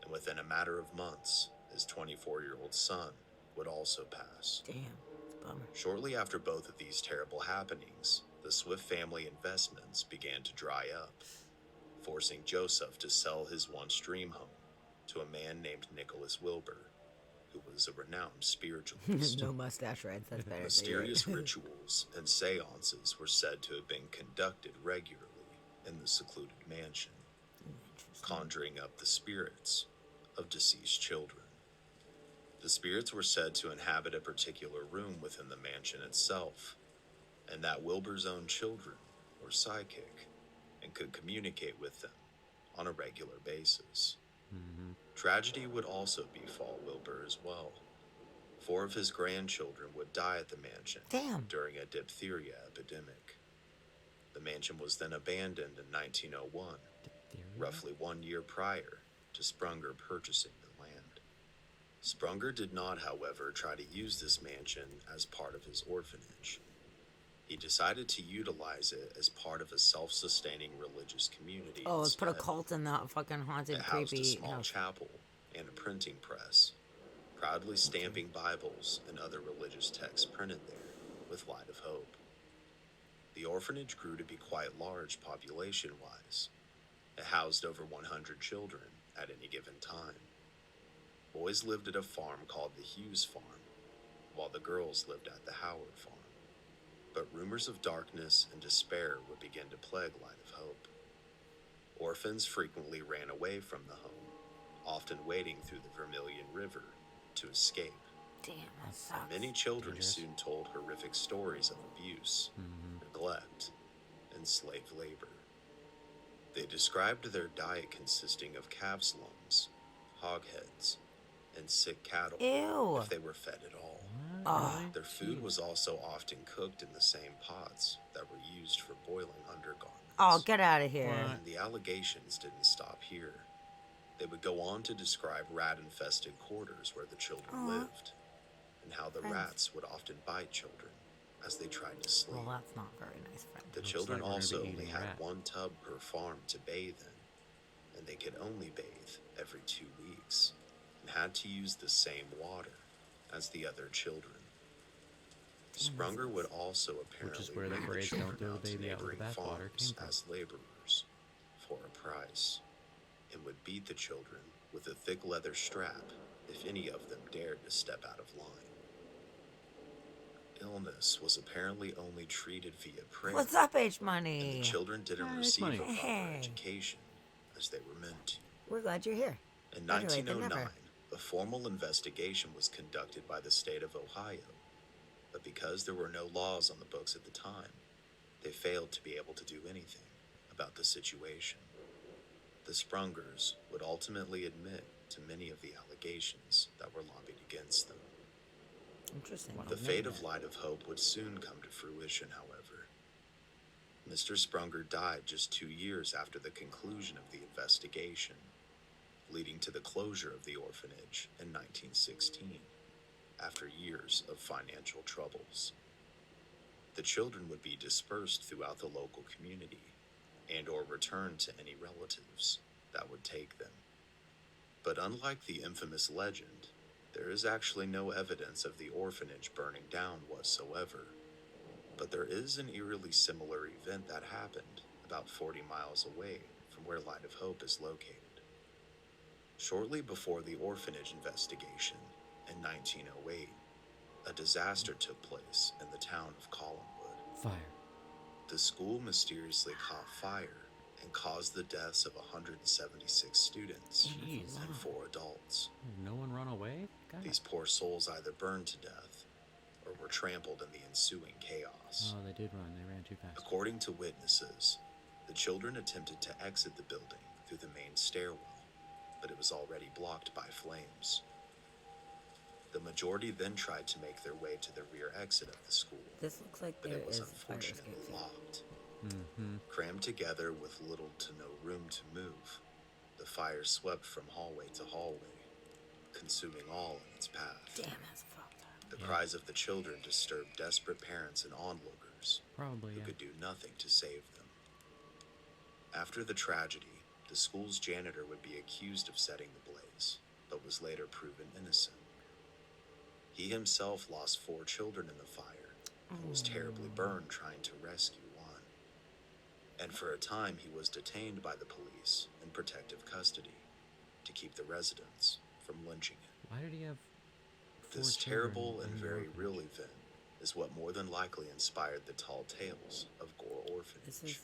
And within a matter of months, his 24-year-old son would also pass. Damn, it's a bummer. Shortly after both of these terrible happenings, the Swift family investments began to dry up, forcing Joseph to sell his once dream home to a man named Nicholas Wilbur, who was a renowned spiritualist. No mustache rides. That's better. Mysterious rituals and seances were said to have been conducted regularly in the secluded mansion, conjuring up the spirits of deceased children. The spirits were said to inhabit a particular room within the mansion itself, and that Wilbur's own children were psychic and could communicate with them on a regular basis. Tragedy would also befall Wilbur as well. 4 of his grandchildren would die at the mansion during a diphtheria epidemic. The mansion was then abandoned in 1901, roughly 1 year prior to Sprunger purchasing the land. Sprunger did not, however, try to use this mansion as part of his orphanage. He decided to utilize it as part of a self-sustaining religious community. Oh, let's put a instead. cult in that fucking haunted, It housed creepy a small house. chapel and a printing press, proudly stamping Bibles and other religious texts printed there with Light of Hope. The orphanage grew to be quite large population-wise. It housed over 100 children at any given time. Boys lived at a farm called the Hughes Farm, while the girls lived at the Howard Farm. But rumors of darkness and despair would begin to plague Light of Hope. Orphans frequently ran away from the home, often wading through the Vermilion River to escape. Damn, that sucks. Many children soon told horrific stories of abuse, neglect, and slave labor. They described their diet consisting of calves' lungs, hog heads, and sick cattle, Ew. if they were fed at all. Oh, Their food was also often cooked in the same pots that were used for boiling undergarments. Oh, get out of here. And the allegations didn't stop here. They would go on to describe rat-infested quarters where the children lived, and how the rats would often bite children as they tried to sleep. Well, that's not very nice, friend. The Looks children like we're gonna also be only eating had rat. 1 tub per farm to bathe in, and they could only bathe every 2 weeks, and had to use the same water as the other children. Sprunger would also apparently is where the bring phrase, children "Don't throw the out to baby out with neighboring the bathwater," farms came from. as laborers for a price, and would beat the children with a thick leather strap if any of them dared to step out of line. Illness was apparently only treated via prayer. What's up, H And Money? the children didn't Hi, H receive a Money. proper Hey. education as they were meant to. We're glad you're here. In Better late than 1909, never. a formal investigation was conducted by the state of Ohio, but because there were no laws on the books at the time, they failed to be able to do anything about the situation. The Sprungers would ultimately admit to many of the allegations that were lobbied against them. Interesting. The fate of Light of Hope would soon come to fruition, however. Mr. Sprunger died just 2 years after the conclusion of the investigation, leading to the closure of the orphanage in 1916, after years of financial troubles. The children would be dispersed throughout the local community and or returned to any relatives that would take them. But unlike the infamous legend, there is actually no evidence of the orphanage burning down whatsoever. But there is an eerily similar event that happened about 40 miles away from where Light of Hope is located. Shortly before the orphanage investigation in 1908, a disaster took place in the town of Collinwood. Fire. The school mysteriously caught fire and caused the deaths of 176 students and 4 adults. No one run away? God. These poor souls either burned to death or were trampled in the ensuing chaos. Oh, they did run. They ran too fast. According to witnesses, the children attempted to exit the building through the main stairwell, but it was already blocked by flames. The majority then tried to make their way to the rear exit of the school, This looks like but there it was is fire unfortunately escape. locked. Mm-hmm. Crammed together with little to no room to move, the fire swept from hallway to hallway, consuming all in its path. Damn, that's fucked up. The cries of the children disturbed desperate parents and onlookers Probably, who yeah. could do nothing to save them. After the tragedy, the school's janitor would be accused of setting the blaze, but was later proven innocent. He himself lost 4 children in the fire and was terribly burned trying to rescue one. And for a time, he was detained by the police in protective custody to keep the residents from lynching him. Why did he have 4 This children terrible and in the very orphanage? real event is what more than likely inspired the tall tales of Gore This Orphanage. is,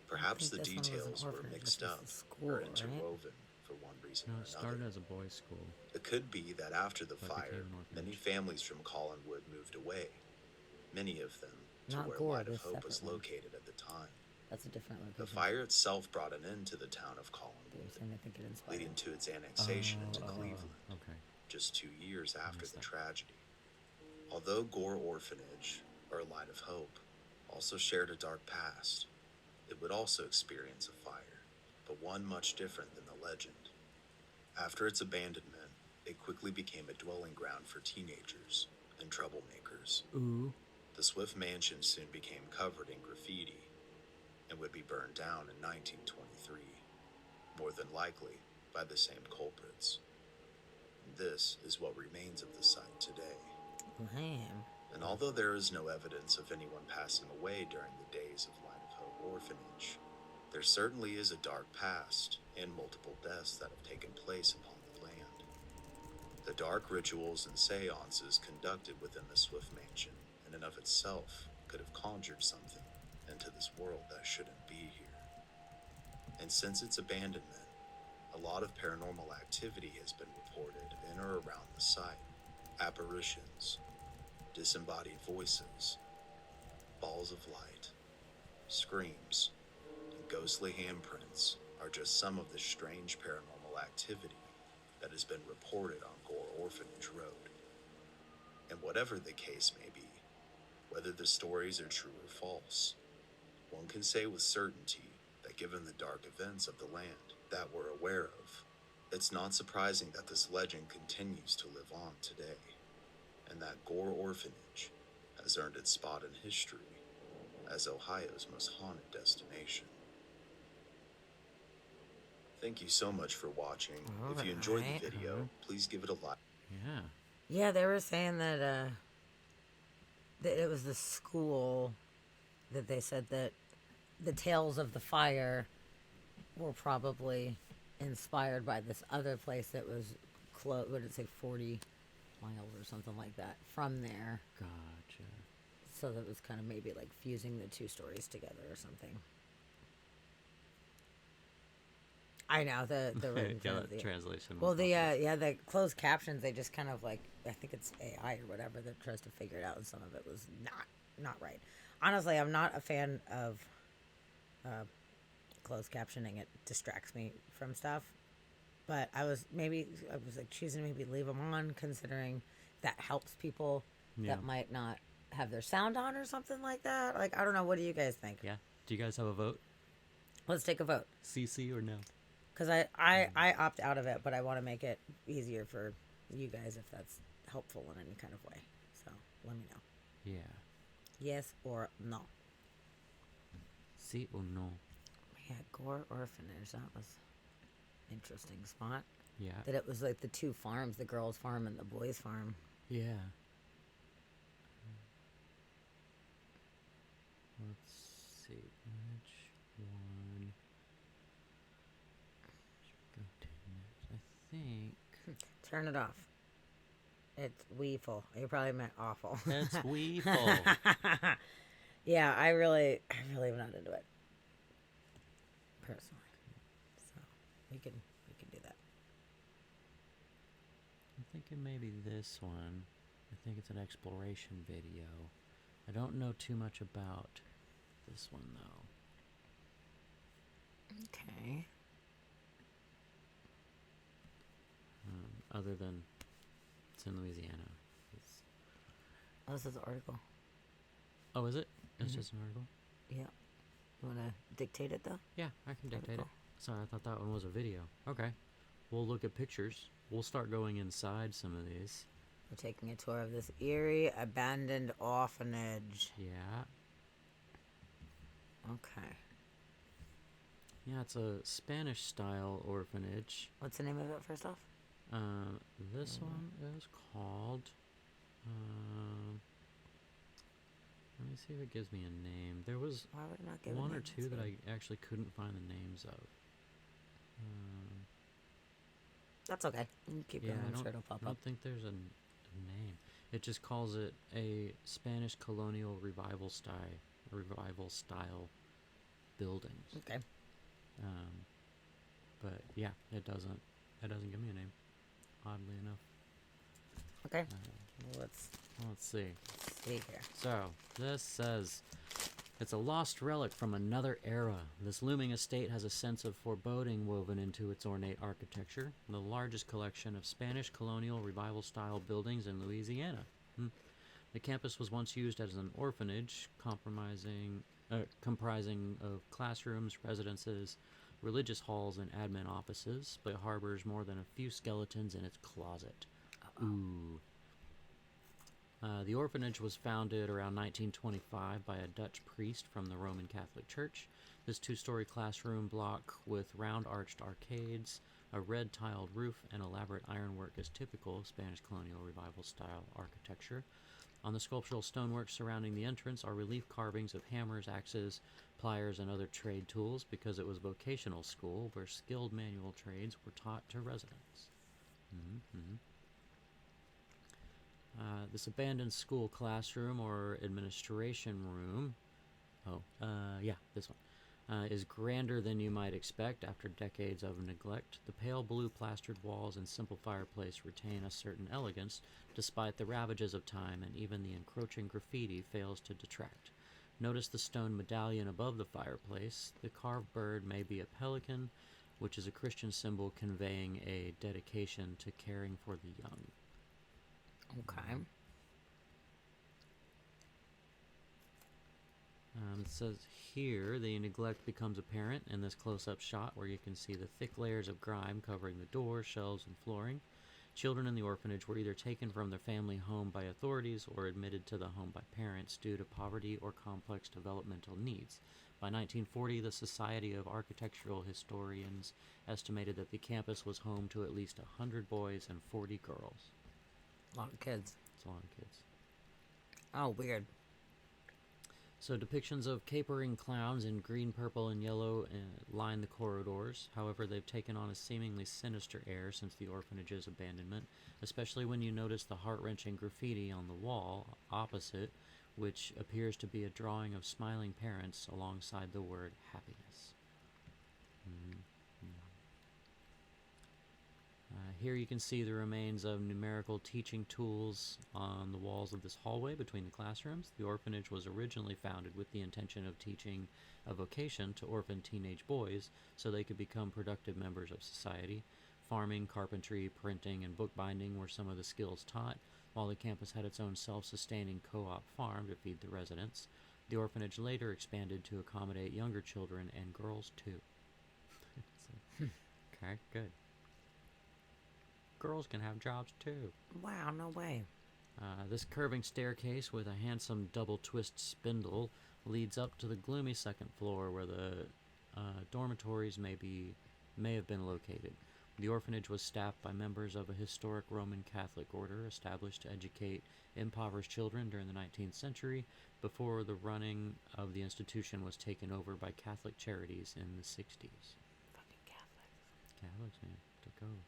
Perhaps the think this one was an details were orphanage. mixed This was up the school, or right? interwoven for one reason No, or it started another. as a boys' school. It could be that after the But fire, became an orphanage. many families from Collinwood moved away, many of them to Not where Gore, Light of this Hope was separate one. located at the time. that's a different The location. fire itself brought an end to the town of They were Collinwood, saying they think it inspired. leading to its annexation into Cleveland, Okay. just 2 years after missed the that. tragedy. Although Gore Orphanage, or Light of Hope, also shared a dark past, it would also experience a fire, but one much different than the legend. After its abandonment, it quickly became a dwelling ground for teenagers and troublemakers. Ooh. The Swift mansion soon became covered in graffiti and would be burned down in 1923, more than likely by the same culprits. This is what remains of the site today. Damn. And although there is no evidence of anyone passing away during the days of Light of Hope Orphanage, there certainly is a dark past and multiple deaths that have taken place upon the land. The dark rituals and seances conducted within the Swift Mansion in and of itself could have conjured something into this world that shouldn't be here. And since its abandonment, a lot of paranormal activity has been reported in or around the site. Apparitions, disembodied voices, balls of light, screams, and ghostly handprints are just some of the strange paranormal activity that has been reported on Gore Orphanage Road. And whatever the case may be, whether the stories are true or false, one can say with certainty that given the dark events of the land that we're aware of, it's not surprising that this legend continues to live on today, and that Gore Orphanage has earned its spot in history as Ohio's most haunted destination. Thank you so much for watching. If you enjoyed Alright. the video, please give it a like. Yeah. Yeah, they were saying that it was the school that they said that the tales of the fire were probably inspired by this other place that was close. What did it say, 40 miles or something like that from there. Gotcha. So that was kind of maybe like fusing the two stories together or something. I know the written Yeah, trans- that translation Well, was the the closed captions, they just kind of like, I think it's AI or whatever that tries to figure it out, and some of it was not right. Honestly, I'm not a fan of closed captioning. It distracts me from stuff. But I was like choosing to maybe leave them on, considering that helps people Yeah. that might not have their sound on or something like that. Like, I don't know. What do you guys think? Yeah. Do you guys have a vote? Let's take a vote. CC or no? Because I opt out of it, but I want to make it easier for you guys if that's helpful in any kind of way. So let me know. Yeah. Yes or no. Sí or no? Yeah, Gore Orphanage. That was interesting spot. Yeah. That it was like the two farms, the girls' farm and the boys' farm. Yeah. Let's see which one. Should go to next. I think. Turn it off. It's weeful. You probably meant awful. It's weeful. Yeah, I really am not into it. Personally. So we can do that. I'm thinking maybe this one. I think it's an exploration video. I don't know too much about this one though. Okay. Other than it's in Louisiana. Oh, this is the article. Oh, is it? It's just an article? Yeah. You want to dictate it, though? Yeah, I can dictate it. Sorry, I thought that one was a video. Okay. We'll look at pictures. We'll start going inside some of these. We're taking a tour of this eerie, abandoned orphanage. Yeah. Okay. Yeah, it's a Spanish-style orphanage. What's the name of it, first off? This one is called... let me see if it gives me a name. There was Why would it not give one a or name? two that I actually couldn't find the names of. That's okay. You can keep Yeah, going. I'm sure it'll pop I don't up. think there's a name. It just calls it a Spanish colonial revival style buildings. Okay. But yeah, it doesn't give me a name. Oddly enough. Okay. Let's see. Let's see here. So this says it's a lost relic from another era. This looming estate has a sense of foreboding woven into its ornate architecture. The largest collection of Spanish colonial revival-style buildings in Louisiana. The campus was once used as an orphanage, comprising of classrooms, residences, religious halls, and admin offices, but harbors more than a few skeletons in its closet. Ooh. The orphanage was founded around 1925 by a Dutch priest from the Roman Catholic Church. This two-story classroom block with round-arched arcades, a red-tiled roof, and elaborate ironwork is typical of Spanish colonial revival-style architecture. On the sculptural stonework surrounding the entrance are relief carvings of hammers, axes, pliers, and other trade tools because it was a vocational school where skilled manual trades were taught to residents. This abandoned school classroom or administration room, this one, is grander than you might expect after decades of neglect. The pale blue plastered walls and simple fireplace retain a certain elegance despite the ravages of time, and even the encroaching graffiti fails to detract. Notice the stone medallion above the fireplace. The carved bird may be a pelican, which is a Christian symbol conveying a dedication to caring for the young. Okay. It says here the neglect becomes apparent in this close-up shot where you can see the thick layers of grime covering the doors, shelves, and flooring. Children in the orphanage were either taken from their family home by authorities or admitted to the home by parents due to poverty or complex developmental needs. By 1940, the Society of Architectural Historians estimated that the campus was home to at least 100 boys and 40 girls. A lot of kids. It's a lot of kids. Oh, weird. So depictions of capering clowns in green, purple, and yellow line the corridors. However, they've taken on a seemingly sinister air since the orphanage's abandonment, especially when you notice the heart-wrenching graffiti on the wall opposite, which appears to be a drawing of smiling parents alongside the word happiness. Here you can see the remains of numerical teaching tools on the walls of this hallway between the classrooms. The orphanage was originally founded with the intention of teaching a vocation to orphan teenage boys so they could become productive members of society. Farming, carpentry, printing, and bookbinding were some of the skills taught, while the campus had its own self-sustaining co-op farm to feed the residents. The orphanage later expanded to accommodate younger children and girls too. Okay, good. Girls can have jobs too. Wow, no way. This curving staircase with a handsome double twist spindle leads up to the gloomy second floor where the dormitories may have been located. The orphanage was staffed by members of a historic Roman Catholic order established to educate impoverished children during the 19th century before the running of the institution was taken over by Catholic Charities in the 60s. Fucking Catholics. Catholics, man. Took over.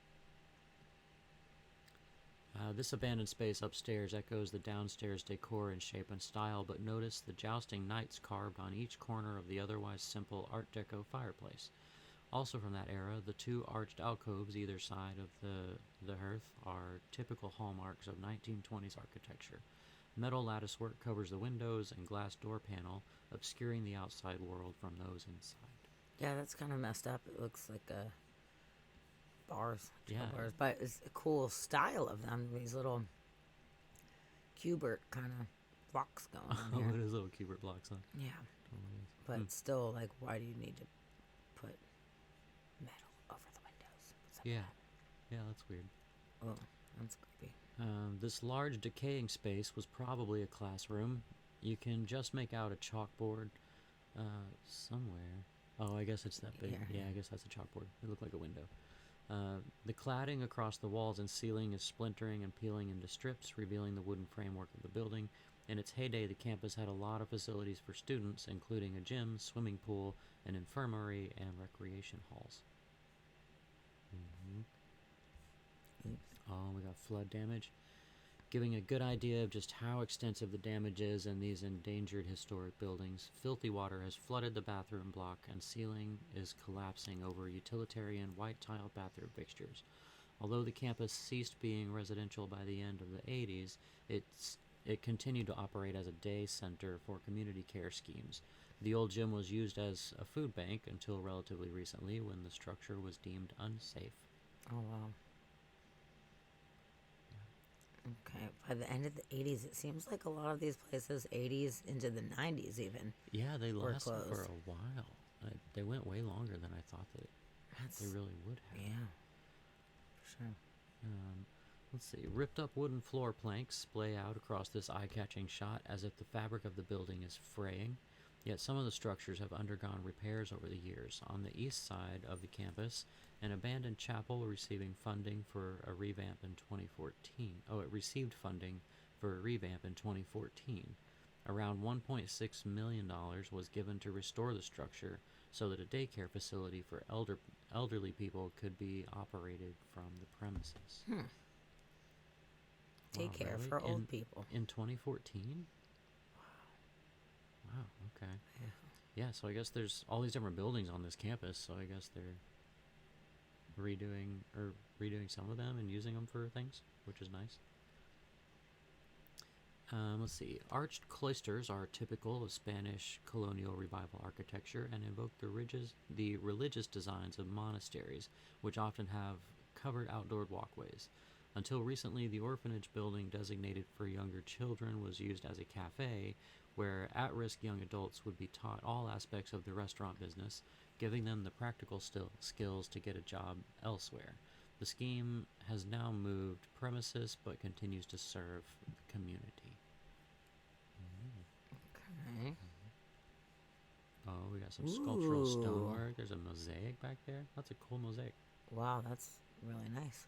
This abandoned space upstairs echoes the downstairs decor in shape and style, but notice the jousting knights carved on each corner of the otherwise simple Art Deco fireplace. Also from that era, the two arched alcoves either side of the hearth are typical hallmarks of 1920s architecture. Metal latticework covers the windows and glass door panel, obscuring the outside world from those inside. Yeah, that's kind of messed up. It looks like bars. Yeah. Bars, but it's a cool style of them. These little Cubert kind of blocks going on Oh, here. it is little Cubert blocks, huh? Yeah. Totally is. But still, like, why do you need to put metal over the windows? What's up with Yeah. Yeah, that's weird. that? Oh, that's creepy. This large decaying space was probably a classroom. You can just make out a chalkboard somewhere. Oh, I guess it's that big. Here. Yeah, I guess that's a chalkboard. It looked like a window. The cladding across the walls and ceiling is splintering and peeling into strips, revealing the wooden framework of the building. In its heyday, the campus had a lot of facilities for students, including a gym, swimming pool, an infirmary, and recreation halls. Oh, we got flood damage, giving a good idea of just how extensive the damage is in these endangered historic buildings. Filthy water has flooded the bathroom block, and ceiling is collapsing over utilitarian white-tiled bathroom fixtures. Although the campus ceased being residential by the end of the 80s, it continued to operate as a day center for community care schemes. The old gym was used as a food bank until relatively recently, when the structure was deemed unsafe. Oh, wow. Okay, by the end of the 80s, it seems like a lot of these places, 80s into the 90s even. Yeah, they were lasted for closed. a while. They went way longer than I thought that they really would have. Yeah, for sure. Let's see. Ripped up wooden floor planks splay out across this eye-catching shot as if the fabric of the building is fraying. Yet some of the structures have undergone repairs over the years. On the east side of the campus, an abandoned chapel receiving funding for a revamp in 2014. Oh, it received funding for a revamp in 2014. Around $1.6 million was given to restore the structure so that a daycare facility for elderly people could be operated from the premises. Daycare really? for old people. In 2014? Wow, okay. Yeah, so I guess there's all these different buildings on this campus, so I guess they're redoing some of them and using them for things, which is nice. Let's see. Arched cloisters are typical of Spanish colonial revival architecture and evoke the religious designs of monasteries, which often have covered outdoor walkways. Until recently, the orphanage building designated for younger children was used as a cafe, where at-risk young adults would be taught all aspects of the restaurant business, giving them the practical skills to get a job elsewhere. The scheme has now moved premises, but continues to serve the community. Okay. Oh, we got some sculptural Ooh. stonework. There's a mosaic back there. That's a cool mosaic. Wow, that's really nice.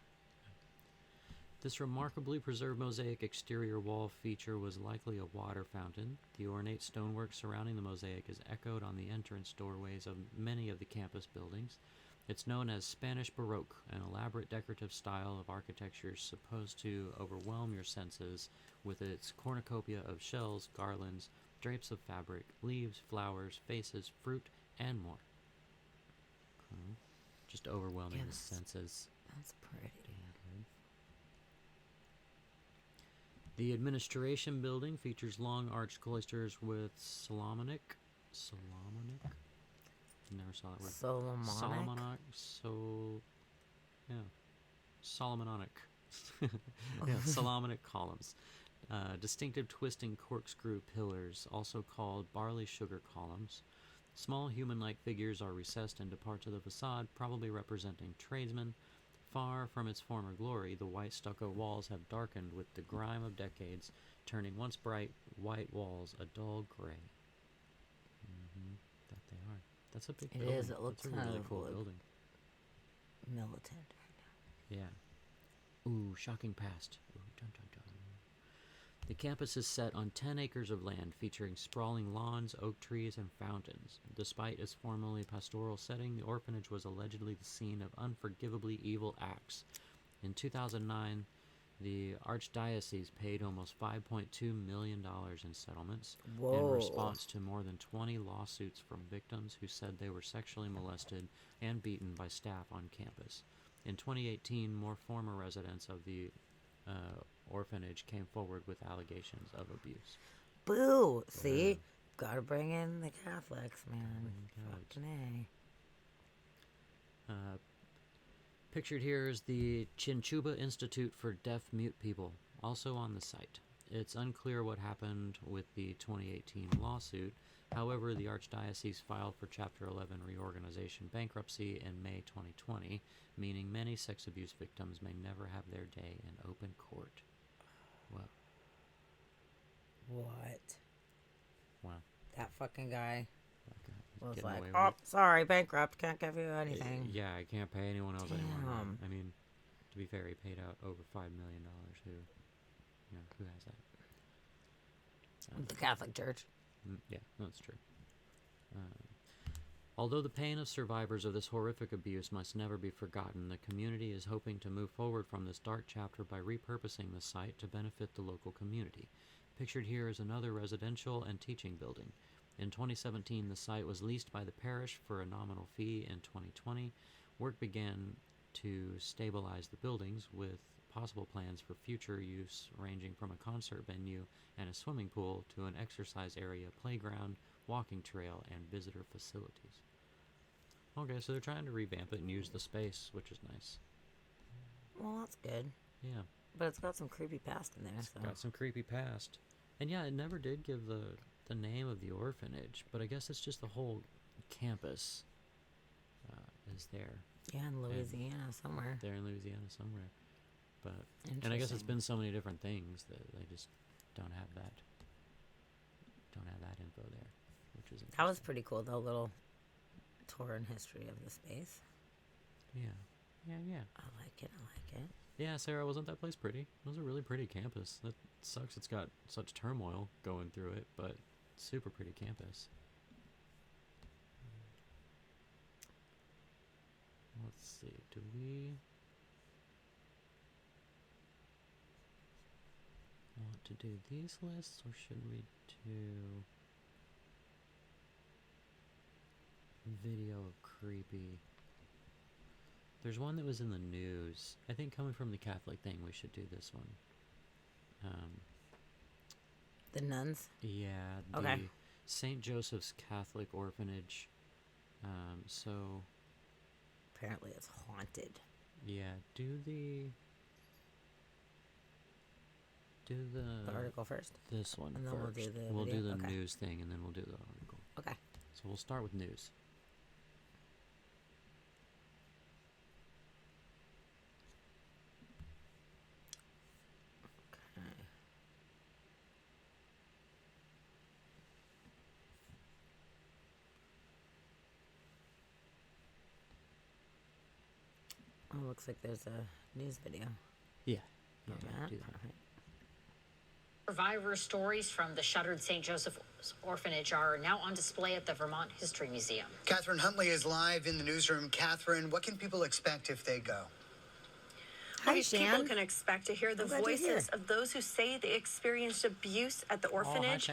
This remarkably preserved mosaic exterior wall feature was likely a water fountain. The ornate stonework surrounding the mosaic is echoed on the entrance doorways of many of the campus buildings. It's known as Spanish Baroque, an elaborate decorative style of architecture supposed to overwhelm your senses with its cornucopia of shells, garlands, drapes of fabric, leaves, flowers, faces, fruit, and more. Just overwhelming the senses. That's pretty. The administration building features long arched cloisters with Solomonic. Never saw that word. Solomonic? Solomonic. Yeah, Solomonic columns. Distinctive twisting corkscrew pillars, also called barley sugar columns. Small human-like figures are recessed into parts of the facade, probably representing tradesmen. Far from its former glory, the white stucco walls have darkened with the grime of decades, turning once bright white walls a dull gray. That they are. That's a big building. It is. It looks That's a kind really of cool like building. militant. Yeah. Ooh, shocking past. Ooh, dun, dun, dun. The campus is set on 10 acres of land featuring sprawling lawns, oak trees, and fountains. Despite its formerly pastoral setting, the orphanage was allegedly the scene of unforgivably evil acts. In 2009, the Archdiocese paid almost $5.2 million in settlements in response to more than 20 lawsuits from victims who said they were sexually molested and beaten by staff on campus. In 2018, more former residents of the orphanage came forward with allegations of abuse. Boo! See? Gotta bring in the Catholics, man. Fucking A. Pictured here is the Chinchuba Institute for Deaf-Mute People, also on the site. It's unclear what happened with the 2018 lawsuit. However, the Archdiocese filed for Chapter 11 reorganization bankruptcy in May 2020, meaning many sex abuse victims may never have their day in open court. Well. What? Wow. That fucking guy was getting like, away with oh, it. sorry, bankrupt, can't give you anything. Yeah, I can't pay anyone else anymore. Damn. I mean, to be fair, he paid out over $5 million. Who has that? The Catholic Church. Yeah, that's true. Although the pain of survivors of this horrific abuse must never be forgotten, the community is hoping to move forward from this dark chapter by repurposing the site to benefit the local community. Pictured here is another residential and teaching building. In 2017, the site was leased by the parish for a nominal fee. In 2020, work began to stabilize the buildings with possible plans for future use ranging from a concert venue and a swimming pool to an exercise area, playground, walking trail, and visitor facilities. Okay, so they're trying to revamp it and use the space, which is nice. Well, that's good. Yeah. But it's got some creepy past in there. It's got some creepy past. And yeah, it never did give the name of the orphanage, but I guess it's just the whole campus is there. Yeah, in Louisiana somewhere. There in Louisiana somewhere. But and I guess it's been so many different things that they just don't have that info there, which is that was pretty cool, though. Little tour and history of the space. Yeah. I like it. Yeah, Sarah, wasn't that place pretty? It was a really pretty campus. That sucks it's got such turmoil going through it, but super pretty campus. Let's see, do we want to do these lists, or should we do video of creepy? There's one that was in the news. I think coming from the Catholic thing, we should do this one. The nuns? Yeah. Okay. The St. Joseph's Catholic Orphanage. So... apparently it's haunted. Yeah, do the article first? This one and then first. We'll do the the news thing, and then we'll do the article. Okay. So we'll start with news. Oh, looks like there's a news video. Yeah. Do that. Survivor stories from the shuttered St. Joseph's Orphanage are now on display at the Vermont History Museum. Catherine Huntley is live in the newsroom. Catherine, what can people expect if they go? Hi, People can expect to hear the voices of those who say they experienced abuse at the orphanage.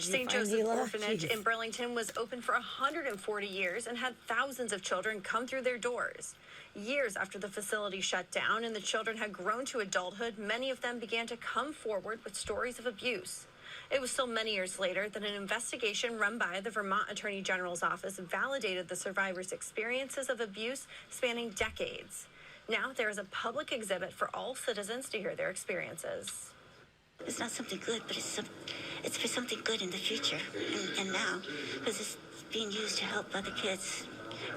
St. Joseph Orphanage in Burlington was open for 140 years and had thousands of children come through their doors. Years after the facility shut down and the children had grown to adulthood, many of them began to come forward with stories of abuse. It was still many years later that an investigation run by the Vermont Attorney General's office validated the survivors' experiences of abuse spanning decades. Now there is a public exhibit for all citizens to hear their experiences. It's not something good, but it's for something good in the future and now, because being used to help other kids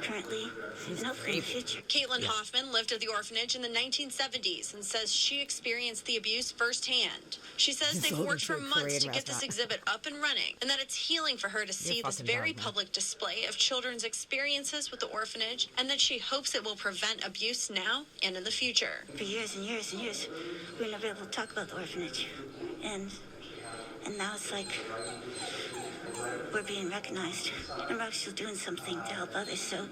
currently and hopefully in the future. Caitlin Hoffman lived at the orphanage in the 1970s and says she experienced the abuse firsthand. She says they've Sold worked it to for a months Korean to get this restaurant. exhibit up and running, and that it's healing for her to see this fucking very dog, man. public display of children's experiences with the orphanage, and that she hopes it will prevent abuse now and in the future. For years and years and years, we were never able to talk about the orphanage. And now it's like we're being recognized. And we're actually doing something to help others, so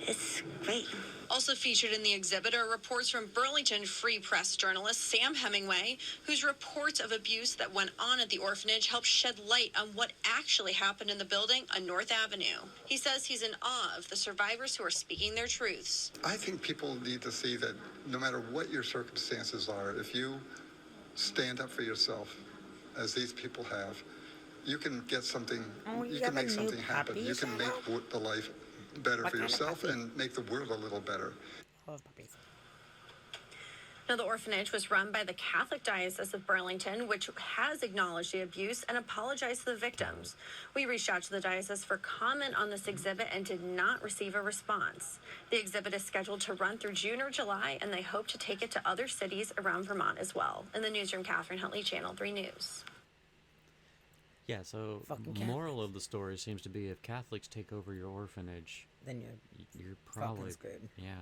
it's great. Also featured in the exhibit are reports from Burlington Free Press journalist Sam Hemingway, whose reports of abuse that went on at the orphanage helped shed light on what actually happened in the building on North Avenue. He says he's in awe of the survivors who are speaking their truths. I think people need to see that no matter what your circumstances are, if you stand up for yourself, as these people have, you can get something, you can make something happen. You can make the life better for yourself and make the world a little better. Now, the orphanage was run by the Catholic Diocese of Burlington, which has acknowledged the abuse and apologized to the victims. We reached out to the diocese for comment on this exhibit and did not receive a response. The exhibit is scheduled to run through June or July, and they hope to take it to other cities around Vermont as well. In the newsroom, Catherine Huntley, Channel 3 News. Yeah, so moral of the story seems to be if Catholics take over your orphanage, then you're probably screwed. Yeah,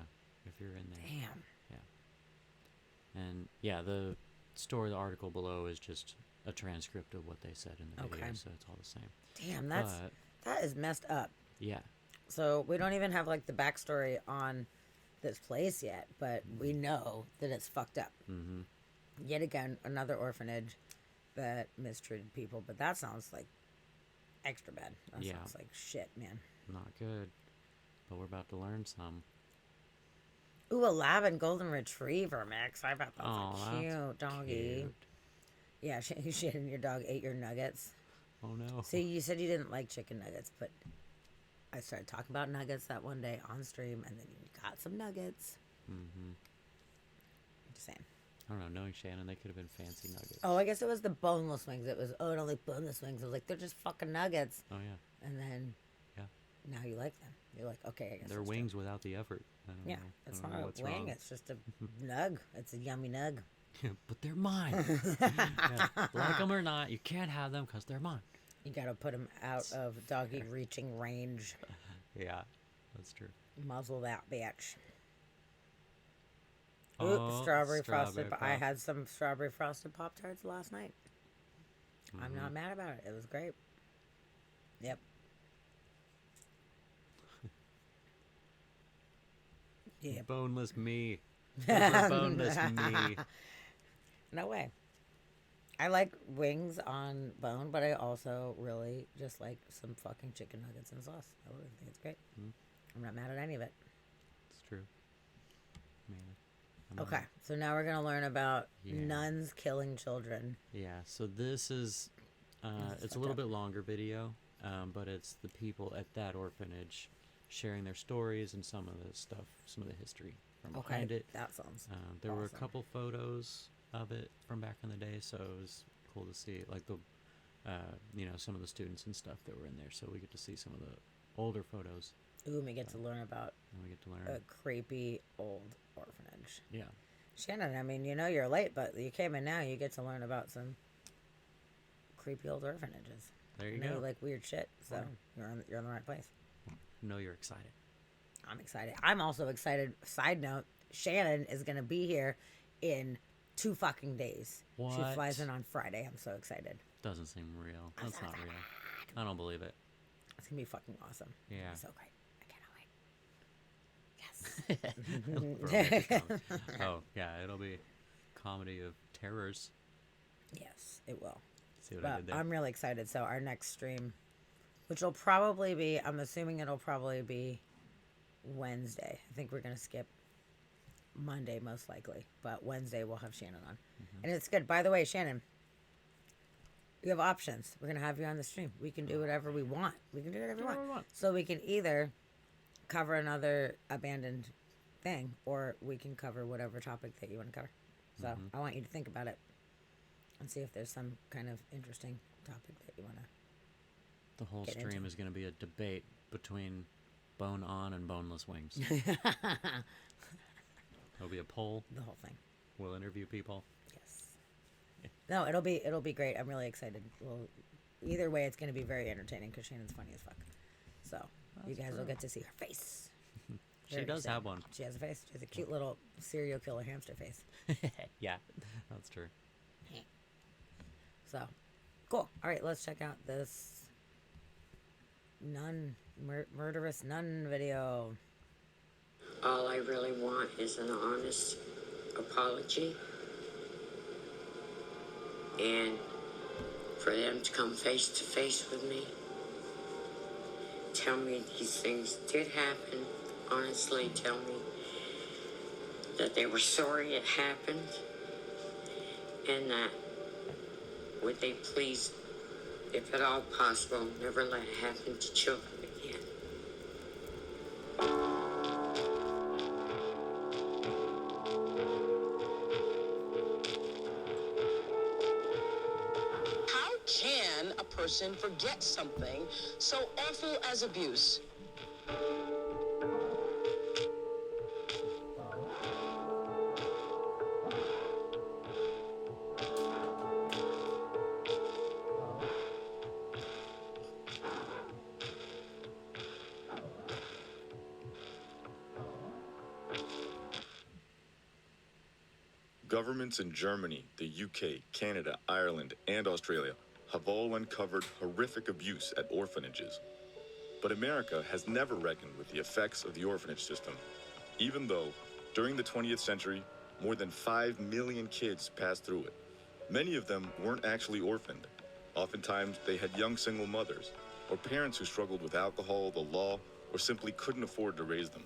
if you're in there. Damn. Yeah. And yeah, the story, the article below is just a transcript of what they said in the video, so it's all the same. Damn, that is messed up. Yeah. So we don't even have like the backstory on this place yet, but we know that it's fucked up. Mm-hmm. Yet again, another orphanage that mistreated people, but that sounds like extra bad. That sounds like shit, man. Not good. But we're about to learn some. Ooh, a lab and golden retriever mix. I bet that's Oh, a cute that's doggy. cute. Yeah, shit, and your dog ate your nuggets. Oh no. See, you said you didn't like chicken nuggets, but I started talking about nuggets that one day on stream, and then you got some nuggets. Mm-hmm. Just saying. I don't know, knowing Shannon, they could have been fancy nuggets. Oh, I guess it was the boneless wings. It was, I don't like boneless wings. I was like, they're just fucking nuggets. Oh, yeah. And then, now you like them. You're like, okay, I guess they're wings without the effort. I don't know. It's I don't not know a what's wing. wrong. It's just a nug. It's a yummy nug. But they're mine. Yeah. Like them or not, you can't have them because they're mine. You got to put them out of doggy reaching range. Yeah, that's true. Muzzle that bitch. Oh, strawberry frosted. Pop. I had some strawberry frosted Pop-Tarts last night. I'm not mad about it. It was great. Yep. Yeah. Boneless me. There's a boneless me. No way. I like wings on bone, but I also really just like some fucking chicken nuggets and sauce. I really think it's great. I'm not mad at any of it. It's true. Man. Okay, so now we're going to learn about nuns killing children. Yeah, so this is, it's a little bit longer video, but it's the people at that orphanage sharing their stories and some of the stuff, some of the history from behind it. That sounds There were a awesome. couple photos of it from back in the day, so it was cool to see, like the, some of the students and stuff that were in there, so we get to see some of the older photos. Ooh, and we get to learn about we get to learn a creepy old orphanage. Yeah. Shannon, I mean, you're late, but you came in now. You get to learn about some creepy old orphanages. There you I know go. you like weird shit, so you're in the right place. I know you're excited. I'm excited. I'm also excited. Side note, Shannon is going to be here in 2 fucking days. She What? flies in on Friday. I'm so excited. Doesn't seem real. That's not real. I don't believe it. It's going to be fucking awesome. Yeah. It's so great. Oh, yeah, it'll be comedy of terrors. Yes, it will. See what I did there? I'm really excited. So our next stream, which will probably be, I'm assuming it'll probably be Wednesday. I think we're going to skip Monday most likely, but Wednesday we'll have Shannon on. And it's good. By the way, Shannon, you have options. We're going to have you on the stream. We can do whatever we want. We can do whatever we want. So we can either cover another abandoned thing, or we can cover whatever topic that you want to cover. So I want you to think about it and see if there's some kind of interesting topic that you want to The whole get stream into. is going to be a debate between bone-on and boneless wings. There'll be a poll. The whole thing. We'll interview people. Yes. No, it'll be great. I'm really excited. Well, either way, it's going to be very entertaining because Shannon's funny as fuck. So you guys will get to see her face. She does have one. She has a face. She has a cute little serial killer hamster face. Yeah, that's true. So, cool. All right, let's check out this murderous nun video. All I really want is an honest apology and for them to come face to face with me. Tell me these things did happen. Honestly, tell me that they were sorry it happened and that would they please, if at all possible, never let it happen to children again. How can a person forget something so awful as abuse? Governments in Germany, the UK, Canada, Ireland, and Australia have all uncovered horrific abuse at orphanages. But America has never reckoned with the effects of the orphanage system, even though, during the 20th century, more than 5 million kids passed through it. Many of them weren't actually orphaned. Oftentimes, they had young single mothers, or parents who struggled with alcohol, the law, or simply couldn't afford to raise them.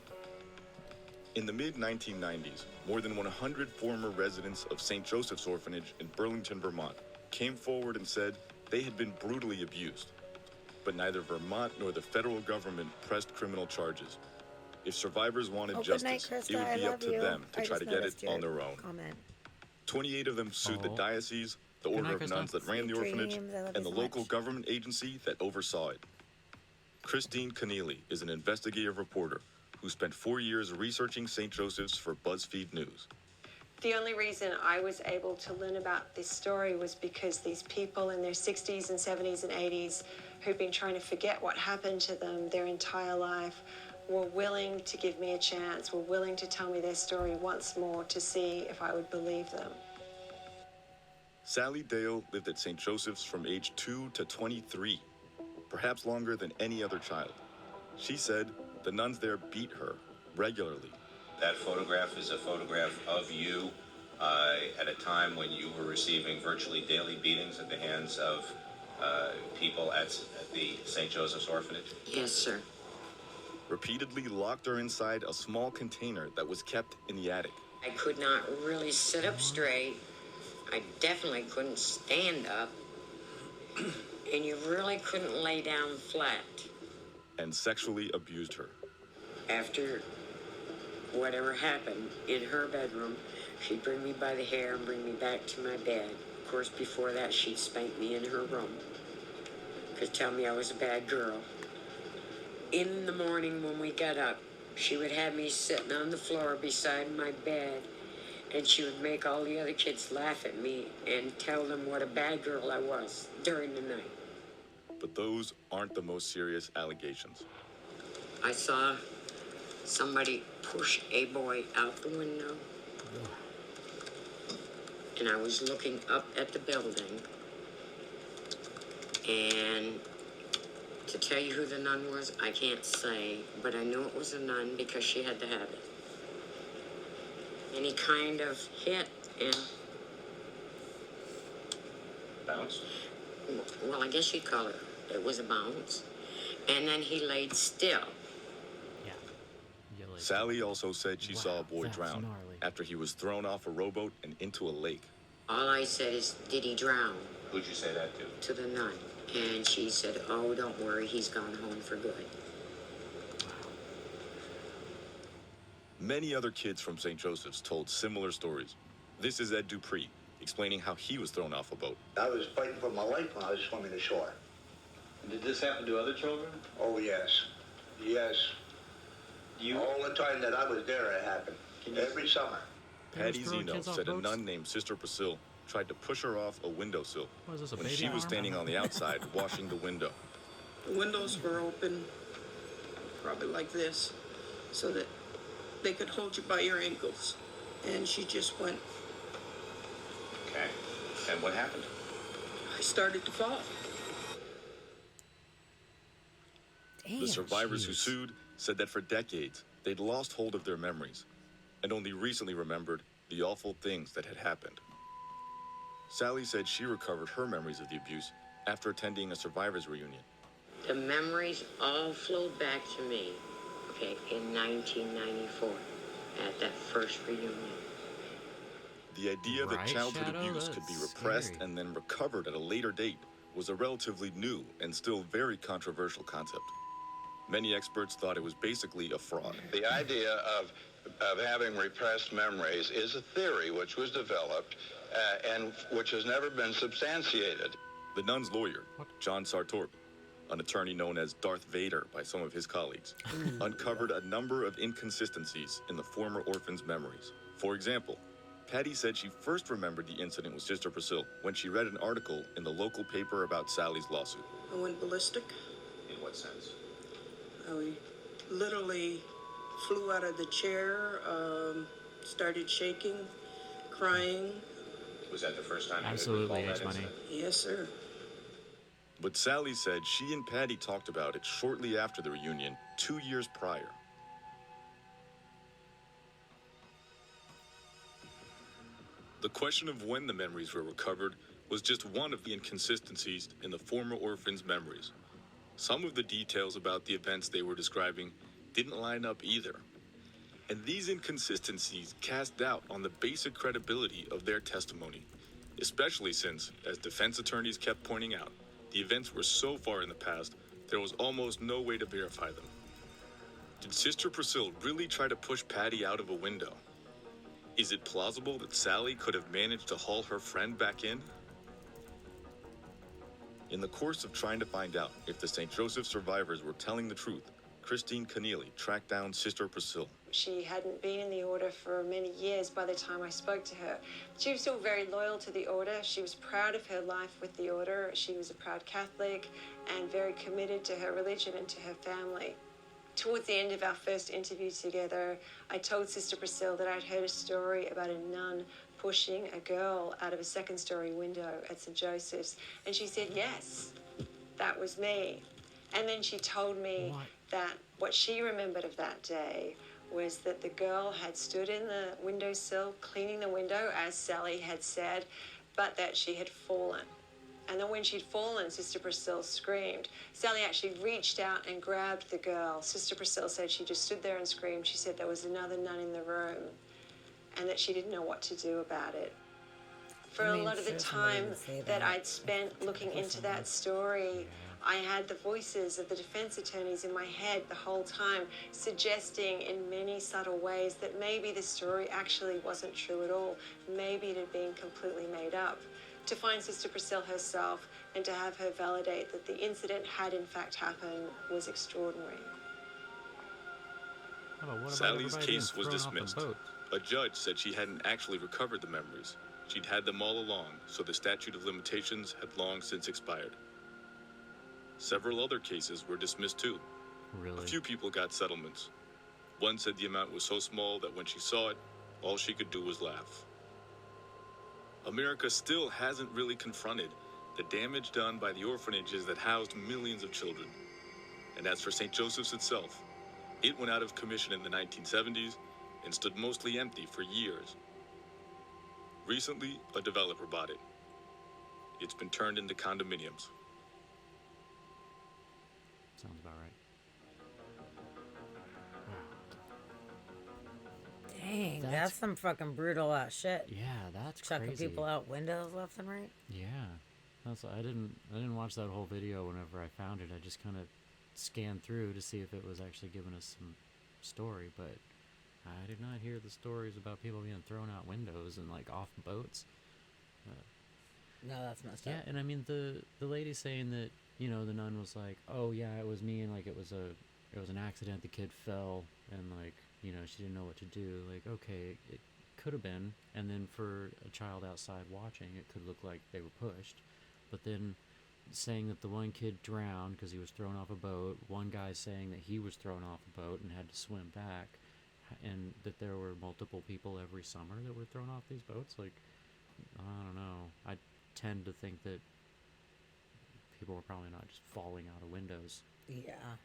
In the mid-1990s, more than 100 former residents of St. Joseph's Orphanage in Burlington, Vermont, came forward and said they had been brutally abused. But neither Vermont nor the federal government pressed criminal charges. If survivors wanted justice, it would be up to them to try to get it on their own. 28 of them sued the diocese, the order of nuns that ran the orphanage, and the local government agency that oversaw it. Christine Keneally is an investigative reporter who spent 4 years researching St. Joseph's for BuzzFeed News. The only reason I was able to learn about this story was because these people in their 60s and 70s and 80s who'd been trying to forget what happened to them their entire life were willing to give me a chance, were willing to tell me their story once more to see if I would believe them. Sally Dale lived at St. Joseph's from age 2 to 23, perhaps longer than any other child. She said the nuns there beat her regularly. That photograph is a photograph of you at a time when you were receiving virtually daily beatings at the hands of people at the St. Joseph's Orphanage? Yes, sir. Repeatedly locked her inside a small container that was kept in the attic. I could not really sit up straight. I definitely couldn't stand up. And you really couldn't lay down flat. And sexually abused her. After whatever happened in her bedroom, she'd bring me by the hair and bring me back to my bed. Of course, before that, she'd spank me in her room. Could tell me I was a bad girl. In the morning when we got up, she would have me sitting on the floor beside my bed, and she would make all the other kids laugh at me and tell them what a bad girl I was during the night. But those aren't the most serious allegations. I saw somebody push a boy out the window, and I was looking up at the building, and to tell you who the nun was, I can't say, but I knew it was a nun because she had to have it. And he kind of hit and... Bounce? Well, I guess you'd call it. It was a bounce. And then he laid still. Sally also said she saw a boy drown after he was thrown off a rowboat and into a lake. All I said is, did he drown? Who'd you say that to? To the nun. And she said, oh, don't worry, he's gone home for good. Many other kids from St. Joseph's told similar stories. This is Ed Dupree, explaining how he was thrown off a boat. I was fighting for my life when I was swimming ashore. Did this happen to other children? Oh, yes. Yes. All the time that I was there, it happened. Every summer. Patty Zeno said a nun named Sister Priscilla tried to push her off a windowsill when she was standing on the outside washing the window. The windows were open, probably like this, so that they could hold you by your ankles. And she just went. Okay. And what happened? I started to fall. The survivors who sued said that for decades they'd lost hold of their memories and only recently remembered the awful things that had happened. Sally said she recovered her memories of the abuse after attending a survivors reunion. The memories all flowed back to me, okay, in 1994 at that first reunion. The idea that childhood Shadow? abuse That's could be repressed scary. and then recovered at a later date was a relatively new and still very controversial concept. Many experts thought it was basically a fraud. The idea of having repressed memories is a theory which was developed and which has never been substantiated. The nun's lawyer, John Sartorp, an attorney known as Darth Vader by some of his colleagues, uncovered a number of inconsistencies in the former orphan's memories. For example, Patty said she first remembered the incident with Sister Priscilla when she read an article in the local paper about Sally's lawsuit. I went ballistic. In what sense? I literally flew out of the chair, started shaking, crying. Was that the first time? Absolutely, you H recall that Money. incident? Yes, sir. But Sally said she and Patty talked about it shortly after the reunion, 2 years prior. The question of when the memories were recovered was just one of the inconsistencies in the former orphan's memories. Some of the details about the events they were describing didn't line up either. And these inconsistencies cast doubt on the basic credibility of their testimony, especially since, as defense attorneys kept pointing out, the events were so far in the past, there was almost no way to verify them. Did Sister Priscilla really try to push Patty out of a window? Is it plausible that Sally could have managed to haul her friend back in? In the course of trying to find out if the St. Joseph survivors were telling the truth, Christine Keneally tracked down Sister Priscilla. She hadn't been in the order for many years by the time I spoke to her. She was still very loyal to the order. She was proud of her life with the order. She was a proud Catholic and very committed to her religion and to her family. Towards the end of our first interview together, I told Sister Priscilla that I'd heard a story about a nun pushing a girl out of a second-story window at St. Joseph's. And she said, yes, that was me. And then she told me that what she remembered of that day was that the girl had stood in the windowsill cleaning the window, as Sally had said, but that she had fallen. And then when she'd fallen, Sister Priscilla screamed. Sally actually reached out and grabbed the girl. Sister Priscilla said she just stood there and screamed. She said there was another nun in the room and that she didn't know what to do about it. For a lot of the time that I'd spent looking into that story, I had the voices of the defense attorneys in my head the whole time, suggesting in many subtle ways that maybe the story actually wasn't true at all. Maybe it had been completely made up. To find Sister Priscilla herself and to have her validate that the incident had in fact happened was extraordinary. Sally's case was dismissed. A judge said she hadn't actually recovered the memories. She'd had them all along, so the statute of limitations had long since expired. Several other cases were dismissed too. Really? A few people got settlements. One said the amount was so small that when she saw it, all she could do was laugh. America still hasn't really confronted the damage done by the orphanages that housed millions of children. And as for St. Joseph's itself, it went out of commission in the 1970s and stood mostly empty for years. Recently, a developer bought it. It's been turned into condominiums. Sounds about right. Dang, that's some fucking brutal ass shit. Yeah, that's chucking crazy. people out windows left and right. Yeah, that's I didn't watch that whole video. Whenever I found it, I just kind of scanned through to see if it was actually giving us some story, but I did not hear the stories about people being thrown out windows and like off boats. No, that's messed yeah, up. and I mean the lady saying that you know, the nun was like, oh yeah, it was me, and like it was an accident, the kid fell, and like, you know, she didn't know what to do. Like, okay, it could have been. And then for a child outside watching, it could look like they were pushed. But then saying that the one kid drowned because he was thrown off a boat, one guy saying that he was thrown off a boat and had to swim back, and that there were multiple people every summer that were thrown off these boats. Like, I don't know. I tend to think that people were probably not just falling out of windows. Yeah.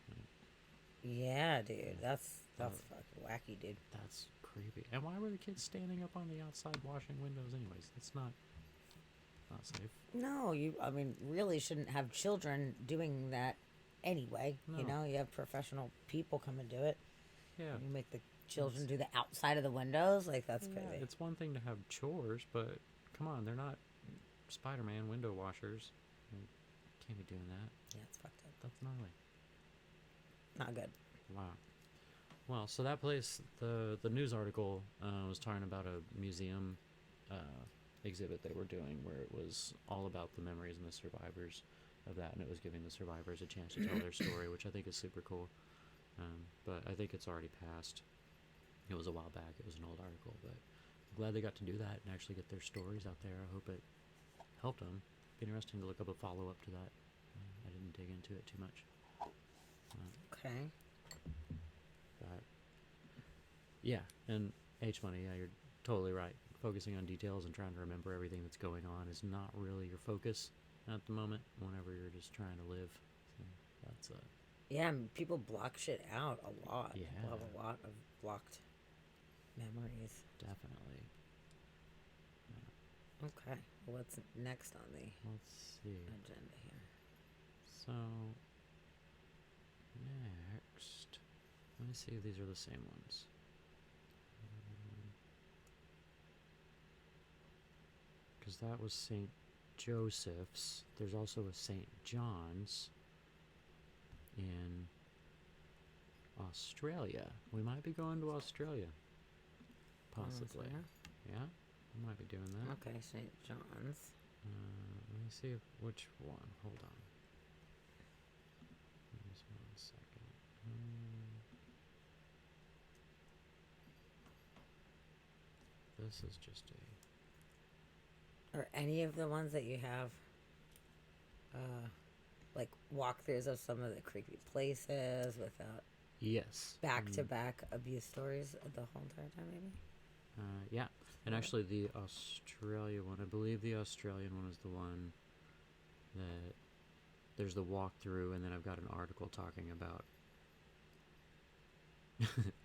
Yeah, dude. That's fucking wacky, dude. That's creepy. And why were the kids standing up on the outside washing windows anyways? That's not safe. No, I mean, really shouldn't have children doing that anyway. No. You know, you have professional people come and do it. Yeah. You make the children do the outside of the windows. Like, that's crazy. It's one thing to have chores, but come on, they're not Spider-Man window washers. Can't be doing that. Yeah, it's fucked up. That's gnarly. Not good. Wow. Well, so that place, the news article was talking about a museum exhibit they were doing where it was all about the memories and the survivors of that, and it was giving the survivors a chance to tell their story, which I think is super cool. But I think it's already passed. It was a while back. It was an old article, but I'm glad they got to do that and actually get their stories out there. I hope it helped them. Be interesting to look up a follow-up to that. I didn't dig into it too much. Okay. But yeah, and H-Money, yeah, you're totally right. Focusing on details and trying to remember everything that's going on is not really your focus at the moment whenever you're just trying to live. So that's yeah, and people block shit out a lot. Yeah. People have a lot of blocked memories. Definitely. Okay. Well, what's next on the Let's see. agenda here? So next, let me see if these are the same ones. Because that was St. Joseph's. There's also a St. John's in Australia. We might be going to Australia. Possibly. Yeah, we might be doing that. Okay, St. John's. Let me see which one. Hold on. Just 1 second. This is just a... Are any of the ones that you have, like walkthroughs of some of the creepy places without Yes. back-to-back abuse stories the whole entire time, maybe? Yeah, and actually the Australia one, I believe the Australian one is the one that there's the walkthrough, and then I've got an article talking about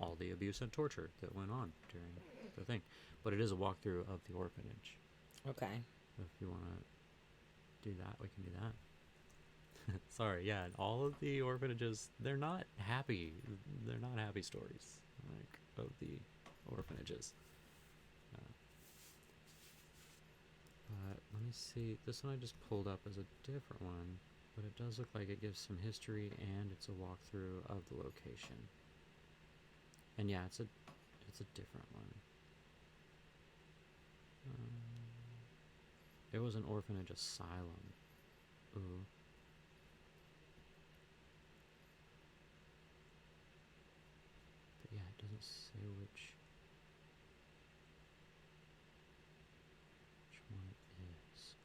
all the abuse and torture that went on during the thing. But it is a walkthrough of the orphanage. Okay. So if you want to do that, we can do that. Sorry, yeah, and all of the orphanages, they're not happy. They're not happy stories, like, of the orphanages. But let me see. This one I just pulled up as a different one, but it does look like it gives some history and it's a walkthrough of the location. And yeah, it's a different one. It was an orphanage asylum. Ooh. But yeah, it doesn't say which one it is.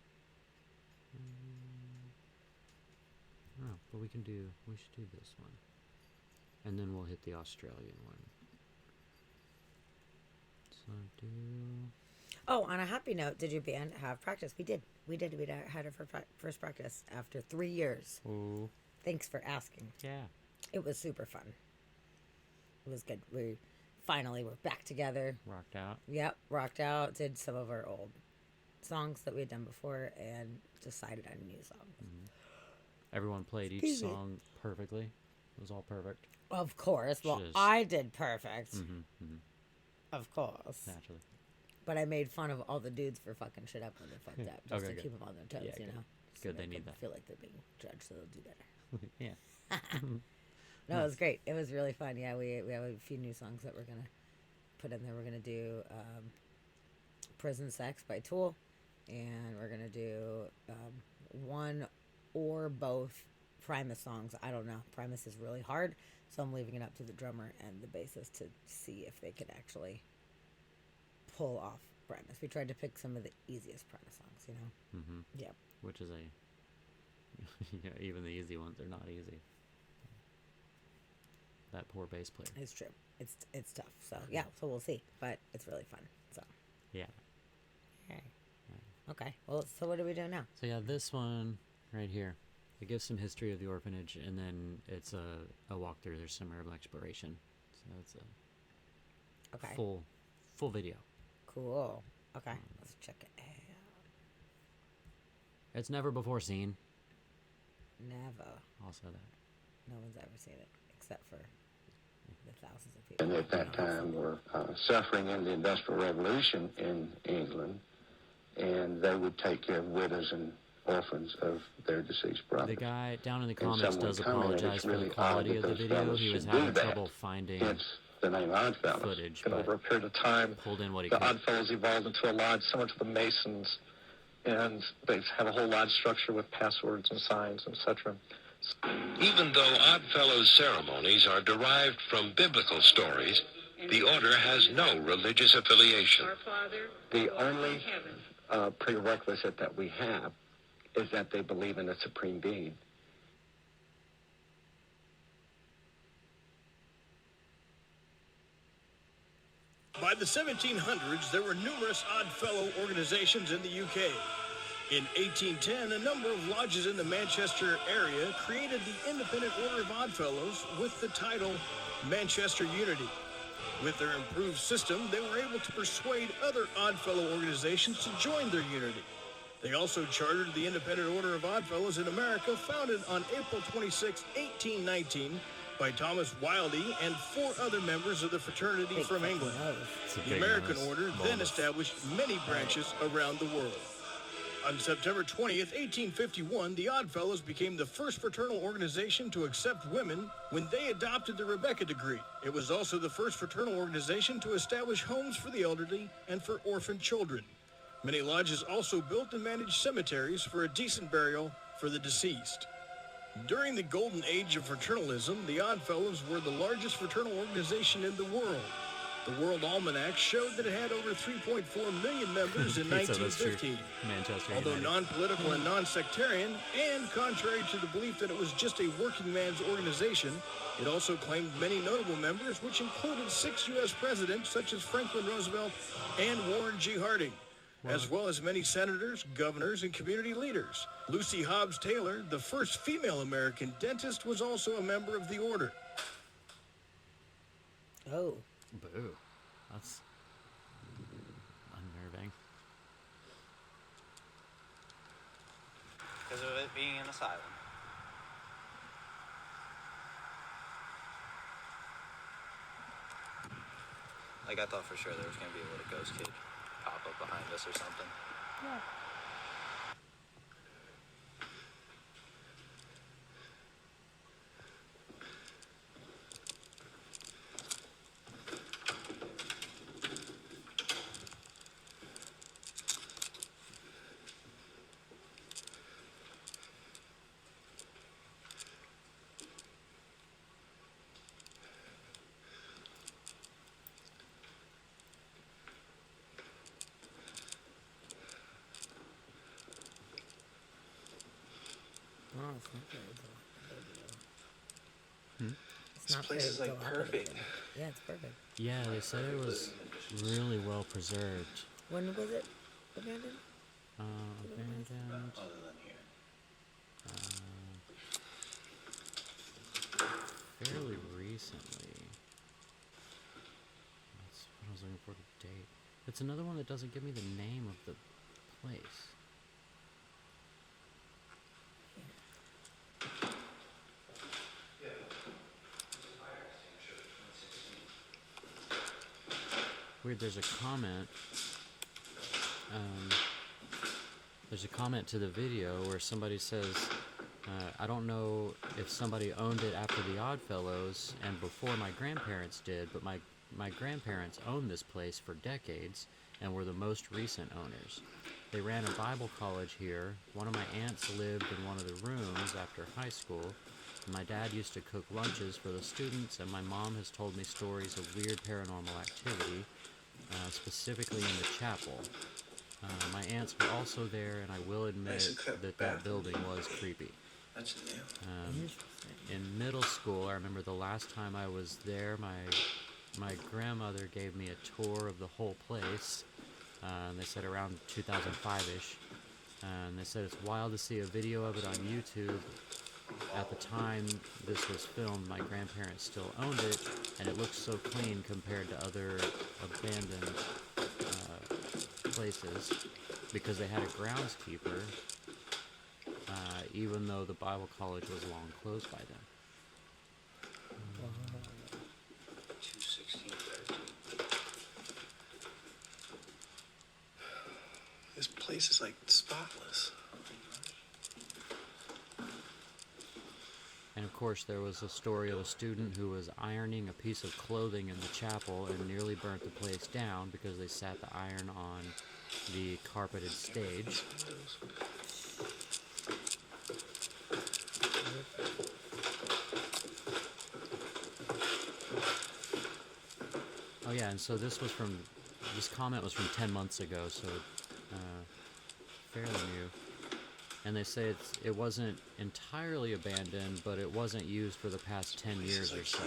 I don't know, but we should do this one. And then we'll hit the Australian one. So Oh, on a happy note, did your band have practice? We did. We had our first practice after 3 years. Oh. Thanks for asking. Yeah. It was super fun. It was good. We finally were back together. Rocked out. Yep, rocked out. Did some of our old songs that we had done before and decided on new songs. Mm-hmm. Everyone played each Excuse me. song perfectly. It was all perfect. Of course. Well, Just- I did perfect. Mm-hmm. Of course. Naturally. But I made fun of all the dudes for fucking shit up when they fucked up, just Okay, to good. keep them on their toes, Yeah, you good. know? Good, they make need them that. feel like they're being judged, so they'll do better. Yeah. No, it was great. It was really fun. Yeah, we have a few new songs that we're going to put in there. We're going to do Prison Sex by Tool, and we're going to do one or both Primus songs. I don't know. Primus is really hard, so I'm leaving it up to the drummer and the bassist to see if they could actually pull off Primus. We tried to pick some of the easiest Primus songs, you know? Mm-hmm. Yep. Which is even the easy ones are not easy. That poor bass player. It's true. It's tough. So, yeah, so we'll see. But it's really fun, so. Yeah. Okay. Well, so what do we do now? So, yeah, this one right here. It gives some history of the orphanage, and then it's a walkthrough. There's some urban exploration. So it's a full video. Cool. Okay. Let's check it out. It's never before seen. Never. I'll say that. No one's ever seen it, except for the thousands of people. And at that time were suffering in the Industrial Revolution in England, and they would take care of widows and orphans of their deceased brother. The guy down in the comments does apologize for the quality of the video. He was having trouble finding the name Oddfellows. Footage, And over a period of time, pulled in what he the could. Oddfellows evolved into a lodge similar to the Masons, and they have a whole lodge structure with passwords and signs, etc. Even though Oddfellows ceremonies are derived from biblical stories, the order has no religious affiliation. The only prerequisite that we have is that they believe in a supreme being. By the 1700s, there were numerous Oddfellow organizations in the UK. In 1810, a number of lodges in the Manchester area created the Independent Order of Oddfellows with the title Manchester Unity. With their improved system, they were able to persuade other Oddfellow organizations to join their unity. They also chartered the Independent Order of Oddfellows in America, founded on April 26, 1819, by Thomas Wildey and 4 other members of the fraternity from England. The American Order then established many branches around the world. On September 20th, 1851, the Oddfellows became the first fraternal organization to accept women when they adopted the Rebecca degree. It was also the first fraternal organization to establish homes for the elderly and for orphan children. Many lodges also built and managed cemeteries for a decent burial for the deceased. During the golden age of fraternalism, the Oddfellows were the largest fraternal organization in the world. The World Almanac showed that it had over 3.4 million members in 1915. Manchester Although United. non-political and non-sectarian, and contrary to the belief that it was just a working man's organization, it also claimed many notable members, which included 6 U.S. presidents such as Franklin Roosevelt and Warren G. Harding, as well as many senators, governors, and community leaders. Lucy Hobbs Taylor, the first female American dentist, was also a member of the order. Oh. Boo. That's unnerving. Because of it being an asylum. Like, I thought for sure there was going to be a little ghost kid pop up behind us or something. Yeah. Oh, it's not very This place is like perfect. Yeah, it's perfect. Yeah, they said it was really well preserved. When was it abandoned? Abandoned. Fairly recently. That's what I was looking for, the date. It's another one that doesn't give me the name of the place. Weird, there's a comment. There's a comment to the video where somebody says, I don't know if somebody owned it after the Oddfellows and before my grandparents did, but my grandparents owned this place for decades and were the most recent owners. they ran a Bible college here. One of my aunts lived in one of the rooms after high school. My dad used to cook lunches for the students, and my mom has told me stories of weird paranormal activity, specifically in the chapel. My aunts were also there, and I will admit that building was creepy. That's new. In middle school, I remember the last time I was there, my grandmother gave me a tour of the whole place. They said around 2005-ish. And they said it's wild to see a video of it on YouTube. At the time this was filmed, my grandparents still owned it, and it looked so clean compared to other abandoned places because they had a groundskeeper, even though the Bible college was long closed by then. 21613. This place is like spotless. And of course, there was a story of a student who was ironing a piece of clothing in the chapel and nearly burnt the place down because they sat the iron on the carpeted stage. Oh yeah, and so this comment was from 10 months ago, so fairly new. And they say it wasn't entirely abandoned, but it wasn't used for the past 10 years or so.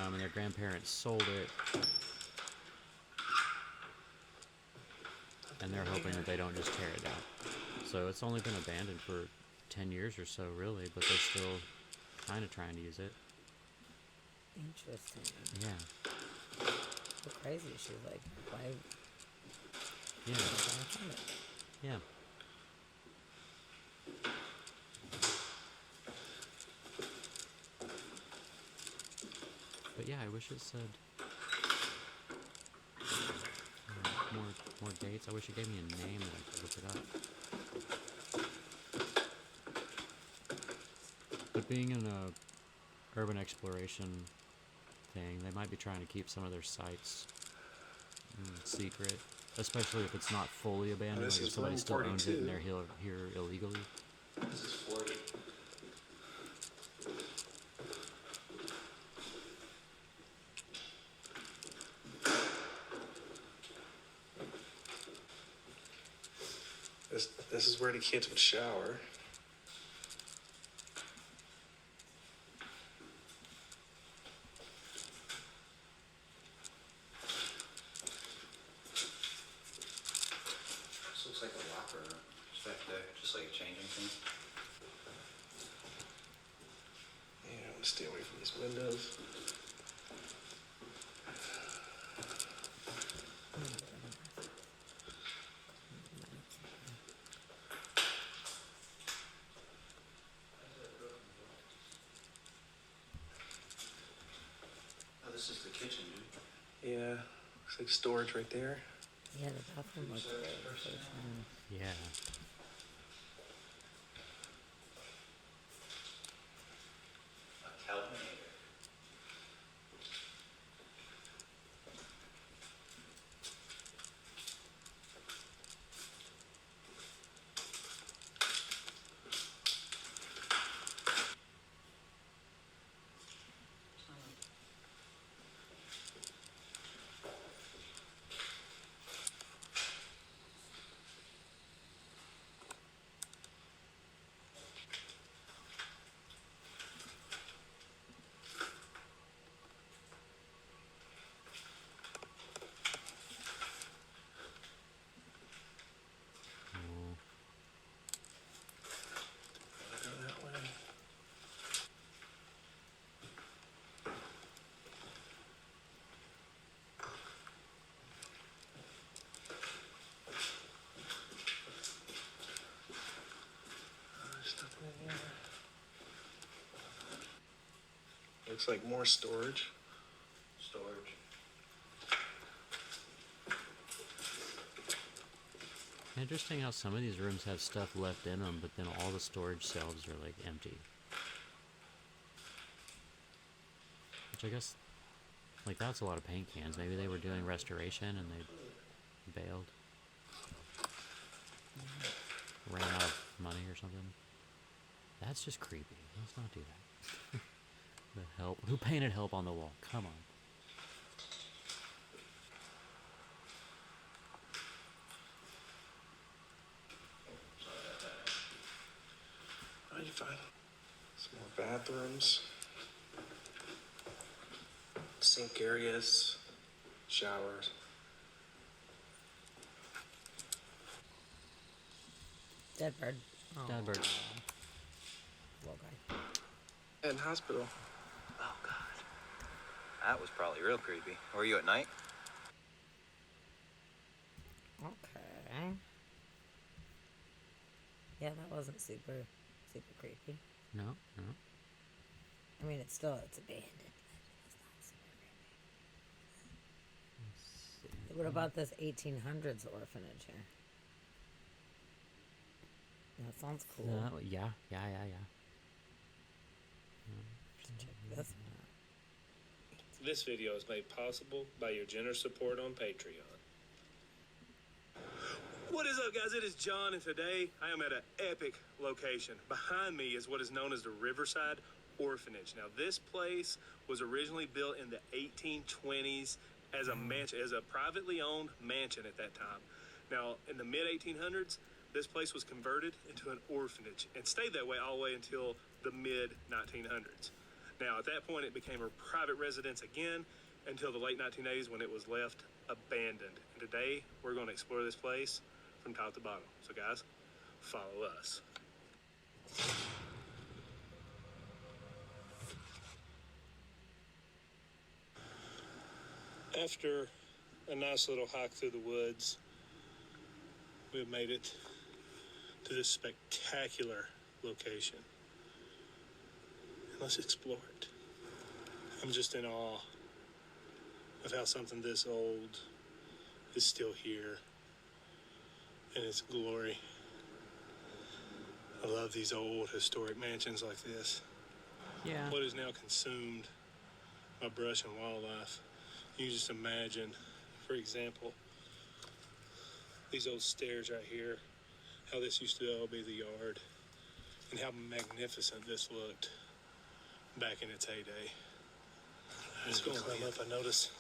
And their grandparents sold it. And they're hoping that they don't just tear it down. So it's only been abandoned for 10 years or so, really, but they're still kind of trying to use it. Interesting. Yeah. How crazy. She's like, why? Yeah. Yeah. But yeah, I wish it said more dates. I wish it gave me a name that I could look it up. But being in a urban exploration thing, they might be trying to keep some of their sites secret, especially if it's not fully abandoned, like if somebody still owns it and they're here illegally. This is 40. This is where the kids would shower. This looks like a locker room. Just back there, just like a changing thing. Yeah, I want to stay away from these windows. Oh, this is the kitchen, dude. Yeah, looks like storage right there. Yeah, the bathroom looks great. Yeah. A Kelvinator. Looks like more storage. Storage. Interesting how some of these rooms have stuff left in them, but then all the storage shelves are like empty. Which I guess, like that's a lot of paint cans. Maybe they were doing restoration and they bailed. ran out of money or something. That's just creepy. Let's not do that. The help. Who painted help on the wall? Come on. Are you fine? Some more bathrooms. Sink areas. Showers. Dead bird. Dead bird. Little guy. And hospital. Oh, God. That was probably real creepy. Were you at night? Okay. Yeah, that wasn't super creepy. No. I mean, it's abandoned. It's not super creepy. What about this 1800s orphanage here? That sounds cool. Yeah. Check this out. This video is made possible by your generous support on Patreon. What is up, guys? It is John, and today I am at an epic location. Behind me is what is known as the Riverside Orphanage. Now, this place was originally built in the 1820s as a mansion, as a privately owned mansion at that time. Now, in the mid-1800s, this place was converted into an orphanage and stayed that way all the way until the mid-1900s. Now, at that point, it became a private residence again until the late 1980s when it was left abandoned. And today, we're going to explore this place from top to bottom. So, guys, follow us. After a nice little hike through the woods, we've made it to this spectacular location. And let's explore it. I'm just in awe of how something this old is still here in its glory. I love these old historic mansions like this. Yeah. What is now consumed by brush and wildlife. You just imagine, for example, these old stairs right here, how this used to all be the yard, and how magnificent this looked back in its heyday. As we climb up, I notice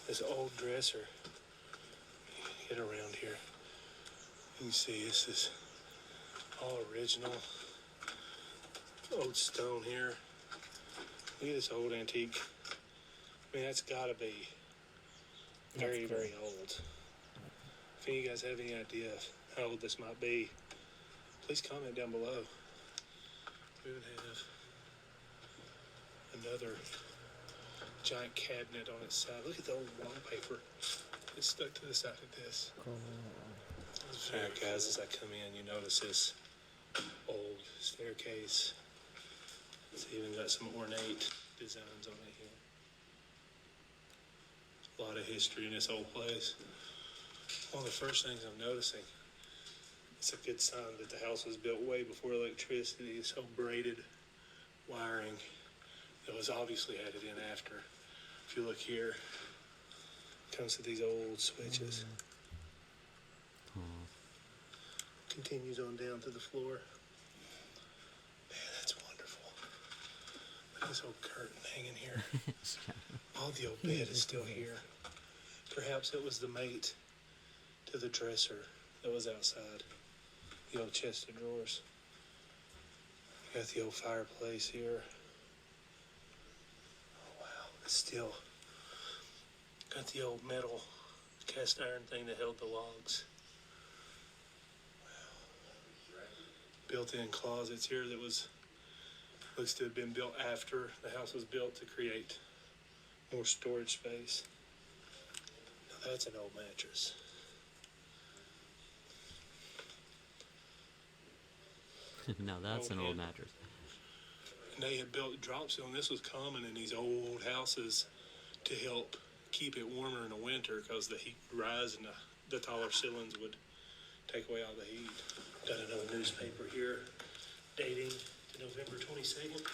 this old dresser. Get around here. You can see this is all original. Old stone here. Look at this old antique. I mean, that's gotta be very, very old. If you guys have any idea of how old this might be, please comment down below. We would have another giant cabinet on its side. Look at the old wallpaper. It's stuck to the side of this. Cool. All right, guys, as I come in, you notice this old staircase. It's even got some ornate designs on it here. A lot of history in this old place. One of the first things I'm noticing, it's a good sign that the house was built way before electricity. This whole braided wiring that was obviously added in after. If you look here, it comes to these old switches. Continues on down to the floor. Man, that's wonderful. Look at this old curtain hanging here. All the old bed is still here. Perhaps it was the mate to the dresser that was outside. The old chest of drawers. Got the old fireplace here. Oh, wow. It's still got the old metal cast iron thing that held the logs. Built-in closets here that looks to have been built after the house was built to create more storage space. Now that's an old mattress. Now that's an old mattress. And they had built drop ceiling. This was common in these old houses to help keep it warmer in the winter because the heat would rise and the taller ceilings would take away all the heat. Got another newspaper here dating to November 22nd,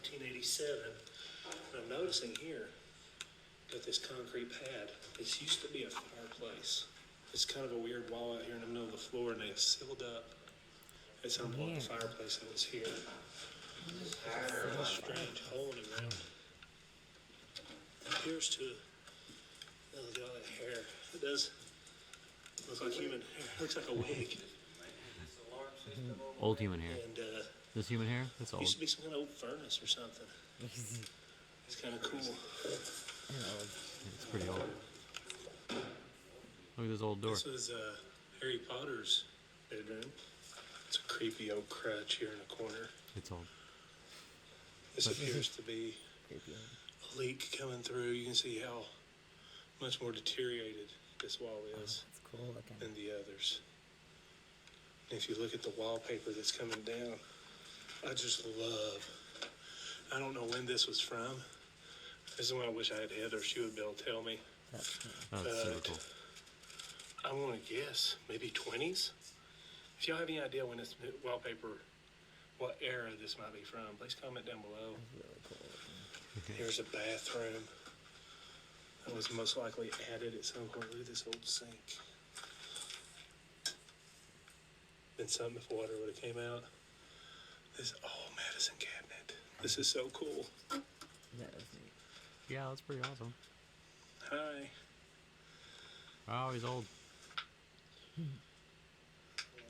1987. And I'm noticing here, got this concrete pad. This used to be a fireplace. It's kind of a weird wall out here in the middle of the floor, and they sealed up at some point the fireplace that was here. There's a strange hole in the ground. It appears to, look at all that hair. It does look like human hair. It looks like a wig. Old human hair. And This human hair? That's old. used to be some kind of old furnace or something. It's kind of cool. It's pretty old. Look at this old door. This was Harry Potter's bedroom. It's a creepy old crutch here in the corner. It's old. This appears to be a leak coming through. You can see how much more deteriorated this wall is than the others. And if you look at the wallpaper that's coming down, I just love, I don't know when this was from. This is when I wish I had Heather. She would be able to tell me. That's super cool. I want to guess, maybe 20s? If y'all have any idea when this wallpaper, what era this might be from, please comment down below. Here's a bathroom that was most likely added at some point. Look at this old sink. Been something if water would have came out. This medicine cabinet. This is so cool. Yeah, that's pretty awesome. Hi. Wow, he's old. Well,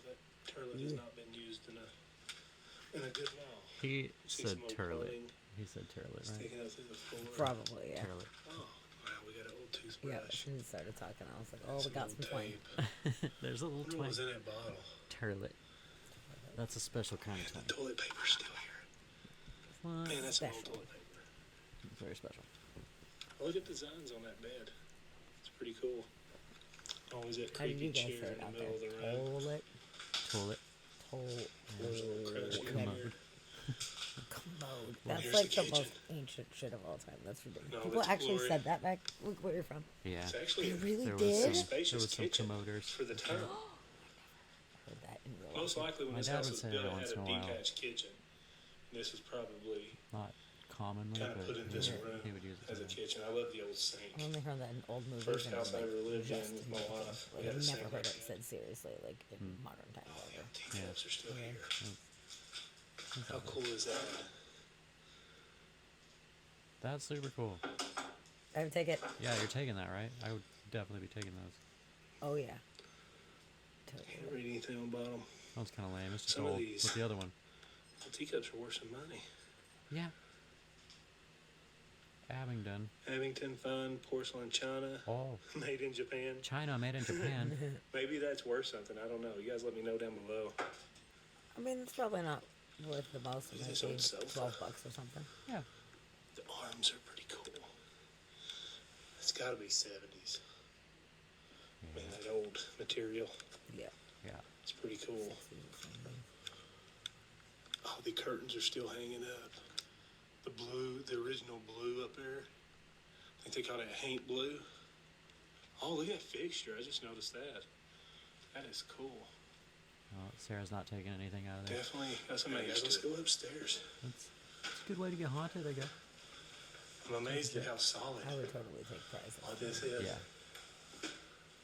that turlet has not been used in a good while. He See said some old turlet. plumbing He said turlet, sticking right? out through the floor. Probably, yeah. Turlet. Oh, wow, we got an old toothbrush. Yeah, as soon as he started talking, I was like, oh, we got some twang. There's a little What twang. was in that bottle? Turlet. That's a special kind of twang. The toilet paper's still here. What? Man, that's some old Special. toilet paper. It's very special. Look at the designs on that bed. It's pretty cool. Always that How do creepy you guys chair say in it the out middle of the there? room. Toilet. There's a little crutch in Commode. here. Commode. Well, That's here's like the the most kitchen. ancient shit of all time. That's ridiculous. No, People that's actually glory. said that back. Look where you're from. Yeah. It's actually They really There was did? some, spacious there was some kitchen commoders. for the time. Heard that in real life. Most likely when My this dad house would was say built, every it once had in a a while. detached kitchen. This is probably Not commonly, kind of but put in this he room would use it. as a kitchen. I love the old sink. I only heard that in old movies. First and house I like, ever lived in just with my movies. wife. We Like, had a I've sink never heard right it said seriously, like in modern times ever. Teacups are still here. How cool is that? That's super cool. I would take it. Yeah, you're taking that, right? I would definitely be taking those. Oh, yeah. Can't read anything on the bottom. That was kind of lame. It's just Some of old. these- What's the other one? The teacups are worth some money. Yeah. Abingdon. Abington Fine Porcelain China. Oh. Made in Japan. China made in Japan. Maybe that's worth something. I don't know. You guys let me know down below. I mean, it's probably not worth the most. It Look at might this be old sofa. $12 or something. Yeah. The arms are pretty cool. It's got to be 70s. I mean, that old material. Yeah. Yeah. It's pretty cool. Oh, the curtains are still hanging up. The blue, the original blue up there. I think they call it haint blue. Oh, look at that fixture. I just noticed that. That is cool. Oh, Sarah's not taking anything out of there. Definitely. That's amazing. Let's go upstairs. It's a good way to get haunted, I guess. I'm amazed at how solid I would totally take prizes. all this is. Yeah.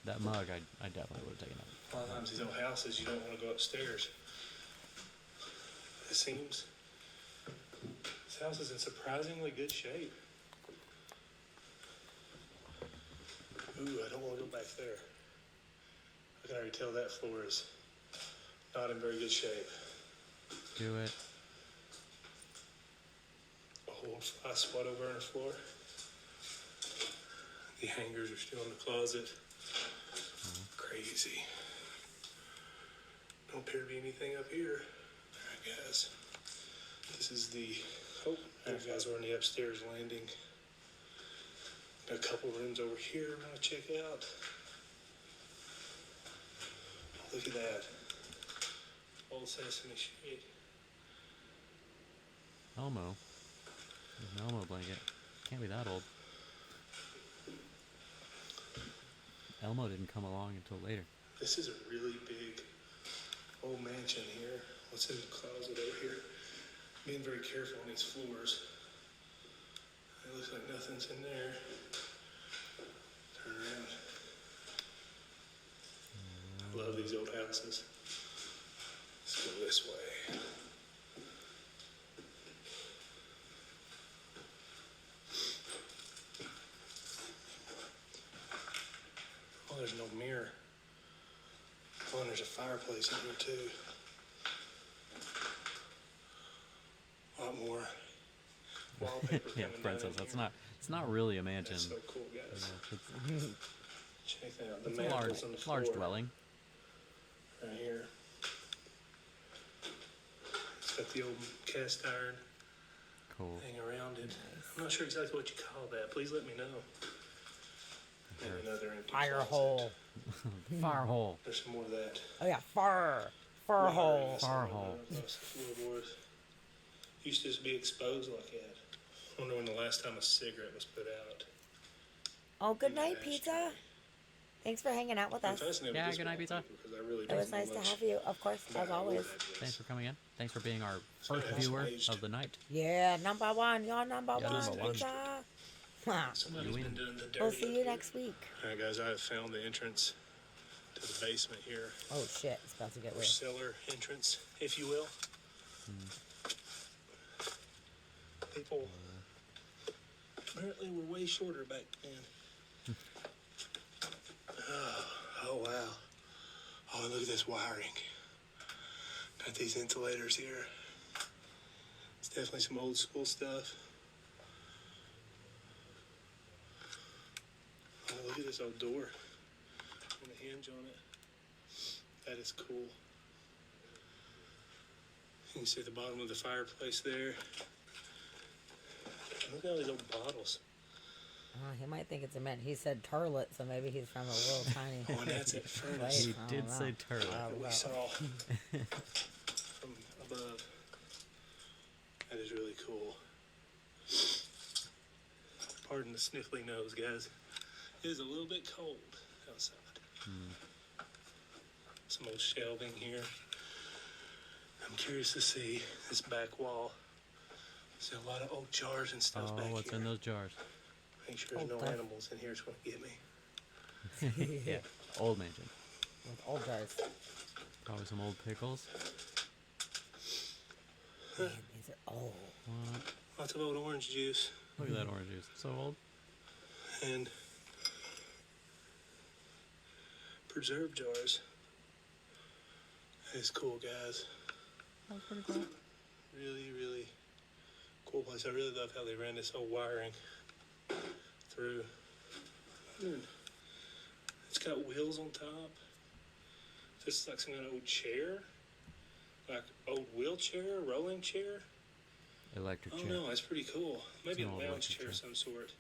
That mug, I definitely would have taken it. A lot of times these old houses, you don't want to go upstairs. It seems this house is in surprisingly good shape. Ooh, I don't want to go back there. I can already tell that floor is not in very good shape. Do it. A whole fly swatter over on the floor. The hangers are still in the closet. Crazy. Don't appear to be anything up here. Alright, guys. This is the. Oh, there, guys. We're on the upstairs landing. Got a couple rooms over here we're gonna check out. Look at that. Old Sesame Street. Elmo. There's an Elmo blanket. Can't be that old. Elmo didn't come along until later. This is a really big old mansion here. What's in the closet over here? Being very careful on these floors. It looks like nothing's in there. Turn around. love these old houses. Let's go this way. Oh, there's no mirror. Oh, and there's a fireplace in here too. A lot more wallpaper. Yeah, Princess. It's not really a mansion. That's so cool, guys. Yeah, Check that out. The it's a mantle's on the large floor. dwelling. Right here. It's got the old cast iron Cool. thing around it. I'm not sure exactly what you call that. Please let me know. And another empty Fire closet. hole. Fire hole. There's some more of that. Oh yeah, far hole. Fire hole. Those floorboards used to just be exposed like that. I wonder when the last time a cigarette was put out. Oh, good night, pizza. Thanks for hanging out with I'm us. fascinated Yeah, with this good night, pizza. wallpaper because I really It don't was know nice to much have you, of course, as about how old always. that is. Thanks for coming in. Thanks for being our So first that's viewer aged. of the night. Yeah, number one. You're number Yeah, one, number one. pizza. Huh. Somebody's You been win. doing the dirty. We'll see you up here. next week. All right, guys, I have found the entrance to the basement here. Oh shit, it's about to get Or weird. cellar entrance, if you will. People apparently were way shorter back then. Oh, wow. Oh, look at this wiring. Got these insulators here. It's definitely some old school stuff. Oh, look at this old door. And a hinge on it. That is cool. You can see the bottom of the fireplace there. Look at all these old bottles. He might think it's a man. He said turlet, so maybe he's from a little tiny. Oh, and that's it, furnace. He I don't did know. say turtle. That we saw from above. That is really cool. Pardon the sniffly nose, guys. It is a little bit cold outside. Some old shelving here. I'm curious to see this back wall. See a lot of old jars and stuff Oh, back what's here. in those jars? Make sure there's Old no stuff. animals in here. It's going to get me. Yeah. Old mansion. With old jars. Probably some old pickles. Man, these are old. What? Lots of old orange juice. Look at that orange juice. So old. And preserve jars. That is cool, guys. That's pretty cool. Really, really cool place. I really love how they ran this whole wiring through. It's got wheels on top. This is like some kind of old chair. Like old wheelchair, rolling chair. Electric Oh chair. no, that's pretty cool. Maybe It's a an old lounge electric chair of chair. some sort.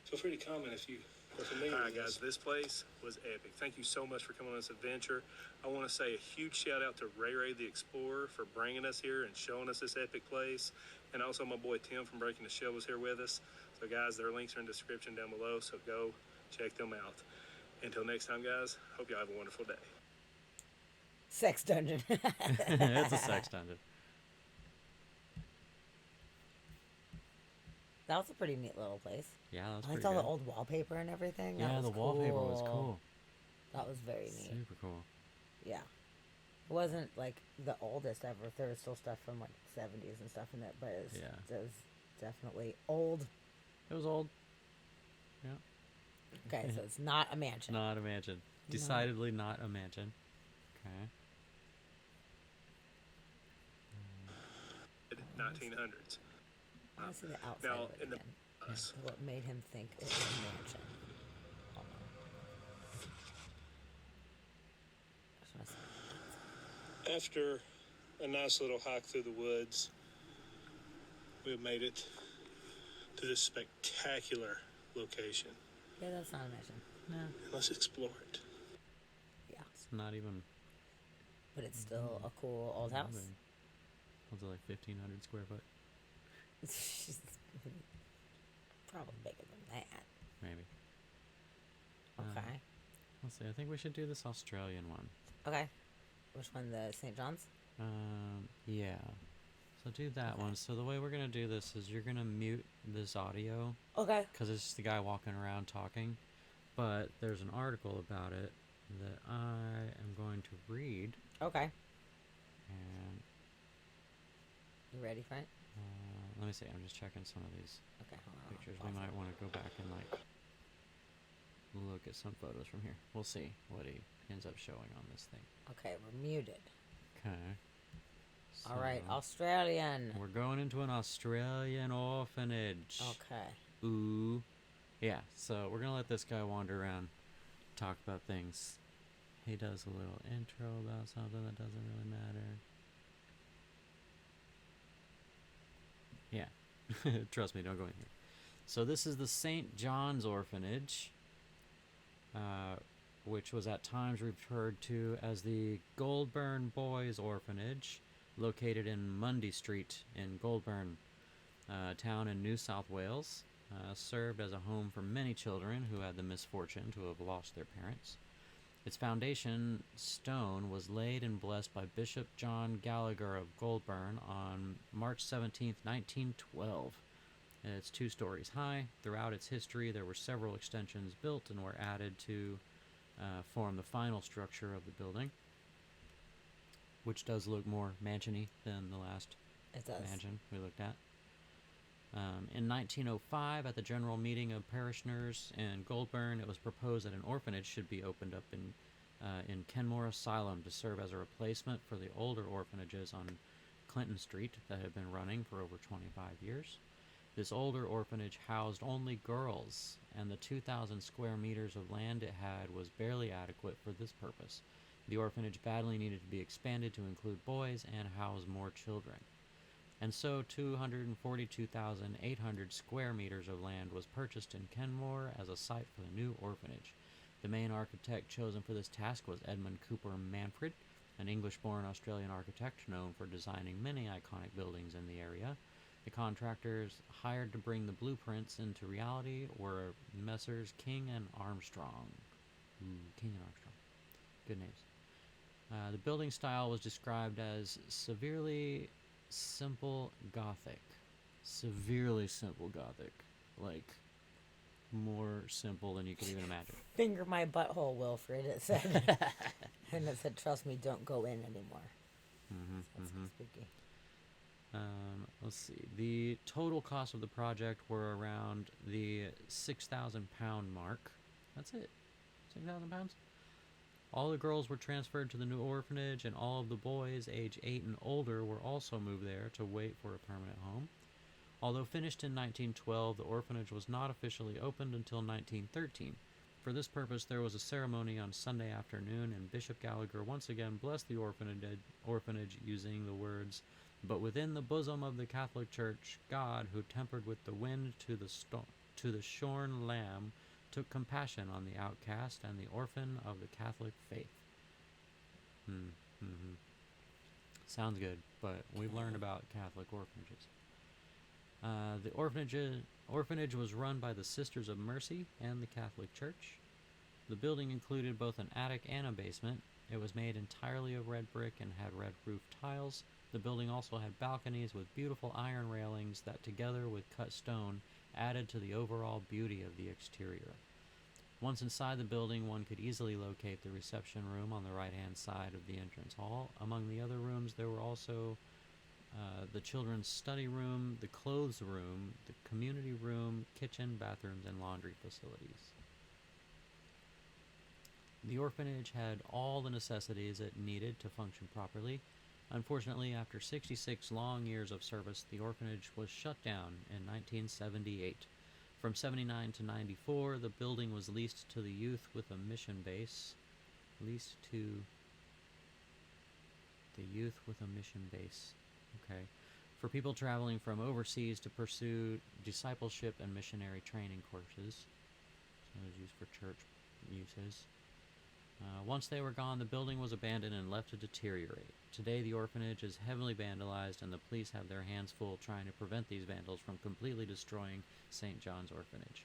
Feel free to comment if you are familiar. All right, guys, this place was epic. Thank you so much for coming on this adventure. I want to say a huge shout out to Ray Ray the Explorer for bringing us here and showing us this epic place, and also my boy Tim from Breaking the Shell was here with us. So guys, their links are in the description down below, so go check them out. Until next time, guys, hope y'all have a wonderful day. Sex dungeon. It's a sex dungeon. That was a pretty neat little place. Yeah, that was I pretty liked all good. the old wallpaper and everything. Yeah, That the was wallpaper was cool. That was very neat. Super cool. Yeah. It wasn't like the oldest ever. There was still stuff from like 70s and stuff in it, but it was definitely old. It was old. Yeah. Okay, so it's not a mansion. Not a mansion. Decidedly not a mansion. Okay. 1900s. I want to see the outside Now, of it in the again. What made him think it was a mansion? Hold on. Just wanna see. After a nice little hike through the woods, we have made it to this spectacular location. Yeah, that's not a mansion. No. Let's explore it. Yeah. It's not even. But it's still a cool old house. What's it, like 1,500 square foot? Probably bigger than that. Maybe. Okay. Let's see. I think we should do this Australian one. Okay. Which one? The St. John's? Yeah. So do that one. So the way we're gonna do this is you're gonna mute this audio. Okay. Because it's just the guy walking around talking. But there's an article about it, that I am going to read. Okay. And you ready for it? Let me see. I'm just checking some of these pictures. We Awesome. might want to go back and like look at some photos from here. We'll see what he ends up showing on this thing. Okay, we're muted. Okay. All right, Australian. We're going into an Australian orphanage. Okay. Ooh. Yeah, so we're going to let this guy wander around, talk about things. He does a little intro about something that doesn't really matter. Yeah. Trust me, don't go in here. So this is the St. John's Orphanage, which was at times referred to as the Goulburn Boys Orphanage, located in Mundy Street in Goulburn, town in New South Wales. Served as a home for many children who had the misfortune to have lost their parents. Its foundation stone was laid and blessed by Bishop John Gallagher of Goulburn on March 17, 1912. It's 2 stories high. Throughout its history, there were several extensions built and were added to form the final structure of the building, which does look more mansion-y than the last mansion we looked at. In 1905, at the general meeting of parishioners in Goulburn, it was proposed that an orphanage should be opened up in Kenmore Asylum to serve as a replacement for the older orphanages on Clinton Street that had been running for over 25 years. This older orphanage housed only girls, and the 2,000 square meters of land it had was barely adequate for this purpose. The orphanage badly needed to be expanded to include boys and house more children. And so 242,800 square meters of land was purchased in Kenmore as a site for the new orphanage. The main architect chosen for this task was Edmund Cooper Manfred, an English-born Australian architect known for designing many iconic buildings in the area. The contractors hired to bring the blueprints into reality were Messrs. King and Armstrong. King and Armstrong. Good names. The building style was described as severely simple Gothic. Severely simple Gothic. Like, more simple than you could even imagine. Finger my butthole, Wilfred, it said. And it said, trust me, don't go in anymore. That's spooky. Let's see. The total cost of the project were around the £6,000 mark. That's it. £6,000? All the girls were transferred to the new orphanage, and all of the boys, age 8 and older, were also moved there to wait for a permanent home. Although finished in 1912, the orphanage was not officially opened until 1913. For this purpose, there was a ceremony on Sunday afternoon, and Bishop Gallagher once again blessed the orphanage using the words, "But within the bosom of the Catholic Church, God, who tempered with the wind to the shorn lamb, took compassion on the outcast and the orphan of the Catholic faith." Sounds good, but we've learned about Catholic orphanages. The orphanage was run by the Sisters of Mercy and the Catholic Church. The building included both an attic and a basement. It was made entirely of red brick and had red roof tiles. The building also had balconies with beautiful iron railings that, together with cut stone, added to the overall beauty of the exterior. Once inside the building, one could easily locate the reception room on the right-hand side of the entrance hall. Among the other rooms, there were also the children's study room, the clothes room, the community room, kitchen, bathrooms, and laundry facilities. The orphanage had all the necessities it needed to function properly. Unfortunately, after 66 long years of service, the orphanage was shut down in 1978. From 79 to 94, the building was leased to the youth with a mission base. Okay. For people traveling from overseas to pursue discipleship and missionary training courses. So it was used for church uses. Once they were gone, the building was abandoned and left to deteriorate. Today, the orphanage is heavily vandalized, and the police have their hands full trying to prevent these vandals from completely destroying St. John's Orphanage.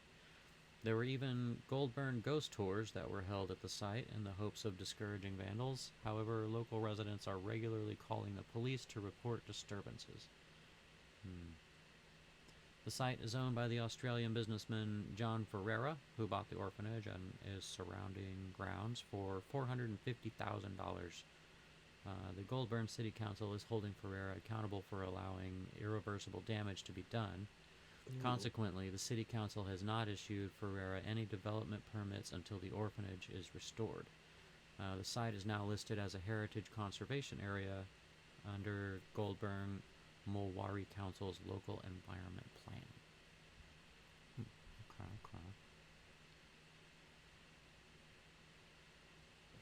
There were even Goulburn ghost tours that were held at the site in the hopes of discouraging vandals. However, local residents are regularly calling the police to report disturbances. The site is owned by the Australian businessman John Ferreira, who bought the orphanage and is surrounding grounds for $450,000. The Goulburn City Council is holding Ferreira accountable for allowing irreversible damage to be done. Ooh. Consequently, the City Council has not issued Ferreira any development permits until the orphanage is restored. The site is now listed as a Heritage Conservation Area under Goulburn Mulwari Council's Local Environment Plan. Okay.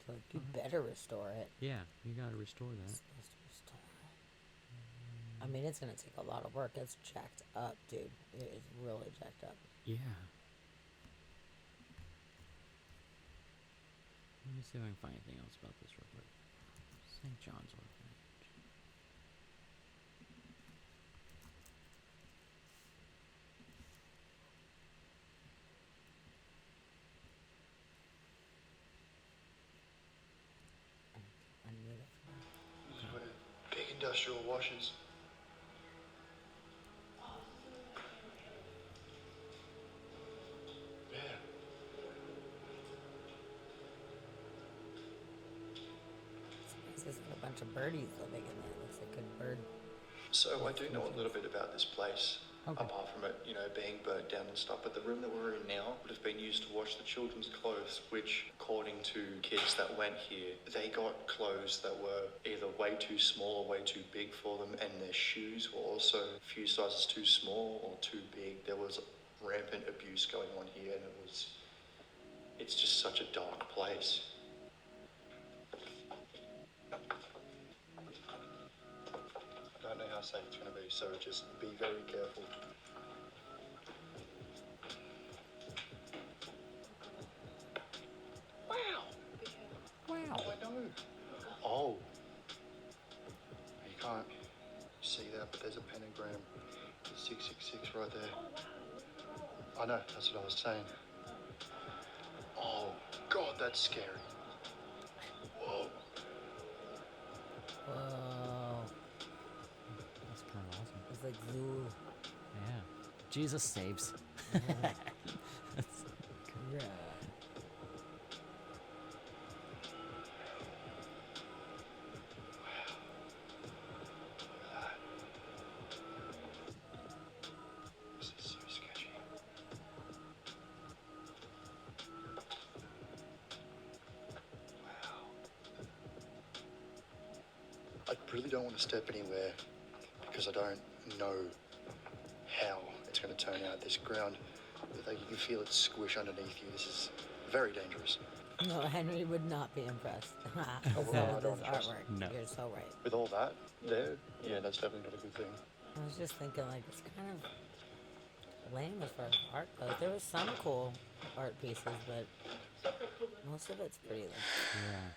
So you better restore it. Yeah, you gotta restore that. It's supposed to restore it. I mean, it's gonna take a lot of work. It's jacked up, dude. It is really jacked up. Yeah. Let me see if I can find anything else about this real quick. St. John's Orphanage. Big industrial washers. Yeah. There's a bunch of birdies living in there. Looks like a bird. So I do know a little bit about this place, apart from it, being burnt down and stuff. But the room that we're in now would have been used to wash the children's clothes, which, according to kids that went here, they got clothes that were either way too small or way too big for them, and their shoes were also a few sizes too small or too big. There was rampant abuse going on here, and it's just such a dark place. I don't know how safe it's going to be, so just be very careful. Wow! Wow! I know. Oh. You can't see that, but there's a pentagram. It's 666 right there. I know, that's what I was saying. Oh, God, that's scary. Whoa. Whoa. That's kind of awesome. It's like zoo. Yeah. Jesus saves. That's great. This is so sketchy. Wow. I really don't want to step anywhere because I don't know how it's going to turn out. This ground, like you can feel it squish underneath you. This is very dangerous. No, Henry would not be impressed. Oh, well, I don't This trust artwork. No. You're so right. With all that there, yeah, that's definitely not a good thing. I was just thinking, like, it's kind of lame as far as art goes. There was some cool art pieces, but most of it's pretty, like, Yeah.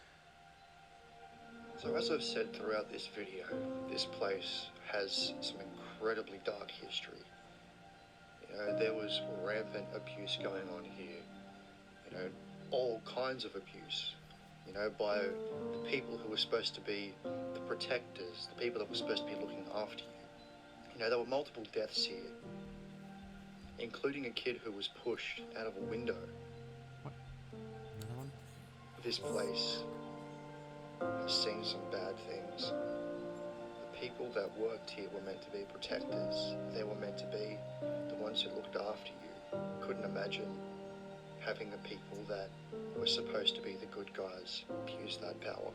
So as I've said throughout this video, this place has some incredibly dark history. There was rampant abuse going on here. All kinds of abuse. By the people who were supposed to be the protectors, the people that were supposed to be looking after you. There were multiple deaths here, including a kid who was pushed out of a window. Another one? This place has seen some bad things. The people that worked here were meant to be protectors. They were meant to be the ones who looked after you. Couldn't imagine having the people that were supposed to be the good guys abuse that power.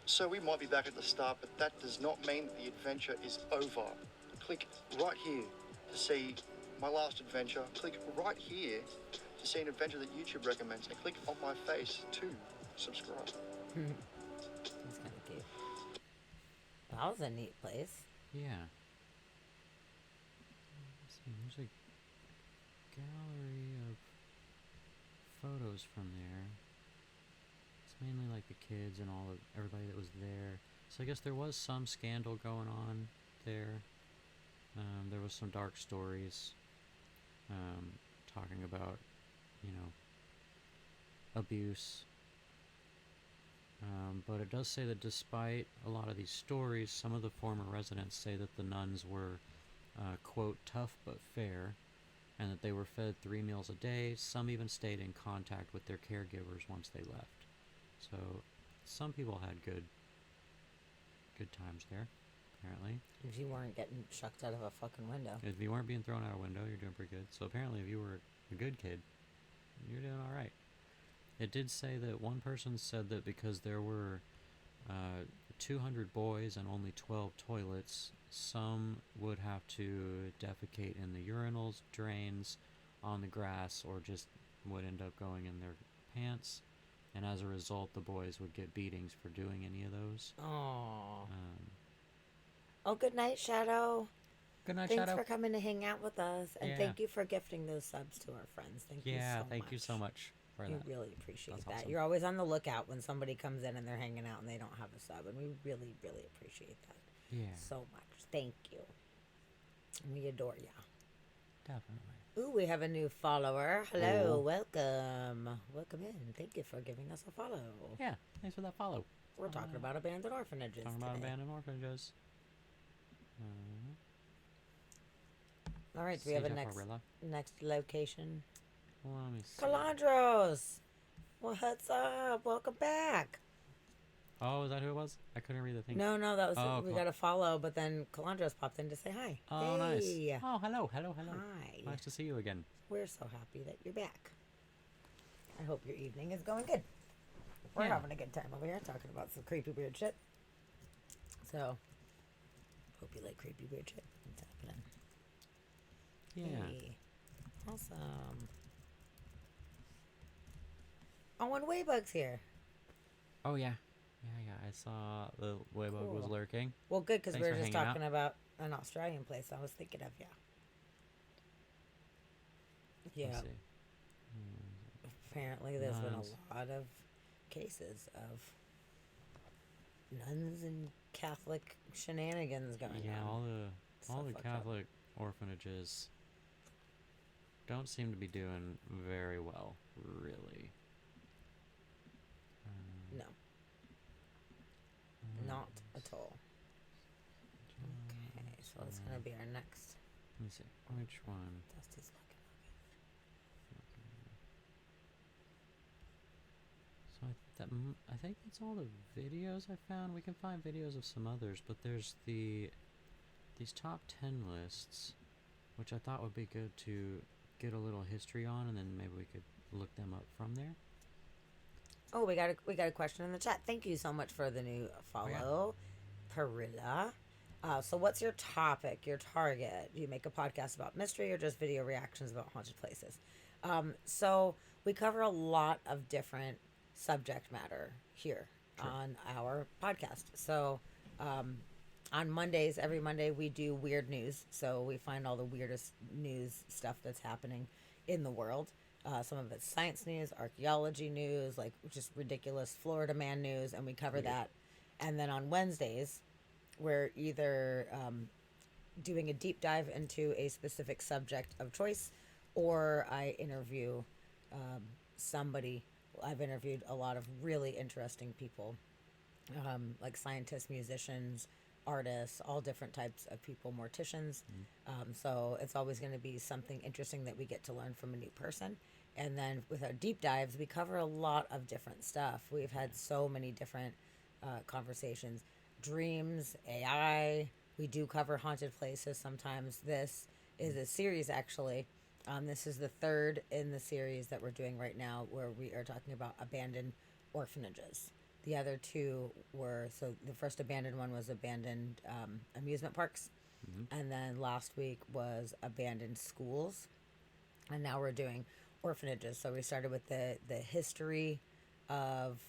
So we might be back at the start, but that does not mean that the adventure is over. Click right here to see my last adventure. Click right here to see an adventure that YouTube recommends, and click on my face to subscribe. it's kind of cute. That was a neat place. Yeah. Let's see, there's a gallery of photos from there. It's mainly like the kids and everybody that was there. So I guess there was some scandal going on there. There was some dark stories talking about, abuse But it does say that despite a lot of these stories, some of the former residents say that the nuns were, quote, tough but fair, and that they were fed 3 meals a day. Some even stayed in contact with their caregivers once they left. So some people had good times there, apparently. If you weren't getting chucked out of a fucking window. If you weren't being thrown out a window, you're doing pretty good. So apparently if you were a good kid, you're doing all right. It did say that one person said that because there were 200 boys and only 12 toilets, some would have to defecate in the urinals, drains, on the grass, or just would end up going in their pants. And as a result, the boys would get beatings for doing any of those. Aww. Oh, good night, Shadow. Good night, Thanks Shadow. for coming to hang out with us. And Yeah. thank you for gifting those subs to our friends. Thank you so much. Thank you so much for We that. really appreciate That's that. awesome. You're always on the lookout when somebody comes in and they're hanging out and they don't have a sub. And we really, really appreciate that. Yeah. So much. Thank you. We adore ya. Definitely. Ooh, we have a new follower. Hello, Oh. welcome. Welcome in. Thank you for giving us a follow. Yeah, thanks for that follow. We're talking about abandoned orphanages. Talking about today. abandoned orphanages. All right, do we have a Sage next Aquarella. next location? Let me see. Calandros! What's up? Welcome back. Oh, is that who it was? I couldn't read the thing. No, that was Oh, we cool. got a follow, but then Calandros popped in to say hi. Oh, Hey. nice. Oh, hello. Hi. Nice to see you again. We're so happy that you're back. I hope your evening is going good. We're Yeah. having a good time over here talking about some creepy weird shit. So, hope you like creepy weird shit. What's happening? Yeah. Hey. Awesome. Oh, and Waybug's here. Oh, yeah. Yeah. I saw the Weybug was Cool. lurking. Well, good, because we Thanks were for just hanging talking out. about an Australian place. I was thinking of, yeah. Let's see. Apparently, there's been Nuns. a lot of cases of nuns and Catholic shenanigans going Yeah, on. all So the fucked up. Catholic orphanages don't seem to be doing very well, really. No. Not at all. Okay, so it's going to be our next. Let me see. Which one? Dusty's looking. So I think that's all the videos I found. We can find videos of some others, but there's these top 10 lists, which I thought would be good to get a little history on, and then maybe we could look them up from there. Oh, we got a question in the chat. Thank you so much for the new follow, Perilla. So what's your topic, your target? Do you make a podcast about mystery or just video reactions about haunted places? So we cover a lot of different subject matter here on our podcast. So on Mondays, every Monday, we do weird news. So we find all the weirdest news stuff that's happening in the world. Some of it's science news, archaeology news, like just ridiculous Florida man news, and we cover that. And then on Wednesdays, we're either doing a deep dive into a specific subject of choice, or I interview somebody. I've interviewed a lot of really interesting people, like scientists, musicians, artists, all different types of people, morticians. So it's always going to be something interesting that we get to learn from a new person. And then with our deep dives, we cover a lot of different stuff. We've had so many different conversations. Dreams, AI. We do cover haunted places sometimes. This is a series, actually. This is the third in the series that we're doing right now, where we are talking about abandoned orphanages. The other two were, so the first abandoned one was abandoned amusement parks. And then last week was abandoned schools. And now we're doing orphanages. So we started with the history of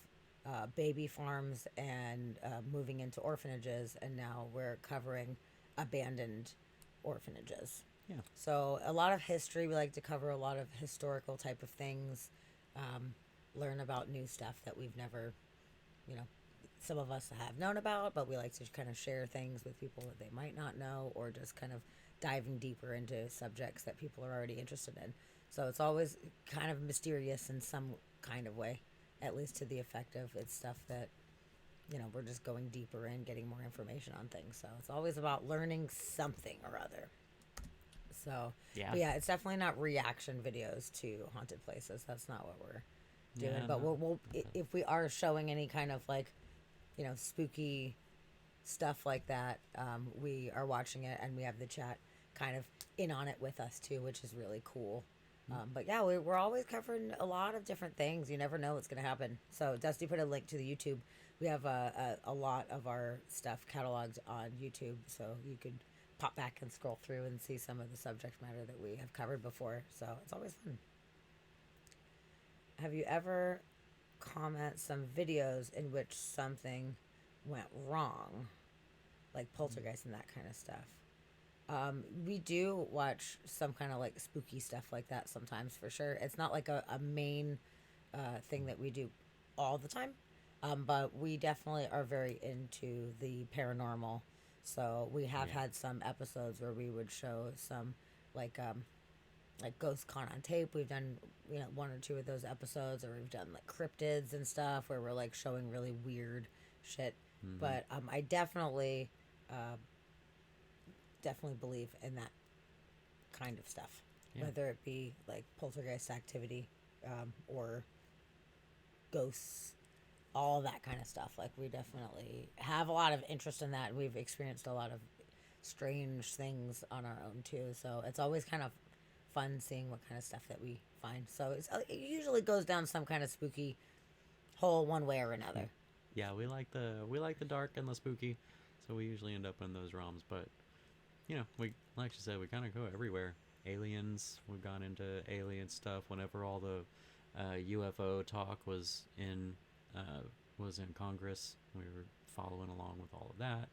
baby farms and moving into orphanages. And now we're covering abandoned orphanages. Yeah. So a lot of history. We like to cover a lot of historical type of things. Learn about new stuff that we've never, some of us have known about, but we like to kind of share things with people that they might not know, or just kind of diving deeper into subjects that people are already interested in. So it's always kind of mysterious in some kind of way, at least to the effect of it's stuff that we're just going deeper in, getting more information on things. So it's always about learning something or other. So, Yeah. but yeah, it's definitely not reaction videos to haunted places. That's not what we're doing. Yeah, but no. we'll if we are showing any kind of like, spooky stuff like that, we are watching it and we have the chat kind of in on it with us too, which is really cool. But yeah, we're always covering a lot of different things. You never know what's going to happen. So Dusty put a link to the YouTube. We have a lot of our stuff cataloged on YouTube, so you could pop back and scroll through and see some of the subject matter that we have covered before. So it's always fun. Have you ever comment some videos in which something went wrong, like poltergeist and that kind of stuff? We do watch some kind of like spooky stuff like that sometimes, for sure. It's not like a main thing that we do all the time, but we definitely are very into the paranormal. So we have had some episodes where we would show some like Ghost Con on tape. We've done one or two of those episodes, or we've done like cryptids and stuff where we're like showing really weird shit. But I definitely believe in that kind of stuff, whether it be like poltergeist activity or ghosts, all that kind of stuff. Like, we definitely have a lot of interest in that, and we've experienced a lot of strange things on our own too. So it's always kind of fun seeing what kind of stuff that we find. So it usually goes down some kind of spooky hole one way or another. Yeah, we like the dark and the spooky, so we usually end up in those realms. But we, like you said, we kind of go everywhere. Aliens, we've gone into alien stuff. Whenever all the UFO talk was in Congress, we were following along with all of that,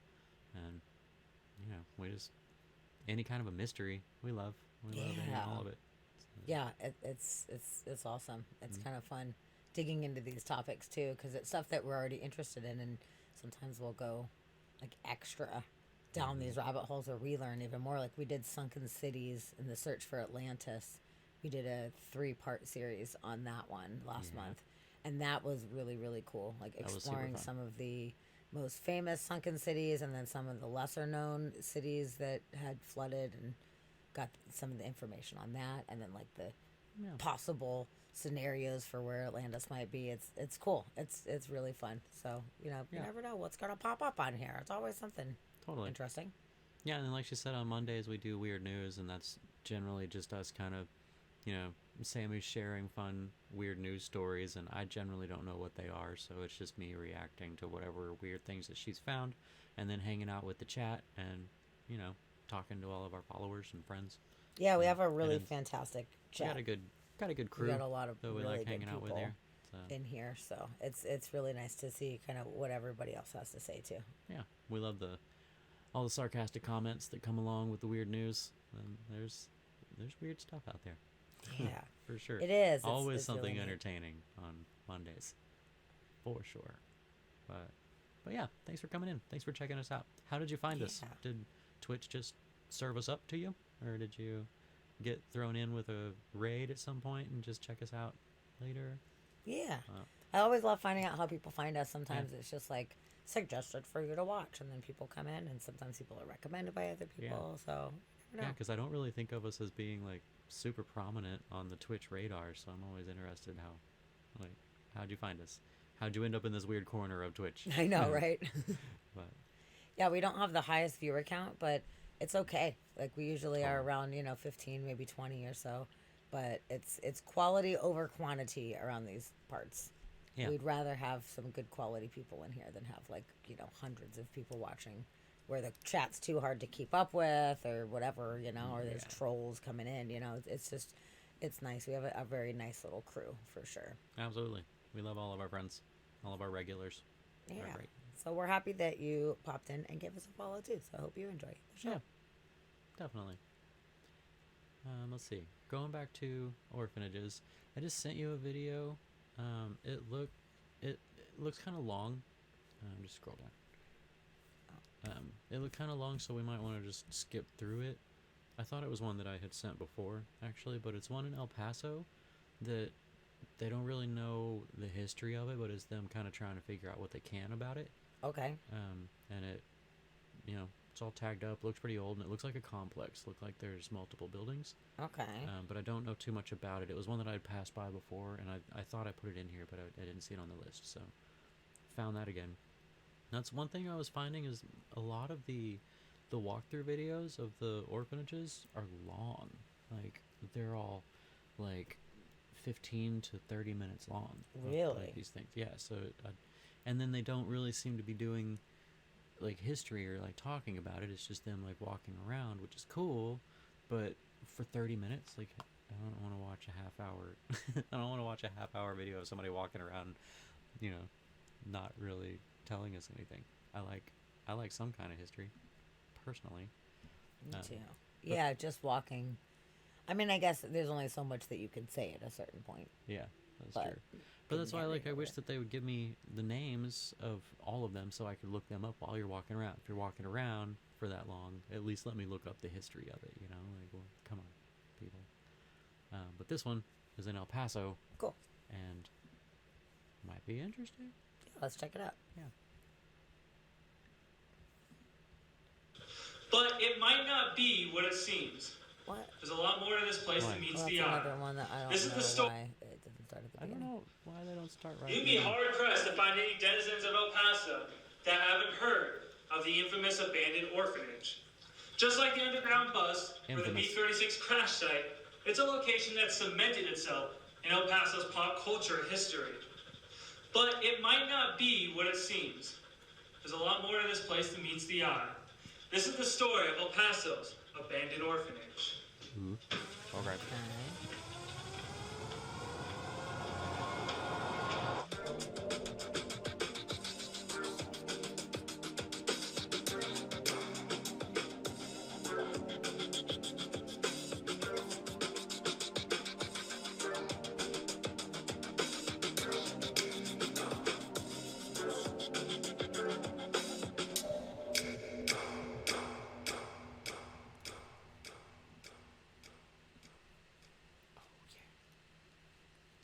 and we just, any kind of a mystery we love all of it. So, yeah, it's awesome. It's kind of fun digging into these topics too, because it's stuff that we're already interested in, and sometimes we'll go like extra down these rabbit holes where we learn even more. Like, we did Sunken Cities and the Search for Atlantis. We did a 3-part series on that one last month, and that was really, really cool. Like, exploring some of the most famous sunken cities, and then some of the lesser known cities that had flooded, and got some of the information on that, and then like the possible scenarios for where Atlantis might be. It's cool. It's really fun. So you never know what's gonna pop up on here. It's always something interesting. Yeah, and like she said, on Mondays we do weird news, and that's generally just us kind of, Sammy's sharing fun weird news stories, and I generally don't know what they are, so it's just me reacting to whatever weird things that she's found, and then hanging out with the chat and talking to all of our followers and friends. Yeah, we have a really fantastic chat. We got a good crew. We got a lot of that we really like hanging out with here. In here, so it's really nice to see kind of what everybody else has to say too. Yeah, we love all the sarcastic comments that come along with the weird news. There's weird stuff out there. Yeah, for sure. It is always it's something really entertaining on Mondays, for sure. But yeah, thanks for coming in. Thanks for checking us out. How did you find us? Did Twitch just serve us up to you, or did you get thrown in with a raid at some point and just check us out later? Yeah, I always love finding out how people find us. Sometimes it's just like suggested for you to watch, and then people come in, and sometimes people are recommended by other people. So yeah, because I don't really think of us as being like super prominent on the Twitch radar, so I'm always interested how'd you find us? How'd you end up in this weird corner of Twitch? I know, right? But yeah, we don't have the highest viewer count, but it's okay. Like, we usually are around 15, maybe 20 or so, but it's quality over quantity around these parts. Yeah. We'd rather have some good quality people in here than have hundreds of people watching where the chat's too hard to keep up with, or whatever, or there's trolls coming in. It's nice. We have a very nice little crew, for sure. Absolutely. We love all of our friends, all of our regulars. Yeah. So we're happy that you popped in and gave us a follow too. So I hope you enjoy the show. Yeah, definitely. Let's see. Going back to orphanages, I just sent you a video. It looks kind of long. Just scroll down. It looked kind of long, so we might want to just skip through it. I thought it was one that I had sent before, actually, but it's one in El Paso that they don't really know the history of it, but it's them kind of trying to figure out what they can about it. Okay. And it, you know, it's all tagged up, looks pretty old, and it looks like a complex. Looked like there's multiple buildings. Okay. But I don't know too much about it. It was one that I'd passed by before, and I thought I put it in here, but I didn't see it on the list, so found that again. That's one thing I was finding is a lot of the walkthrough videos of the orphanages are long. Like, they're all, like, 15 to 30 minutes long. Really? Like, these things. Yeah, so... and then they don't really seem to be doing, like, history or, like, talking about it. It's just them, like, walking around, which is cool, but for 30 minutes, like, I don't want to watch a half-hour... I don't want to watch a half-hour video of somebody walking around, you know, not really telling us anything. I like some kind of history, personally. Me too. Yeah, just walking. I mean, I guess there's only so much that you can say at a certain point. Yeah, that's true. But that's why, like, I wish that they would give me the names of all of them so I could look them up while you're walking around. If you're walking around for that long, at least let me look up the history of it, you know? Like, well, come on, people. But this one is in El Paso. Cool. And might be interesting. Yeah, let's check it out. Yeah. But it might not be what it seems. What? There's a lot more to this place than meets the eye. Another one that I don't This is the story. why it doesn't start at the beginning. I don't know why they don't start right. You'd be hard pressed to find any denizens of El Paso that haven't heard of the infamous abandoned orphanage. Just like the underground bus or the B-36 crash site, it's a location that cemented itself in El Paso's pop culture history. But it might not be what it seems. There's a lot more to this place than meets the eye. This is the story of El Paso's abandoned orphanage. All right.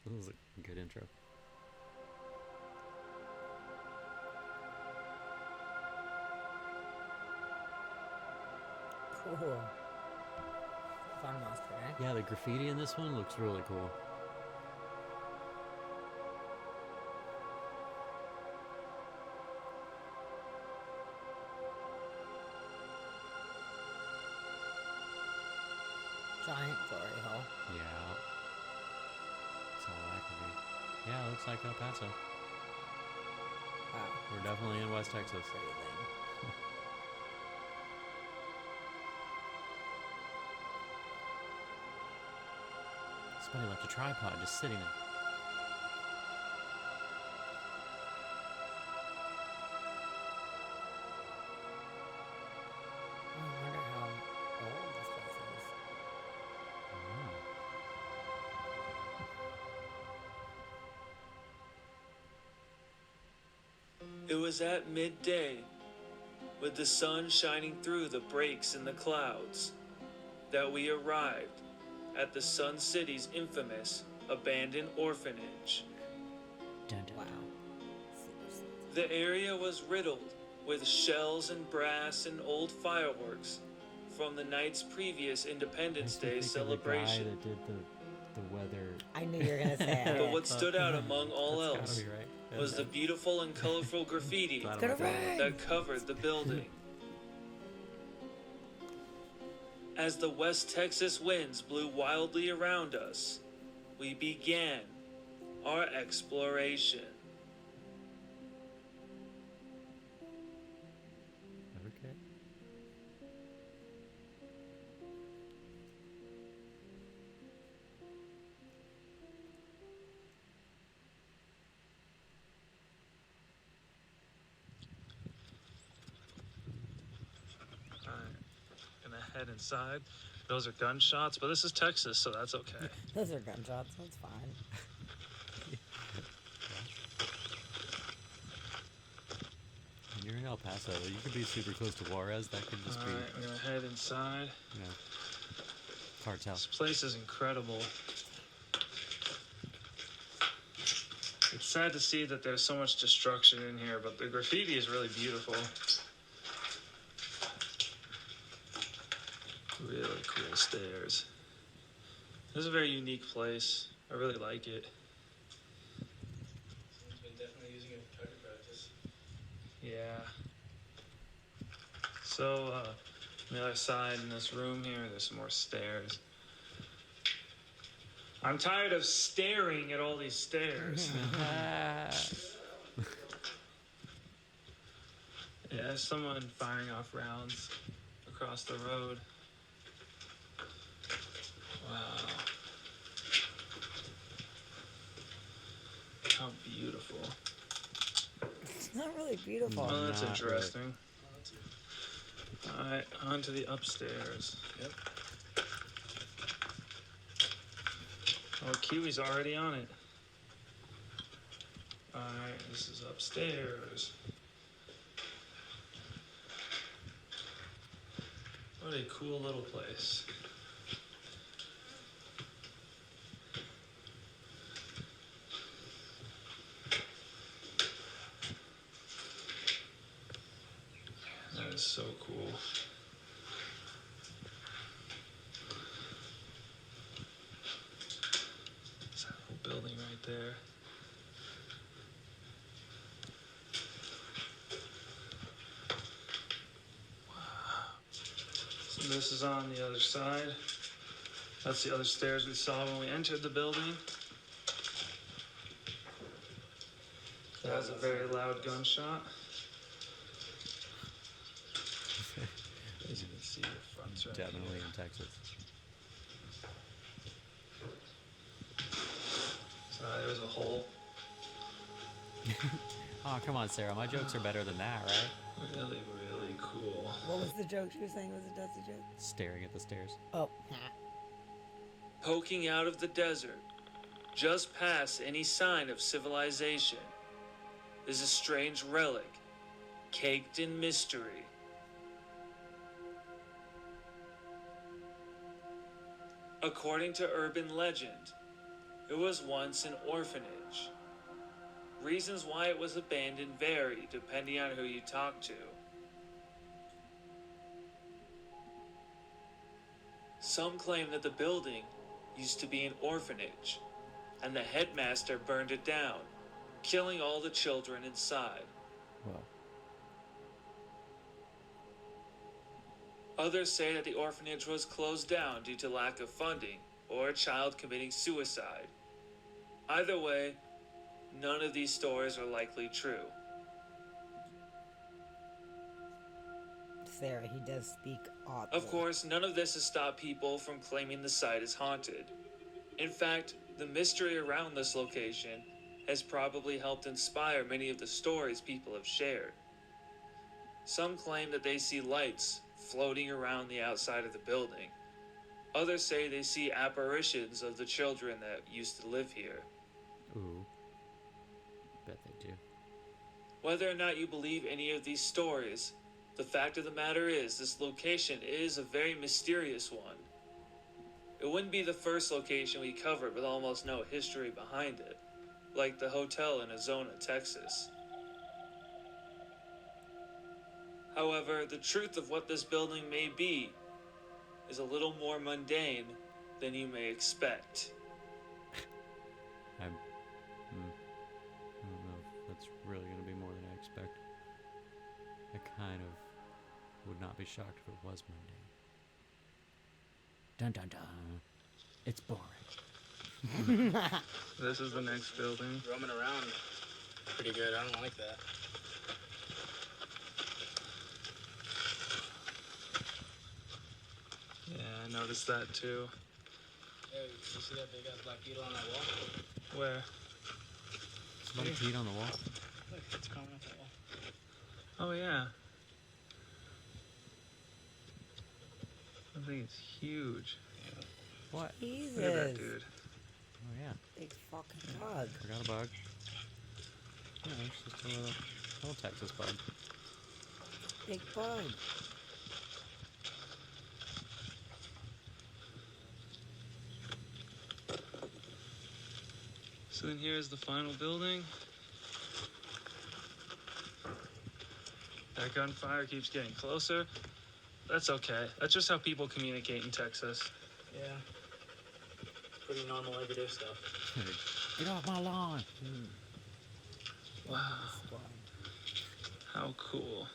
This is a good intro. Cool. Fun monster, eh? Yeah, the graffiti in this one looks really cool. Giant glory hole. Yeah. That's all that could be. Yeah, it looks like El Paso. Wow. We're definitely in West Texas. Pretty thing. Somebody left a tripod just sitting there. I wonder how old this place is. It was at midday, with the sun shining through the breaks in the clouds, that we arrived at the Sun City's infamous abandoned orphanage. Wow. The area was riddled with shells and brass and old fireworks from the night's previous Independence Day celebration. The guy that did the weather. I knew you were gonna say it. But what stood out among all That's else gotta be right. was the beautiful and colorful graffiti that covered the building. As the West Texas winds blew wildly around us, we began our exploration. Okay. Gonna head inside. Those are gunshots, but this is Texas, so that's okay. Those are gunshots. That's fine. When you're in El Paso, you could be super close to Juarez. That could just be. Alright, I'm gonna head inside. You know, cartel. This place is incredible. It's sad to see that there's so much destruction in here, but the graffiti is really beautiful. Really cool stairs. This is a very unique place. I really like it. Someone's been definitely using it for target practice. Yeah. So, on the other side in this room here, there's some more stairs. I'm tired of staring at all these stairs. Yeah, someone firing off rounds across the road. Wow. How beautiful. It's not really beautiful. Oh, that's Not interesting. Alright, on to the upstairs. Yep. Oh, Kiwi's already on it. Alright, this is upstairs. What a cool little place. That is so cool. There's that whole building right there. So this is on the other side. That's the other stairs we saw when we entered the building. That was a very loud gunshot. As you can see, the front's right Definitely here. in Texas. So there's a hole. Oh, come on, Sarah. My jokes are better than that, right? Really, really cool. What was the joke she was saying? Was a Dusty joke? Staring at the stairs. Oh. Poking out of the desert, just past any sign of civilization, is a strange relic, caked in mystery. According to urban legend, it was once an orphanage. Reasons why it was abandoned vary depending on who you talk to. Some claim that the building used to be an orphanage, and the headmaster burned it down, killing all the children inside. Well, Others say that the orphanage was closed down due to lack of funding or a child committing suicide. Either way, none of these stories are likely true. Sarah, he does speak oddly. Of course, none of this has stopped people from claiming the site is haunted. In fact, the mystery around this location has probably helped inspire many of the stories people have shared. Some claim that they see lights floating around the outside of the building. Others say they see apparitions of the children that used to live here. ooh. Bet they do. Whether or not you believe any of these stories, the fact of the matter is this location is a very mysterious one. It wouldn't be the first location we covered with almost no history behind it, like the hotel in Azona, Texas. However, the truth of what this building may be is a little more mundane than you may expect. I don't know if that's really going to be more than I expect. I kind of would not be shocked if it was mundane. Dun dun dun. It's boring. This is the next building. Roaming around pretty good. I don't like that. Yeah, I noticed that too. Hey, you see that big ass black beetle on that wall? Where? Somebody peed on the wall. Look, it's coming off that wall. Oh yeah. I think it's huge. What? Jesus. Look at that dude. Oh yeah. Big fucking bug. Forgot a bug. Yeah, it's just a little Texas bug. Big bug. So then here's the final building. That gunfire keeps getting closer. That's okay. That's just how people communicate in Texas. Yeah. Pretty normal, everyday stuff. Get off my lawn. Wow. How cool.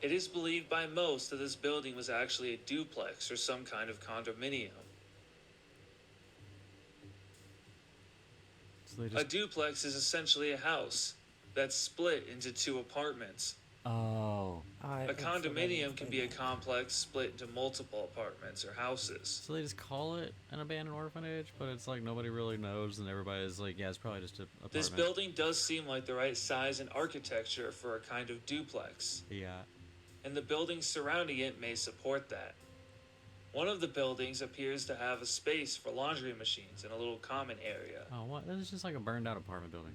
It is believed by most that this building was actually a duplex or some kind of condominium. So A duplex is essentially a house that's split into 2 apartments. Oh. A condominium can be a complex split into multiple apartments or houses. So they just call it an abandoned orphanage, but it's like nobody really knows, and everybody's like, yeah, it's probably just an apartment. This building does seem like the right size and architecture for a kind of duplex. Yeah. And the buildings surrounding it may support that. One of the buildings appears to have a space for laundry machines and a little common area. Oh, what? This is just like a burned out apartment building.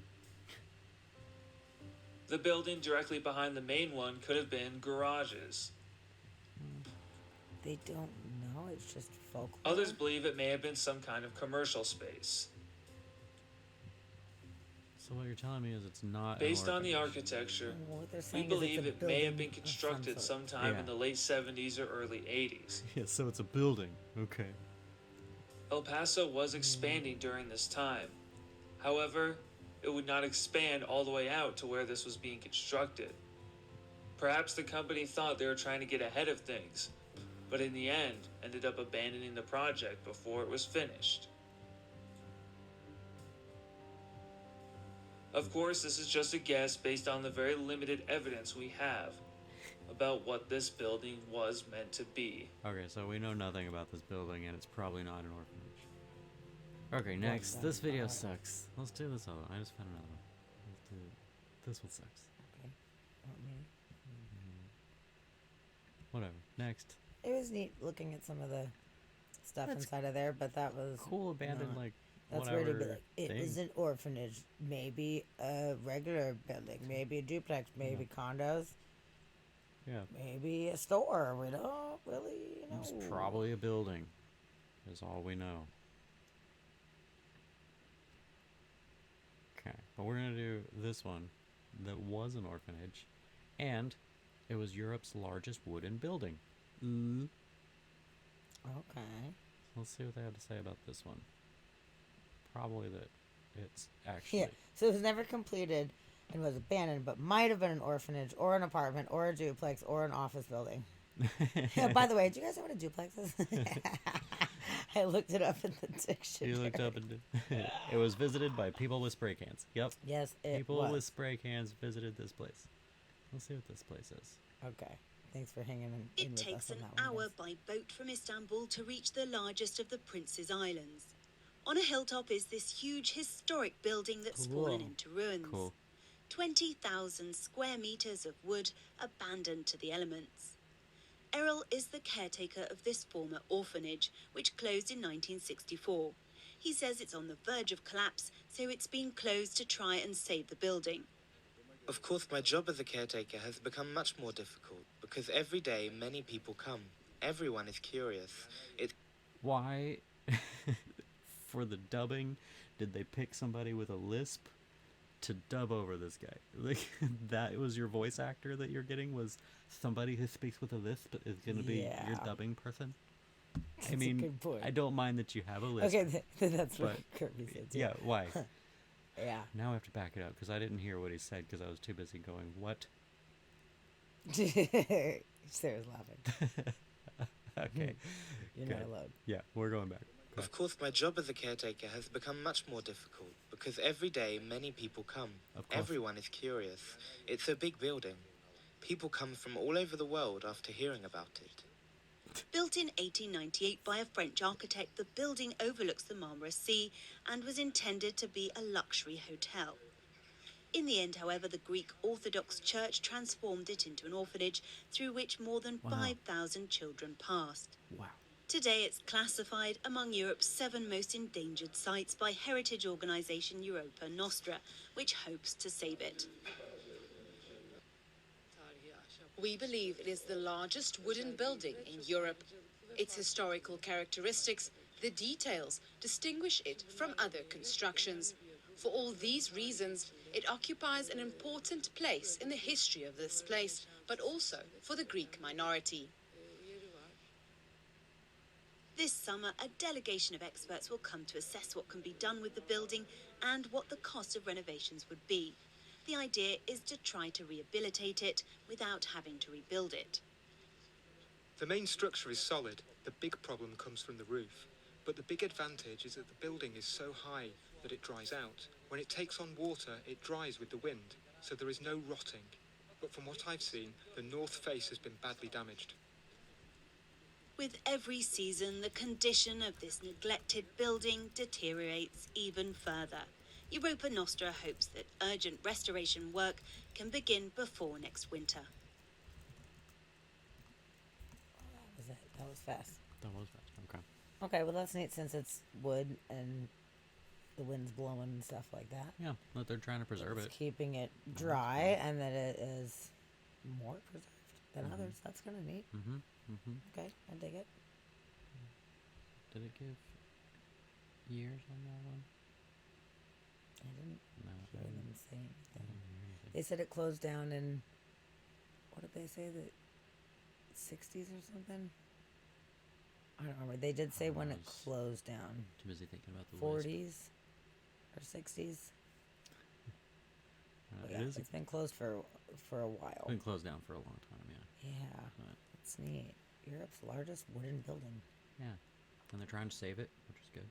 The building directly behind the main one could have been garages. They don't know. It's just folklore. Others believe it may have been some kind of commercial space. So what you're telling me is it's not. Based on the architecture, we believe it may have been constructed sometime in the late 70s or early 80s. Yeah, so it's a building. Okay. El Paso was expanding during this time. However, it would not expand all the way out to where this was being constructed. Perhaps the company thought they were trying to get ahead of things, but in the end ended up abandoning the project before it was finished. Of course, this is just a guess based on the very limited evidence we have about what this building was meant to be. Okay, so we know nothing about this building, and it's probably not an orphanage. Okay, next. This video sucks. Let's do this other one. I just found another one. Let's do this one sucks. Okay. Whatever. Next. It was neat looking at some of the stuff That's inside of there, but that was cool abandoned not- like That's whatever where to be like, it thing. is an orphanage, maybe a regular building, maybe a duplex, maybe condos, Yeah. maybe a store. We don't really know. It's probably a building. Is all we know. Okay, but we're gonna do this one that was an orphanage, and it was Europe's largest wooden building. Okay. Let's see what they have to say about this one. Probably that it's actually. Yeah. So it was never completed and was abandoned, but might have been an orphanage or an apartment or a duplex or an office building. Yeah, by the way, do you guys know what a duplex is? I looked it up in the dictionary. You looked up and it was visited by people with spray cans. Yep. Yes, it people was. with spray cans visited this place. Let's see what this place is. Okay. Thanks for hanging in It with takes us an on that one, hour by boat from Istanbul to reach the largest of the Prince's Islands. On a hilltop is this huge historic building that's fallen into ruins. Cool. 20,000 square meters of wood abandoned to the elements. Errol is the caretaker of this former orphanage, which closed in 1964. He says it's on the verge of collapse, so it's been closed to try and save the building. Of course, my job as a caretaker has become much more difficult, because every day many people come. Everyone is curious. Why, for the dubbing, did they pick somebody with a lisp to dub over this guy? Like, that was your voice actor that you're getting, was somebody who speaks with a lisp is going to be your dubbing person? That's I mean, a good point. I don't mind that you have a lisp. Okay, that's what but- Kirby said too. Yeah, why? Yeah. Now I have to back it up because I didn't hear what he said because I was too busy going, what? Sarah's laughing. Okay. You're good. not allowed. Yeah, we're going back. Of course, my job as a caretaker has become much more difficult, because every day many people come. Of course. Everyone is curious. It's a big building. People come from all over the world after hearing about it. Built in 1898 by a French architect, the building overlooks the Marmara Sea and was intended to be a luxury hotel. In the end, however, the Greek Orthodox Church transformed it into an orphanage through which more than 5,000 children passed. Wow. Today it's classified among Europe's 7 most endangered sites by heritage organisation Europa Nostra, which hopes to save it. We believe it is the largest wooden building in Europe. Its historical characteristics, the details, distinguish it from other constructions. For all these reasons, it occupies an important place in the history of this place, but also for the Greek minority. This summer, a delegation of experts will come to assess what can be done with the building and what the cost of renovations would be. The idea is to try to rehabilitate it without having to rebuild it. The main structure is solid. The big problem comes from the roof. But the big advantage is that the building is so high that it dries out. When it takes on water, it dries with the wind, so there is no rotting. But from what I've seen, the north face has been badly damaged. With every season, the condition of this neglected building deteriorates even further. Europa Nostra hopes that urgent restoration work can begin before next winter. That was it. That was fast. That was fast. Okay. Okay, well that's neat since it's wood and the wind's blowing and stuff like that. Yeah, but they're trying to preserve it. Keeping it dry and that it is more preserved than others. That's kind of neat. Okay, I dig it. Did it give years on that one? I didn't No, hear them say anything. They said it closed down in, what did they say, the 60s or something? I don't remember. They did say when it closed down. Too busy thinking about the 40s or 60s. Yeah, it's been closed for a while. It's been closed down for a long time, yeah. Yeah, that's neat. Europe's largest wooden building. Yeah, and they're trying to save it, which is good.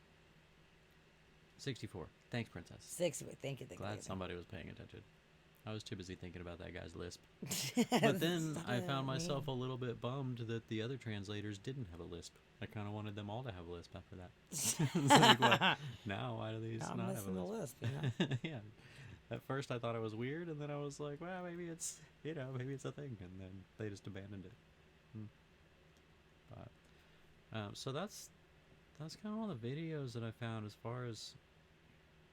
64. Thanks, Princess. 64. Thank you. Glad somebody was paying attention. I was too busy thinking about that guy's lisp. But then I found myself a little bit bummed that the other translators didn't have a lisp. I kind of wanted them all to have a lisp after that. It's like, well, now why do these not have a lisp? You know? Yeah. At first I thought it was weird, and then I was like, well, maybe it's, maybe it's a thing. And then they just abandoned it. But, so that's kind of all the videos that I found as far as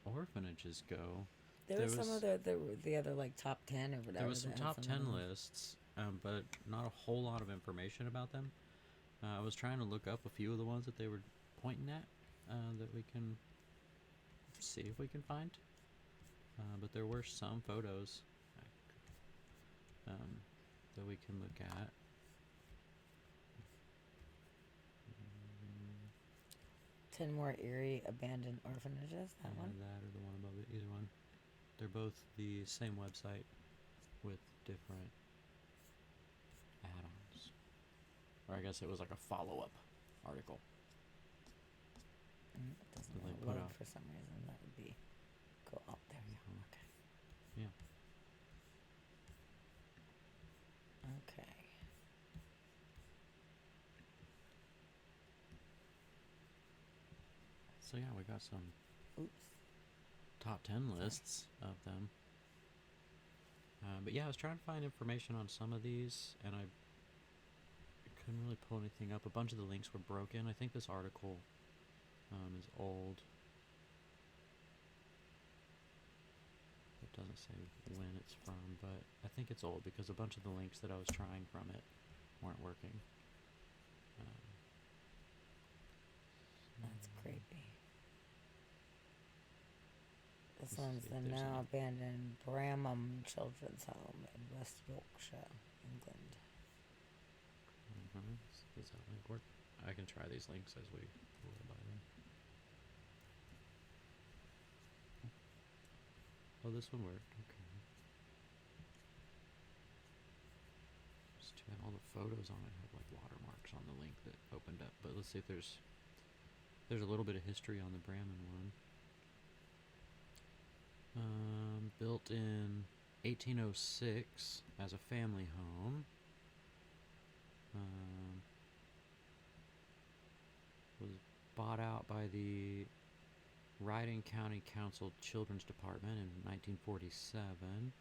orphanages go. There was some of the other like top 10 or whatever. There was some top 10 lists, but not a whole lot of information about them. I was trying to look up a few of the ones that they were pointing at that we can see if we can find. But there were some photos that we can look at. 10 more eerie abandoned orphanages. That one. That or the one above it. Either one. They're both the same website with different add-ons. Or I guess it was like a follow-up article. It doesn't They load put out. for some reason. That would be cool. Oh, there we go. Okay. Yeah. Okay. So yeah, we got some top 10 lists of them. But yeah, I was trying to find information on some of these, and I couldn't really pull anything up. A bunch of the links were broken. I think this article is old. It doesn't say when it's from, but I think it's old because a bunch of the links that I was trying from it weren't working. That's creepy. This Let's one's see the if there's now any. abandoned Bramham Children's Home in West Yorkshire, England. Does that link work? I can try these links as we go by them. Oh, this one worked. Okay. Just too bad all the photos on it have like watermarks on the link that opened up. But let's see if there's a little bit of history on the Bramham one. Built in 1806 as a family home. Was bought out by the Riding County Council Children's Department in 1947.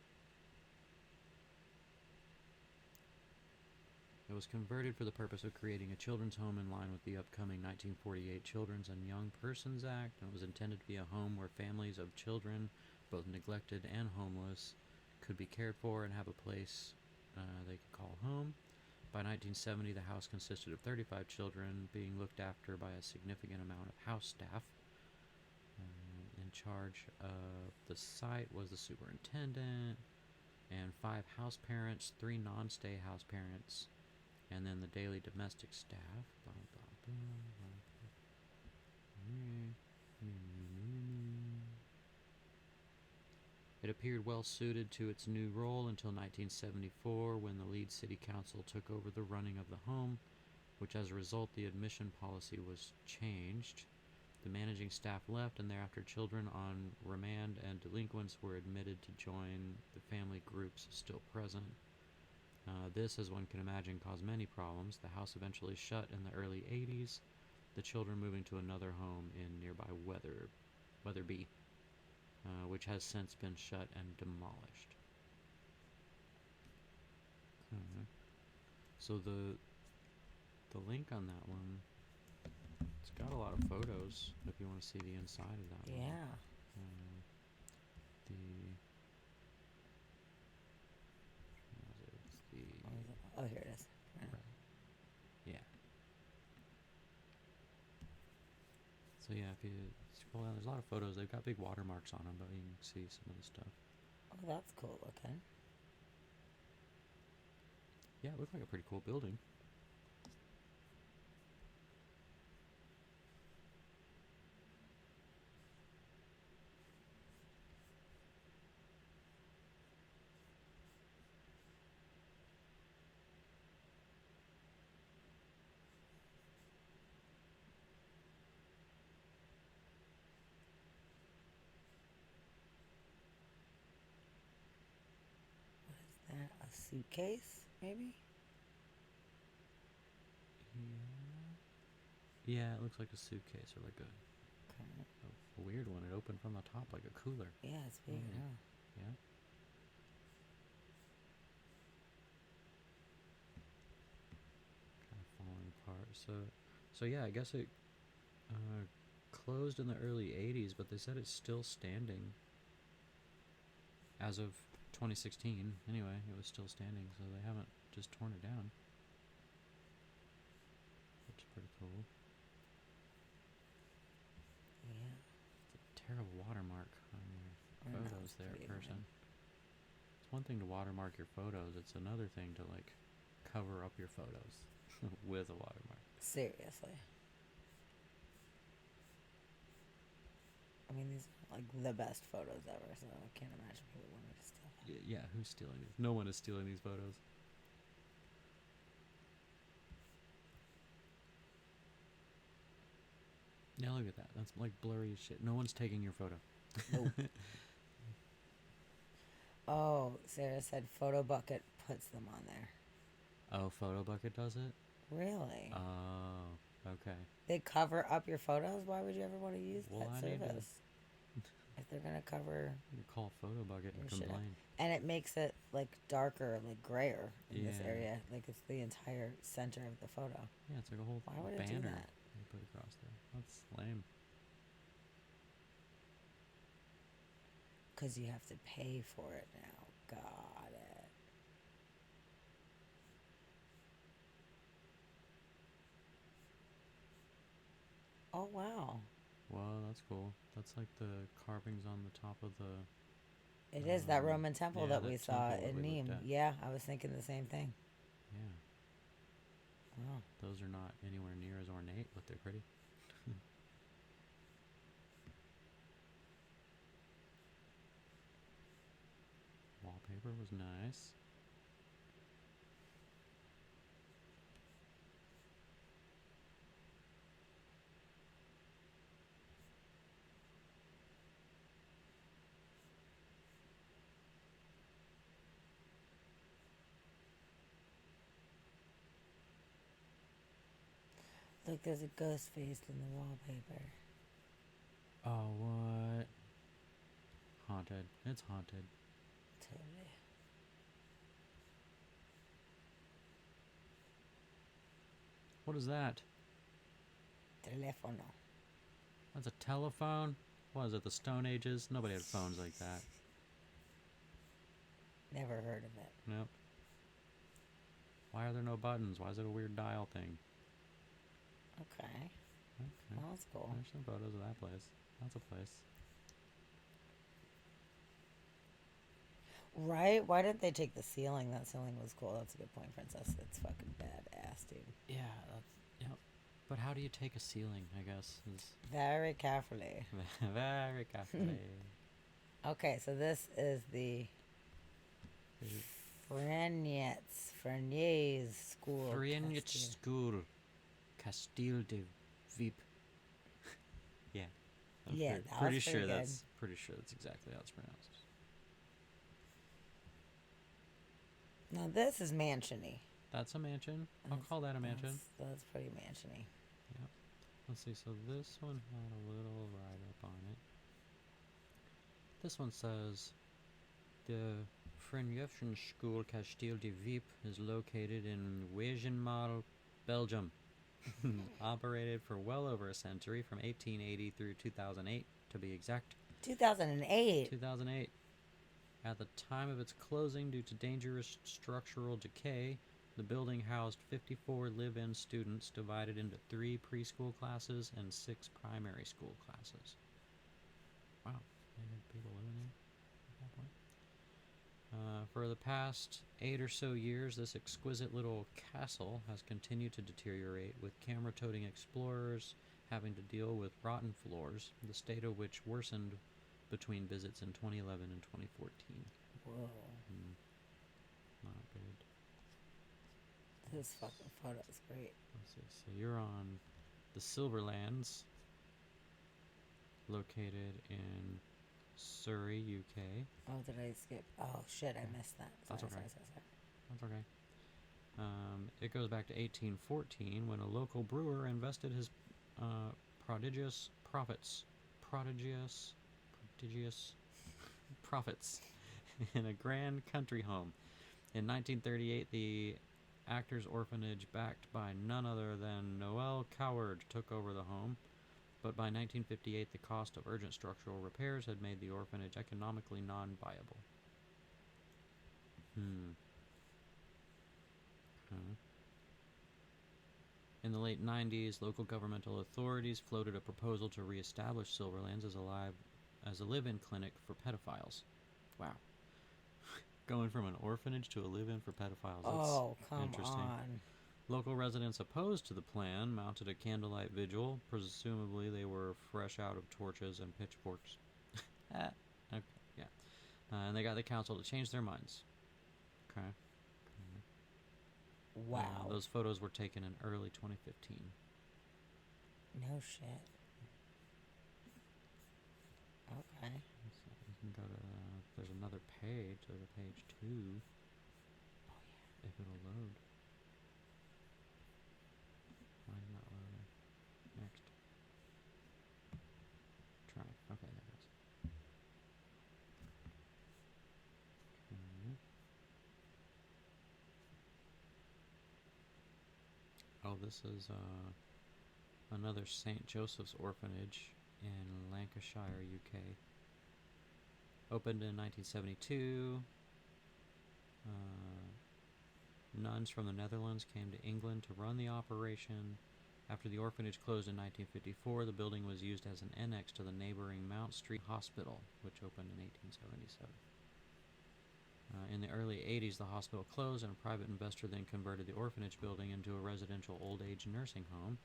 It was converted for the purpose of creating a children's home in line with the upcoming 1948 Children's and Young Persons Act, and it was intended to be a home where families of children, both neglected and homeless, could be cared for and have a place they could call home. By 1970, the house consisted of 35 children being looked after by a significant amount of house staff. In charge of the site was the superintendent and 5 house parents, 3 non-stay house parents, and then the daily domestic staff. Blah, blah, blah, blah. It appeared well suited to its new role until 1974, when the Leeds City Council took over the running of the home, which as a result the admission policy was changed. The managing staff left, and thereafter children on remand and delinquents were admitted to join the family groups still present. This, as one can imagine, caused many problems. The house eventually shut in the early 80s, the children moving to another home in nearby Weatherby, which has since been shut and demolished. Okay. So the link on that one, it's got a lot of photos if you want to see the inside of that one. Yeah. Oh, here it is. Right. Yeah. So yeah, if you scroll down, there's a lot of photos. They've got big watermarks on them, but you can see some of the stuff. Oh, that's cool looking. Yeah, it looked like a pretty cool building. A suitcase, maybe? Yeah, it looks like a suitcase or like a weird one. It opened from the top like a cooler. Yeah, it's weird. Yeah. Kind of falling apart. So yeah, I guess it closed in the early 80s, but they said it's still standing as of 2016. Anyway, it was still standing, so they haven't just torn it down. Which is pretty cool. Yeah. It's a terrible watermark on your photos there, person. It's one thing to watermark your photos, it's another thing to like cover up your photos with a watermark. Seriously. I mean, these are like the best photos ever, so I can't imagine people wanting to steal them. Yeah, who's stealing these? No one is stealing these photos. Yeah, look at that. That's like blurry as shit. No one's taking your photo. Nope. Oh, Sarah said Photo Bucket puts them on there. Oh, Photo Bucket does it? Really? Oh, okay. They cover up your photos? Why would you ever want to use Well, that I need to- service? If they're going to cover... You call Photo Bucket and your shit up. complain. And it makes it, like, darker, like, grayer in this Yeah. area. Like, it's the entire center of the photo. Yeah, it's like a whole Why would banner it do that? you put across there. That's lame. Because you have to pay for it now. Got it. Oh, wow. Wow, that's cool. That's like the carvings on the top of the... It is that Roman temple yeah, that we that saw temple that in we Nîmes. looked at. Yeah, I was thinking the same thing. Yeah. Wow. Those are not anywhere near as ornate, but they're pretty. Wallpaper was nice. Look, there's a ghost face in the wallpaper. Oh, what? Haunted. It's haunted. Totally. What is that? Telefono. That's a telephone? What is it, the Stone Ages? Nobody had phones like that. Never heard of it. Nope. Why are there no buttons? Why is it a weird dial thing? Okay. Okay. Well, that's cool. There's some photos of that place. That's a place. Right? Why didn't they take the ceiling? That ceiling was cool. That's a good point, Princess. It's fucking badass, dude. Yeah, that's, yep. But how do you take a ceiling, I guess? Very carefully. Very carefully. Okay, so this is the Freniers School. Freniers School. Castile de Veep. Yeah. Yeah, pretty sure that's exactly how it's pronounced. Now this is mansiony. That's a mansion. I'll call that a mansion. That's pretty mansiony. Yep. Let's see. So this one had a little write-up on it. This one says, the Freniers School Castile de Veep is located in Wegenmal, Belgium. Operated for well over a century, from 1880 through 2008, to be exact. 2008? 2008. At the time of its closing, due to dangerous structural decay, the building housed 54 live-in students divided into 3 preschool classes and 6 primary school classes. Wow, they had people living there at that point. For the past 8 or so years, this exquisite little castle has continued to deteriorate, with camera-toting explorers having to deal with rotten floors, the state of which worsened between visits in 2011 and 2014. Whoa. Not good. This fucking photo is great. Let's see. So you're on the Silverlands, located in Surrey, UK. Oh, did I skip? Oh, shit, I missed that. Sorry, That's okay. sorry. That's okay. It goes back to 1814, when a local brewer invested his prodigious profits in a grand country home. In 1938, the Actors Orphanage, backed by none other than Noel Coward, took over the home. But by 1958, the cost of urgent structural repairs had made the orphanage economically non-viable. Okay. In the late 90s, local governmental authorities floated a proposal to reestablish Silverlands as a live-in clinic for pedophiles. Wow. Going from an orphanage to a live-in for pedophiles. Oh, come interesting. on. Local residents opposed to the plan mounted a candlelight vigil. Presumably they were fresh out of torches and pitchforks. Okay, yeah. And they got the council to change their minds. Okay. Wow. Those photos were taken in early 2015. No shit. Okay. So you can go to, there's another page. There's a page 2. Oh, yeah. If it'll load. Why is it not loading? Next. Try. Okay, there it is. Okay. Oh, this is another St. Joseph's Orphanage in Lancashire, UK. Opened in 1972. Nuns from the Netherlands came to England to run the operation. After the orphanage closed in 1954, the building was used as an annex to the neighboring Mount Street Hospital, which opened in 1877. In the early 80s, the hospital closed, and a private investor then converted the orphanage building into a residential old-age nursing home.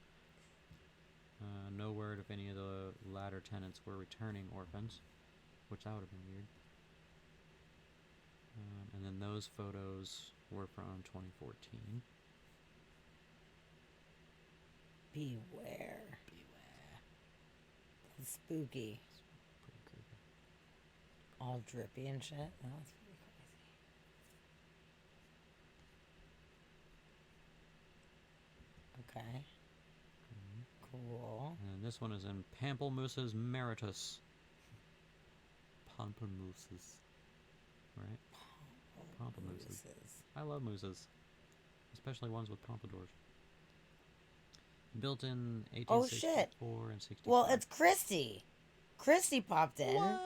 No word if any of the latter tenants were returning orphans, which that would have been weird. And then those photos were from 2014. Beware. It's spooky. Pretty creepy. All drippy and shit. That's pretty crazy. Okay. Cool. And this one is in Pamplemousses Meritus. Pamplemousses. Right? Pamplemousses. I love mousses. Especially ones with pompadours. Built in 1864 and 65. Well, it's Christy. Christy popped in. What?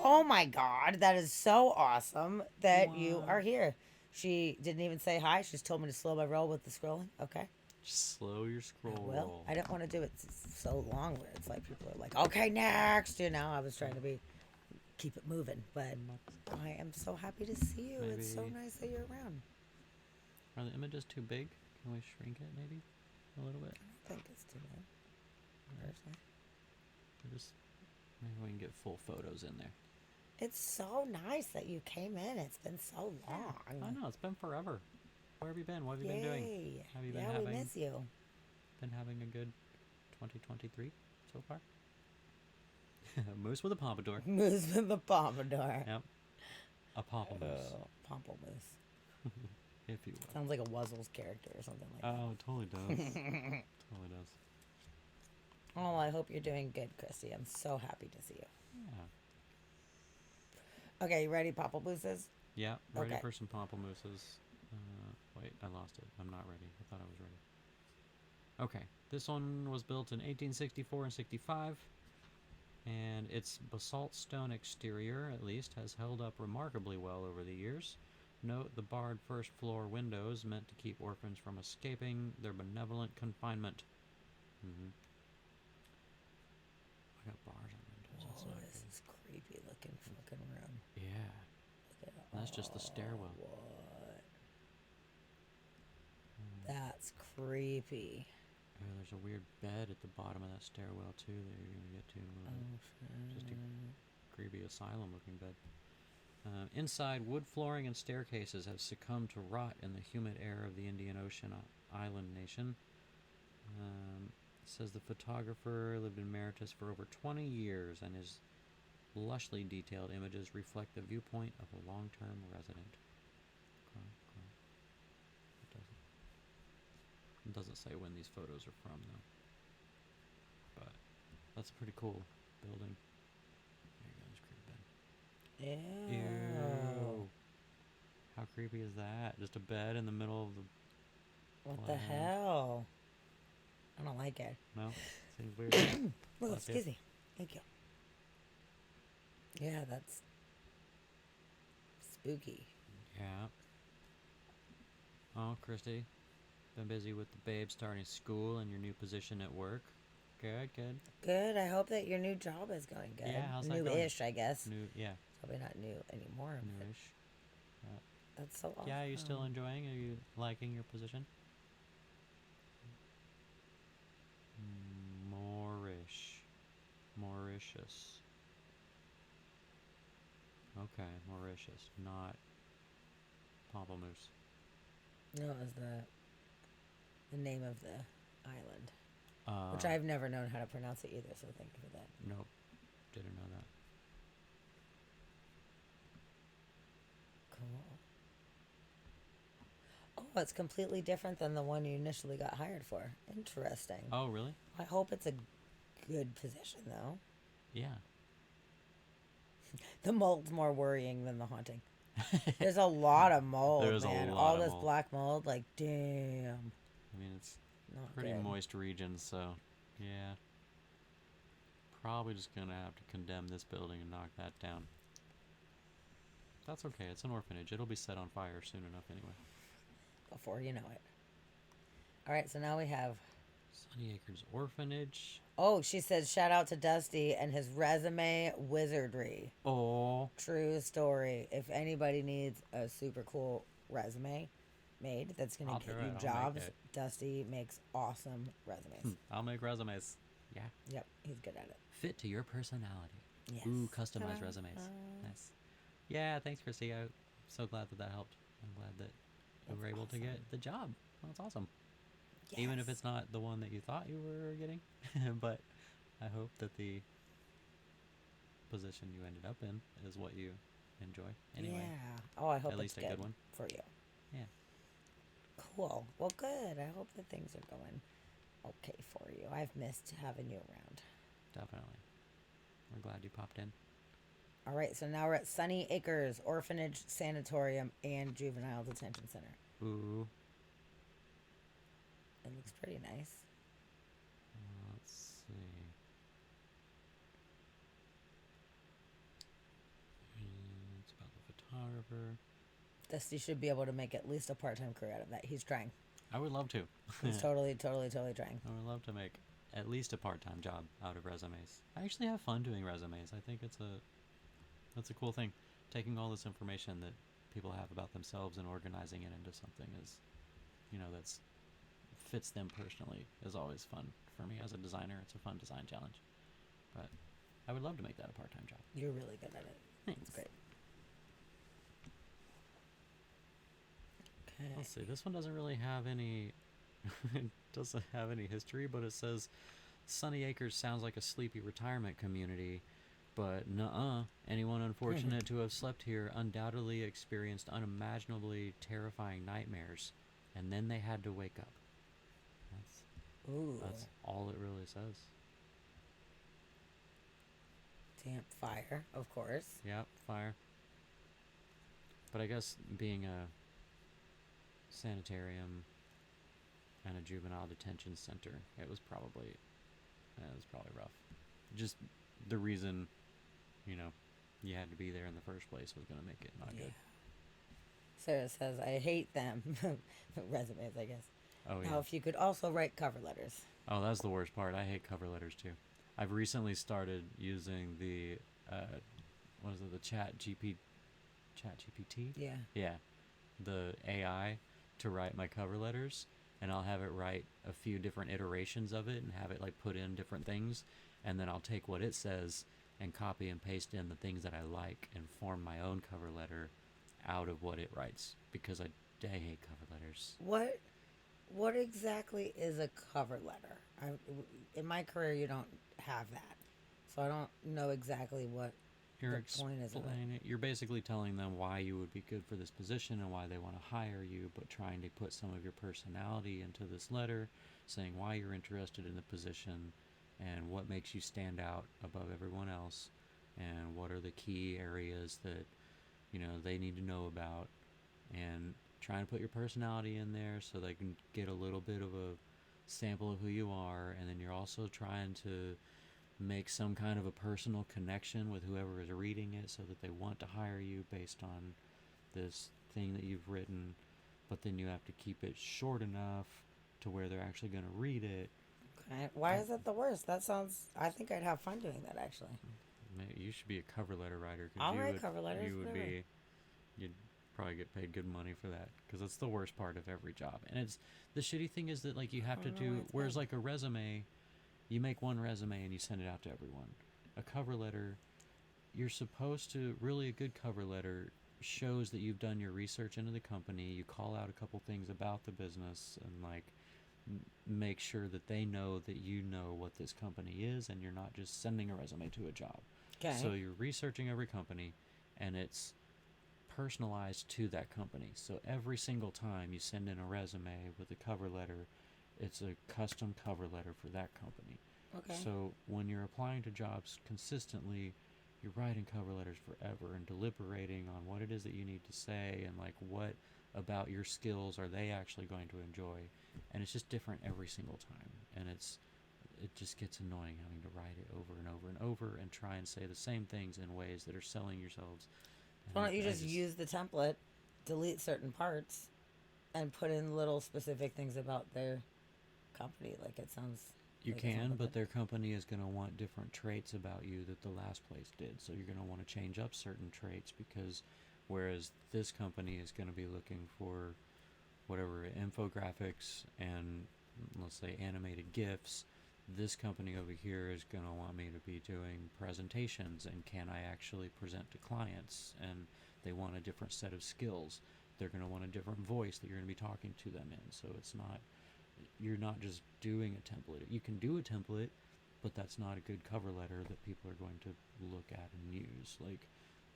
Oh my god, that is so awesome that you are here. She didn't even say hi. She just told me to slow my roll with the scrolling. Okay. Just slow your scroll roll. I didn't want to do it so long where it's like people are like, okay, next. You know, I was trying to keep it moving. But I am so happy to see you. It's so nice that you're around. Are the images too big? Can we shrink it maybe a little bit? I don't think it's too big. Personally. Maybe we can get full photos in there. It's so nice that you came in. It's been so long. I know, it's been forever. Where have you been? What have you been doing? Have you been we miss you. Been having a good 2023 so far? Moose with a pompadour. Moose with a pompadour. Yep. A pompamoose. Pompamoose. If you will. Sounds like a Wuzzles character or something like that. Oh, it totally does. Totally does. Oh, I hope you're doing good, Christy. I'm so happy to see you. Yeah. Okay, you ready, Papamooses? Yeah, ready for some papamooses. Wait, I lost it. I'm not ready. I thought I was ready. Okay, this one was built in 1864 and 65, and its basalt stone exterior, at least, has held up remarkably well over the years. Note the barred first floor windows meant to keep orphans from escaping their benevolent confinement. I got bars on windows. Whoa, this is creepy looking fucking room. Yeah. That's just the stairwell. What? That's creepy. Yeah, there's a weird bed at the bottom of that stairwell too that you're gonna get to. Just a creepy asylum-looking bed. Inside, wood flooring and staircases have succumbed to rot in the humid air of the Indian Ocean island nation. It says the photographer lived in Mauritius for over 20 years, and his lushly detailed images reflect the viewpoint of a long-term resident. It doesn't say when these photos are from, though. But that's a pretty cool building. There you go, this creepy bed. Ew. How creepy is that? Just a bed in the middle of the... What the hell? I don't like it. No? Seems weird. Oh, excuse me. Thank you. Yeah, that's spooky. Yeah. Oh, Christy. Been busy with the babe starting school and your new position at work. Good, good. Good. I hope that your new job is going good. Yeah, how's that going? New-ish, I guess. New, yeah. Probably not new anymore. Newish. That's so awesome. Yeah, are you still enjoying? Are you liking your position? Mauritius. Okay, Mauritius, not Pamplemousse. No, it was the name of the island, which I've never known how to pronounce it either. So thank you for that. Nope, didn't know that. Cool. Oh, it's completely different than the one you initially got hired for. Interesting. Oh, really? I hope it's a good position, though. Yeah. The mold's more worrying than the haunting. There's a lot of mold, There's man. a lot All of this mold. black mold, like, damn. I mean, it's Not pretty good. moist region, so yeah. Probably just gonna have to condemn this building and knock that down. That's okay. It's an orphanage. It'll be set on fire soon enough anyway. Before you know it. All right, so now we have Sunny Acres Orphanage. Oh, she says, shout out to Dusty and his resume wizardry. Oh. True story. If anybody needs a super cool resume made that's going to get you jobs, Dusty makes awesome resumes. I'll make resumes. Yeah. Yep, he's good at it. Fit to your personality. Yes. Ooh, customized resumes. Nice. Yeah, thanks, Christy. I'm so glad that helped. I'm glad that you were able to get the job. That's awesome. Yes. Even if it's not the one that you thought you were getting. But I hope that the position you ended up in is what you enjoy anyway. Yeah. Oh, I hope at least it's a good one for you. Yeah. Cool. Well, good. I hope that things are going okay for you. I've missed having you around. Definitely. We're glad you popped in. All right, so now we're at Sunny Acres Orphanage, Sanatorium, and Juvenile Detention Center. Ooh. It looks pretty nice. Let's see. It's about the photographer. this. You should be able to make at least a part-time career out of that. He's trying. I would love to. He's totally trying. I would love to make at least a part-time job out of resumes. I actually have fun doing resumes. I think that's a cool thing. Taking all this information that people have about themselves and organizing it into something is, that's fits them personally is always fun for me as a designer. It's a fun design challenge. But I would love to make that a part-time job. You're really good at it. Thanks. That's great. Okay. Let's see. This one doesn't really have any. It doesn't have any history, but it says Sunny Acres sounds like a sleepy retirement community, but nuh-uh. Anyone unfortunate to have slept here undoubtedly experienced unimaginably terrifying nightmares, and then they had to wake up. That's all it really says. Damp fire, of course. Yep, fire. But I guess being a sanitarium and a juvenile detention center, it was probably rough. Just the reason, you had to be there in the first place was going to make it not good. Sarah says, I hate them. Resumes, I guess. Oh, yeah. Now, if you could also write cover letters. Oh, that's the worst part. I hate cover letters, too. I've recently started using the, the ChatGPT? Yeah. Yeah. The AI to write my cover letters, and I'll have it write a few different iterations of it and have it, put in different things, and then I'll take what it says and copy and paste in the things that I like and form my own cover letter out of what it writes, because I hate cover letters. What exactly is a cover letter? In my career, you don't have that, so I don't know exactly what the point is. You're basically telling them why you would be good for this position and why they want to hire you, but trying to put some of your personality into this letter, saying why you're interested in the position and what makes you stand out above everyone else, and what are the key areas that they need to know about, and trying to put your personality in there so they can get a little bit of a sample of who you are, and then you're also trying to make some kind of a personal connection with whoever is reading it so that they want to hire you based on this thing that you've written, but then you have to keep it short enough to where they're actually going to read it. Okay. Why is that the worst? I think I'd have fun doing that, actually. You should be a cover letter writer. I'll write cover letters. You'd probably get paid good money for that, because that's the worst part of every job. And it's the shitty thing is that you have to do, whereas a resume, you make one resume and you send it out to everyone. A cover letter, you're supposed to, really a good cover letter shows that you've done your research into the company, you call out a couple things about the business, and make sure that they know that you know what this company is, and you're not just sending a resume to a job. Okay. So you're researching every company, and it's personalized to that company. So every single time you send in a resume with a cover letter, it's a custom cover letter for that company. Okay. So when you're applying to jobs consistently, you're writing cover letters forever and deliberating on what it is that you need to say, and what about your skills are they actually going to enjoy, and it's just different every single time, and it just gets annoying having to write it over and over and over and try and say the same things in ways that are selling yourselves. Why don't you just use the template, delete certain parts, and put in little specific things about their company? It sounds. You can, but their company is going to want different traits about you that the last place did. So you're going to want to change up certain traits, because whereas this company is going to be looking for whatever infographics and, let's say, animated GIFs, this company over here is going to want me to be doing presentations, and can I actually present to clients, and they want a different set of skills. They're going to want a different voice that you're going to be talking to them in. So you're not just doing a template. You can do a template, but that's not a good cover letter that people are going to look at and use.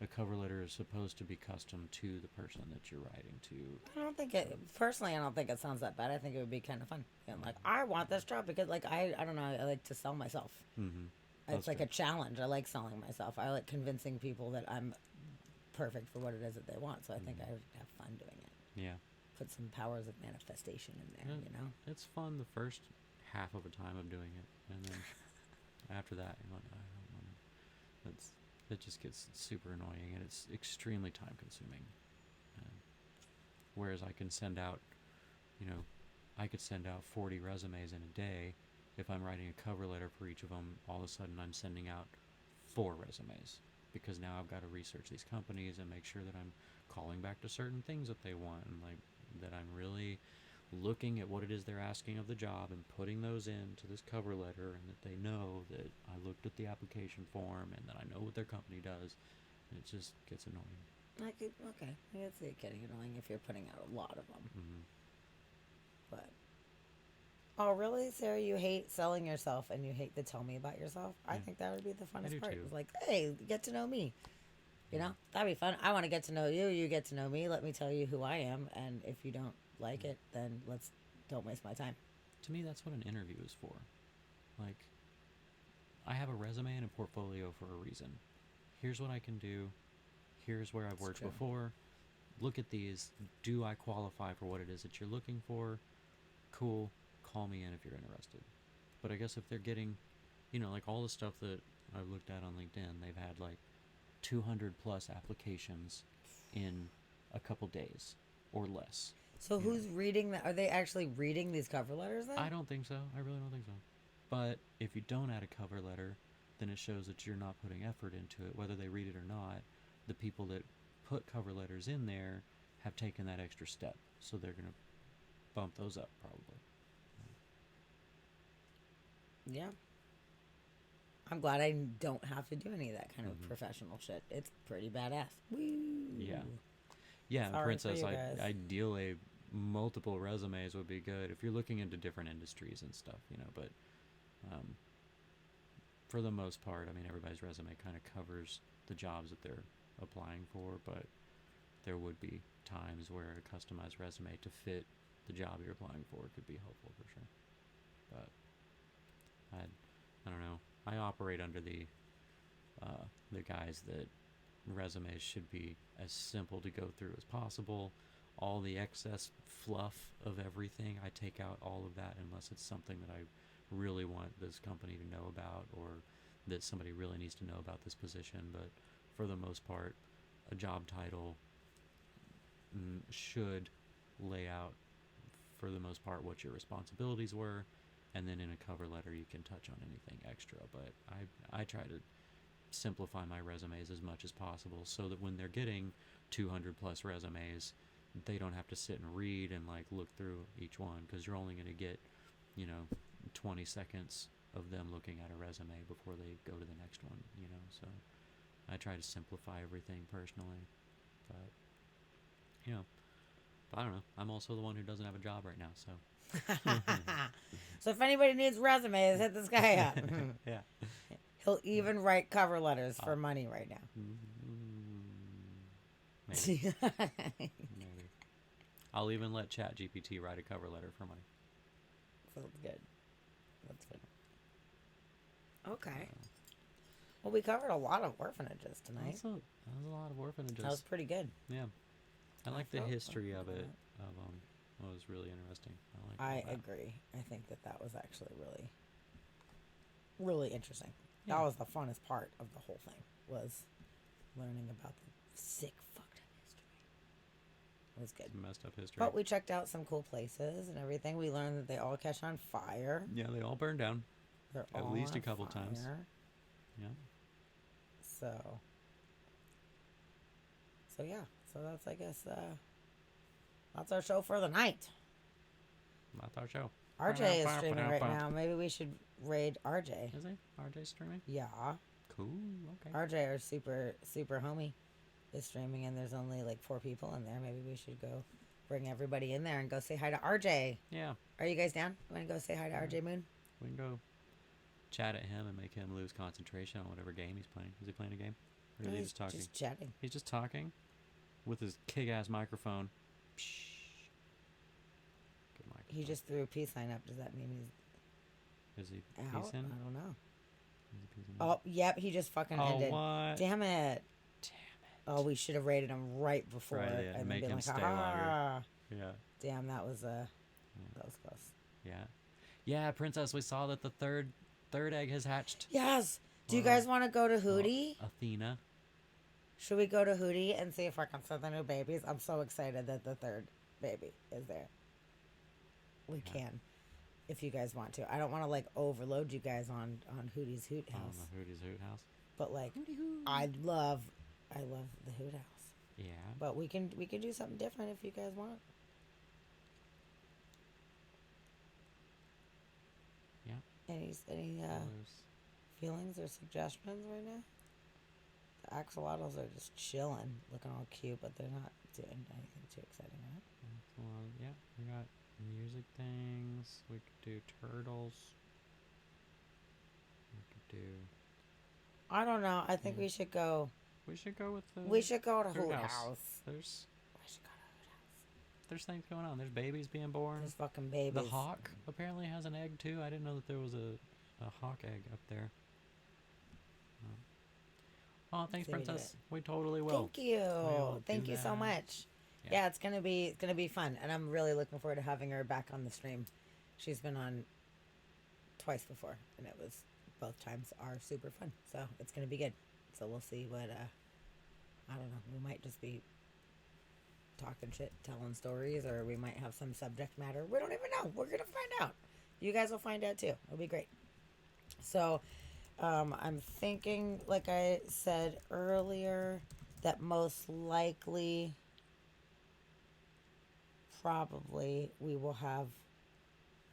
A cover letter is supposed to be custom to the person that you're writing to. I don't think it sounds that bad. I think it would be kind of fun. And I want this job because I don't know, I like to sell myself. Mm-hmm. It's a challenge. I like selling myself. I like convincing people that I'm perfect for what it is that they want. So I think I would have fun doing it. Yeah. Put some powers of manifestation in there, It's fun the first half of a time of doing it, and then after that, I don't want to. It just gets super annoying, and it's extremely time consuming. Whereas I can send out, I could send out 40 resumes in a day. If I'm writing a cover letter for each of them, all of a sudden I'm sending out 4 resumes, because now I've got to research these companies and make sure that I'm calling back to certain things that they want, and like that I'm really looking at what it is they're asking of the job and putting those into this cover letter, and that they know that I looked at the application form and that I know what their company does. And it just gets annoying. Okay, I can see it getting annoying if you're putting out a lot of them. Mm-hmm. But oh, really, Sarah? You hate selling yourself and you hate to tell me about yourself? I think that would be the funnest part. too. It's like, hey, get to know me. You know, that'd be fun. I want to get to know you. You get to know me. Let me tell you who I am. And if you don't like it, then don't waste my time. To me, that's what an interview is for. Like, I have a resume and a portfolio for a reason. Here's what I can do. Here's where I've worked before. Look at these. Do I qualify for what it is that you're looking for? Cool. Call me in if you're interested. But I guess if they're getting, like all the stuff that I've looked at on LinkedIn, they've had like 200 plus applications in a couple days or less. So who's reading that? Are they actually reading these cover letters then? I don't think so. I really don't think so. But if you don't add a cover letter, then it shows that you're not putting effort into it, whether they read it or not. The people that put cover letters in there have taken that extra step, so they're going to bump those up probably. Yeah. I'm glad I don't have to do any of that kind of professional shit. It's pretty badass. Woo. Yeah. Yeah, Sorry Princess, for you guys. ideally multiple resumes would be good if you're looking into different industries and stuff, but for the most part, I mean, everybody's resume kind of covers the jobs that they're applying for, but there would be times where a customized resume to fit the job you're applying for could be helpful for sure. But I don't know. I operate under the guise that resumes should be as simple to go through as possible. All the excess fluff of everything, I take out all of that unless it's something that I really want this company to know about, or that somebody really needs to know about this position. But for the most part, a job title should lay out, for the most part, what your responsibilities were, and then in a cover letter you can touch on anything extra. But I try to simplify my resumes as much as possible, so that when they're getting 200 plus resumes, they don't have to sit and read and like look through each one, because you're only going to get 20 seconds of them looking at a resume before they go to the next one, so I try to simplify everything personally. But I don't know, I'm also the one who doesn't have a job right now, so So if anybody needs resumes, hit this guy up. Yeah. He'll even write cover letters for money right now. Maybe. Maybe. I'll even let ChatGPT write a cover letter for money. Sounds good. That's good. Okay. Well, we covered a lot of orphanages tonight. That was a lot of orphanages. That was pretty good. Yeah. I like the history of it. It was really interesting. I agree. I think that was actually really, really interesting. Yeah. That was the funnest part of the whole thing, was learning about the sick, fucked up history. It was good. Some messed up history. But we checked out some cool places and everything. We learned that they all catch on fire. Yeah, they all burned down. They're at all least on a couple fire. times. Yeah. So yeah. So that's, I guess, that's our show for the night. That's our show. RJ is streaming right now. Maybe we should raid RJ. Is he? RJ streaming? Yeah. Cool. Okay. RJ, our super, super homie, is streaming, and there's only like 4 people in there. Maybe we should go bring everybody in there and go say hi to RJ. Yeah. Are you guys down? Want to go say hi to RJ Moon? We can go chat at him and make him lose concentration on whatever game he's playing. Is he playing a game? Or is he just talking? Just chatting. He's just talking with his kick-ass microphone. Good microphone. He just threw a peace sign up. Does that mean he's Is he out? peacing? I don't know. Is he peacing? Oh, yep. He just fucking ended. What? Damn it. Oh, we should have raided him right before. Right, yeah, and make been him like, stay ah. longer. Yeah. Damn, that was close. Yeah. Yeah, Princess, we saw that the third egg has hatched. Yes. Do you guys want to go to Hootie? Athena. Should we go to Hootie and see if I can set the new babies? I'm so excited that the third baby is there. We can, if you guys want to. I don't want to like overload you guys on Hootie's Hoot House. The Hootie's Hoot House. But like, I love the Hoot House. Yeah. But we can do something different if you guys want. Yeah. Any feelings or suggestions right now? The axolotls are just chilling, looking all cute, but they're not doing anything too exciting, right? Well, yeah, we got music things. We could do turtles. We could do. I don't know. I think we should go. We should go with the. We should go to Hoot Hoot House. House. There's things going on. There's babies being born. There's fucking babies. The hawk apparently has an egg too. I didn't know that there was a hawk egg up there. Oh, thanks, Princess. We totally will. Thank you. Thank you so much. Yeah, it's gonna be fun, and I'm really looking forward to having her back on the stream. She's been on twice before, and it was both times are super fun. So it's gonna be good. So we'll see what I don't know. We might just be talking shit, telling stories, or we might have some subject matter. We don't even know. We're gonna find out. You guys will find out too. It'll be great. So I'm thinking, like I said earlier, that most likely probably we will have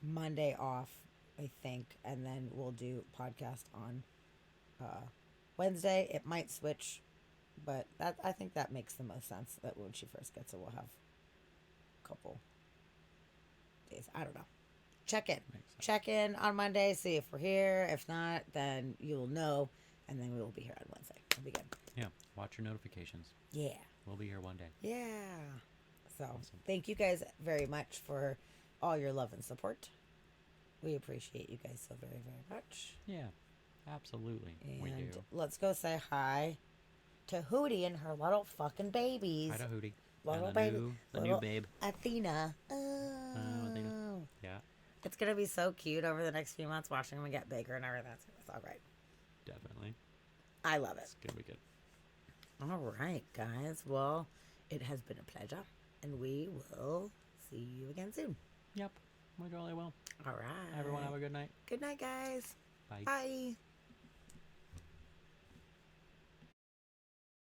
Monday off, I think, and then we'll do podcast on Wednesday. It might switch, but I think that makes the most sense, that when she first gets it, we'll have a couple days. I don't know. Check in on Monday, see if we're here. If not, then you'll know, and then we will be here on Wednesday. It'll be good. Yeah, watch your notifications. Yeah. We'll be here one day. Yeah. So, thank you guys very much for all your love and support. We appreciate you guys so very, very much. Yeah, absolutely. And we do. Let's go say hi to Hootie and her little fucking babies. Hi to Hootie. Little and baby. the new babe. Athena. Athena. Yeah. It's going to be so cute over the next few months watching them get bigger and everything. It's all great. Definitely. I love it. It's going to be good. All right, guys. Well, it has been a pleasure, and we will see you again soon. Yep. We totally will. All right. Everyone have a good night. Good night, guys. Bye. Bye.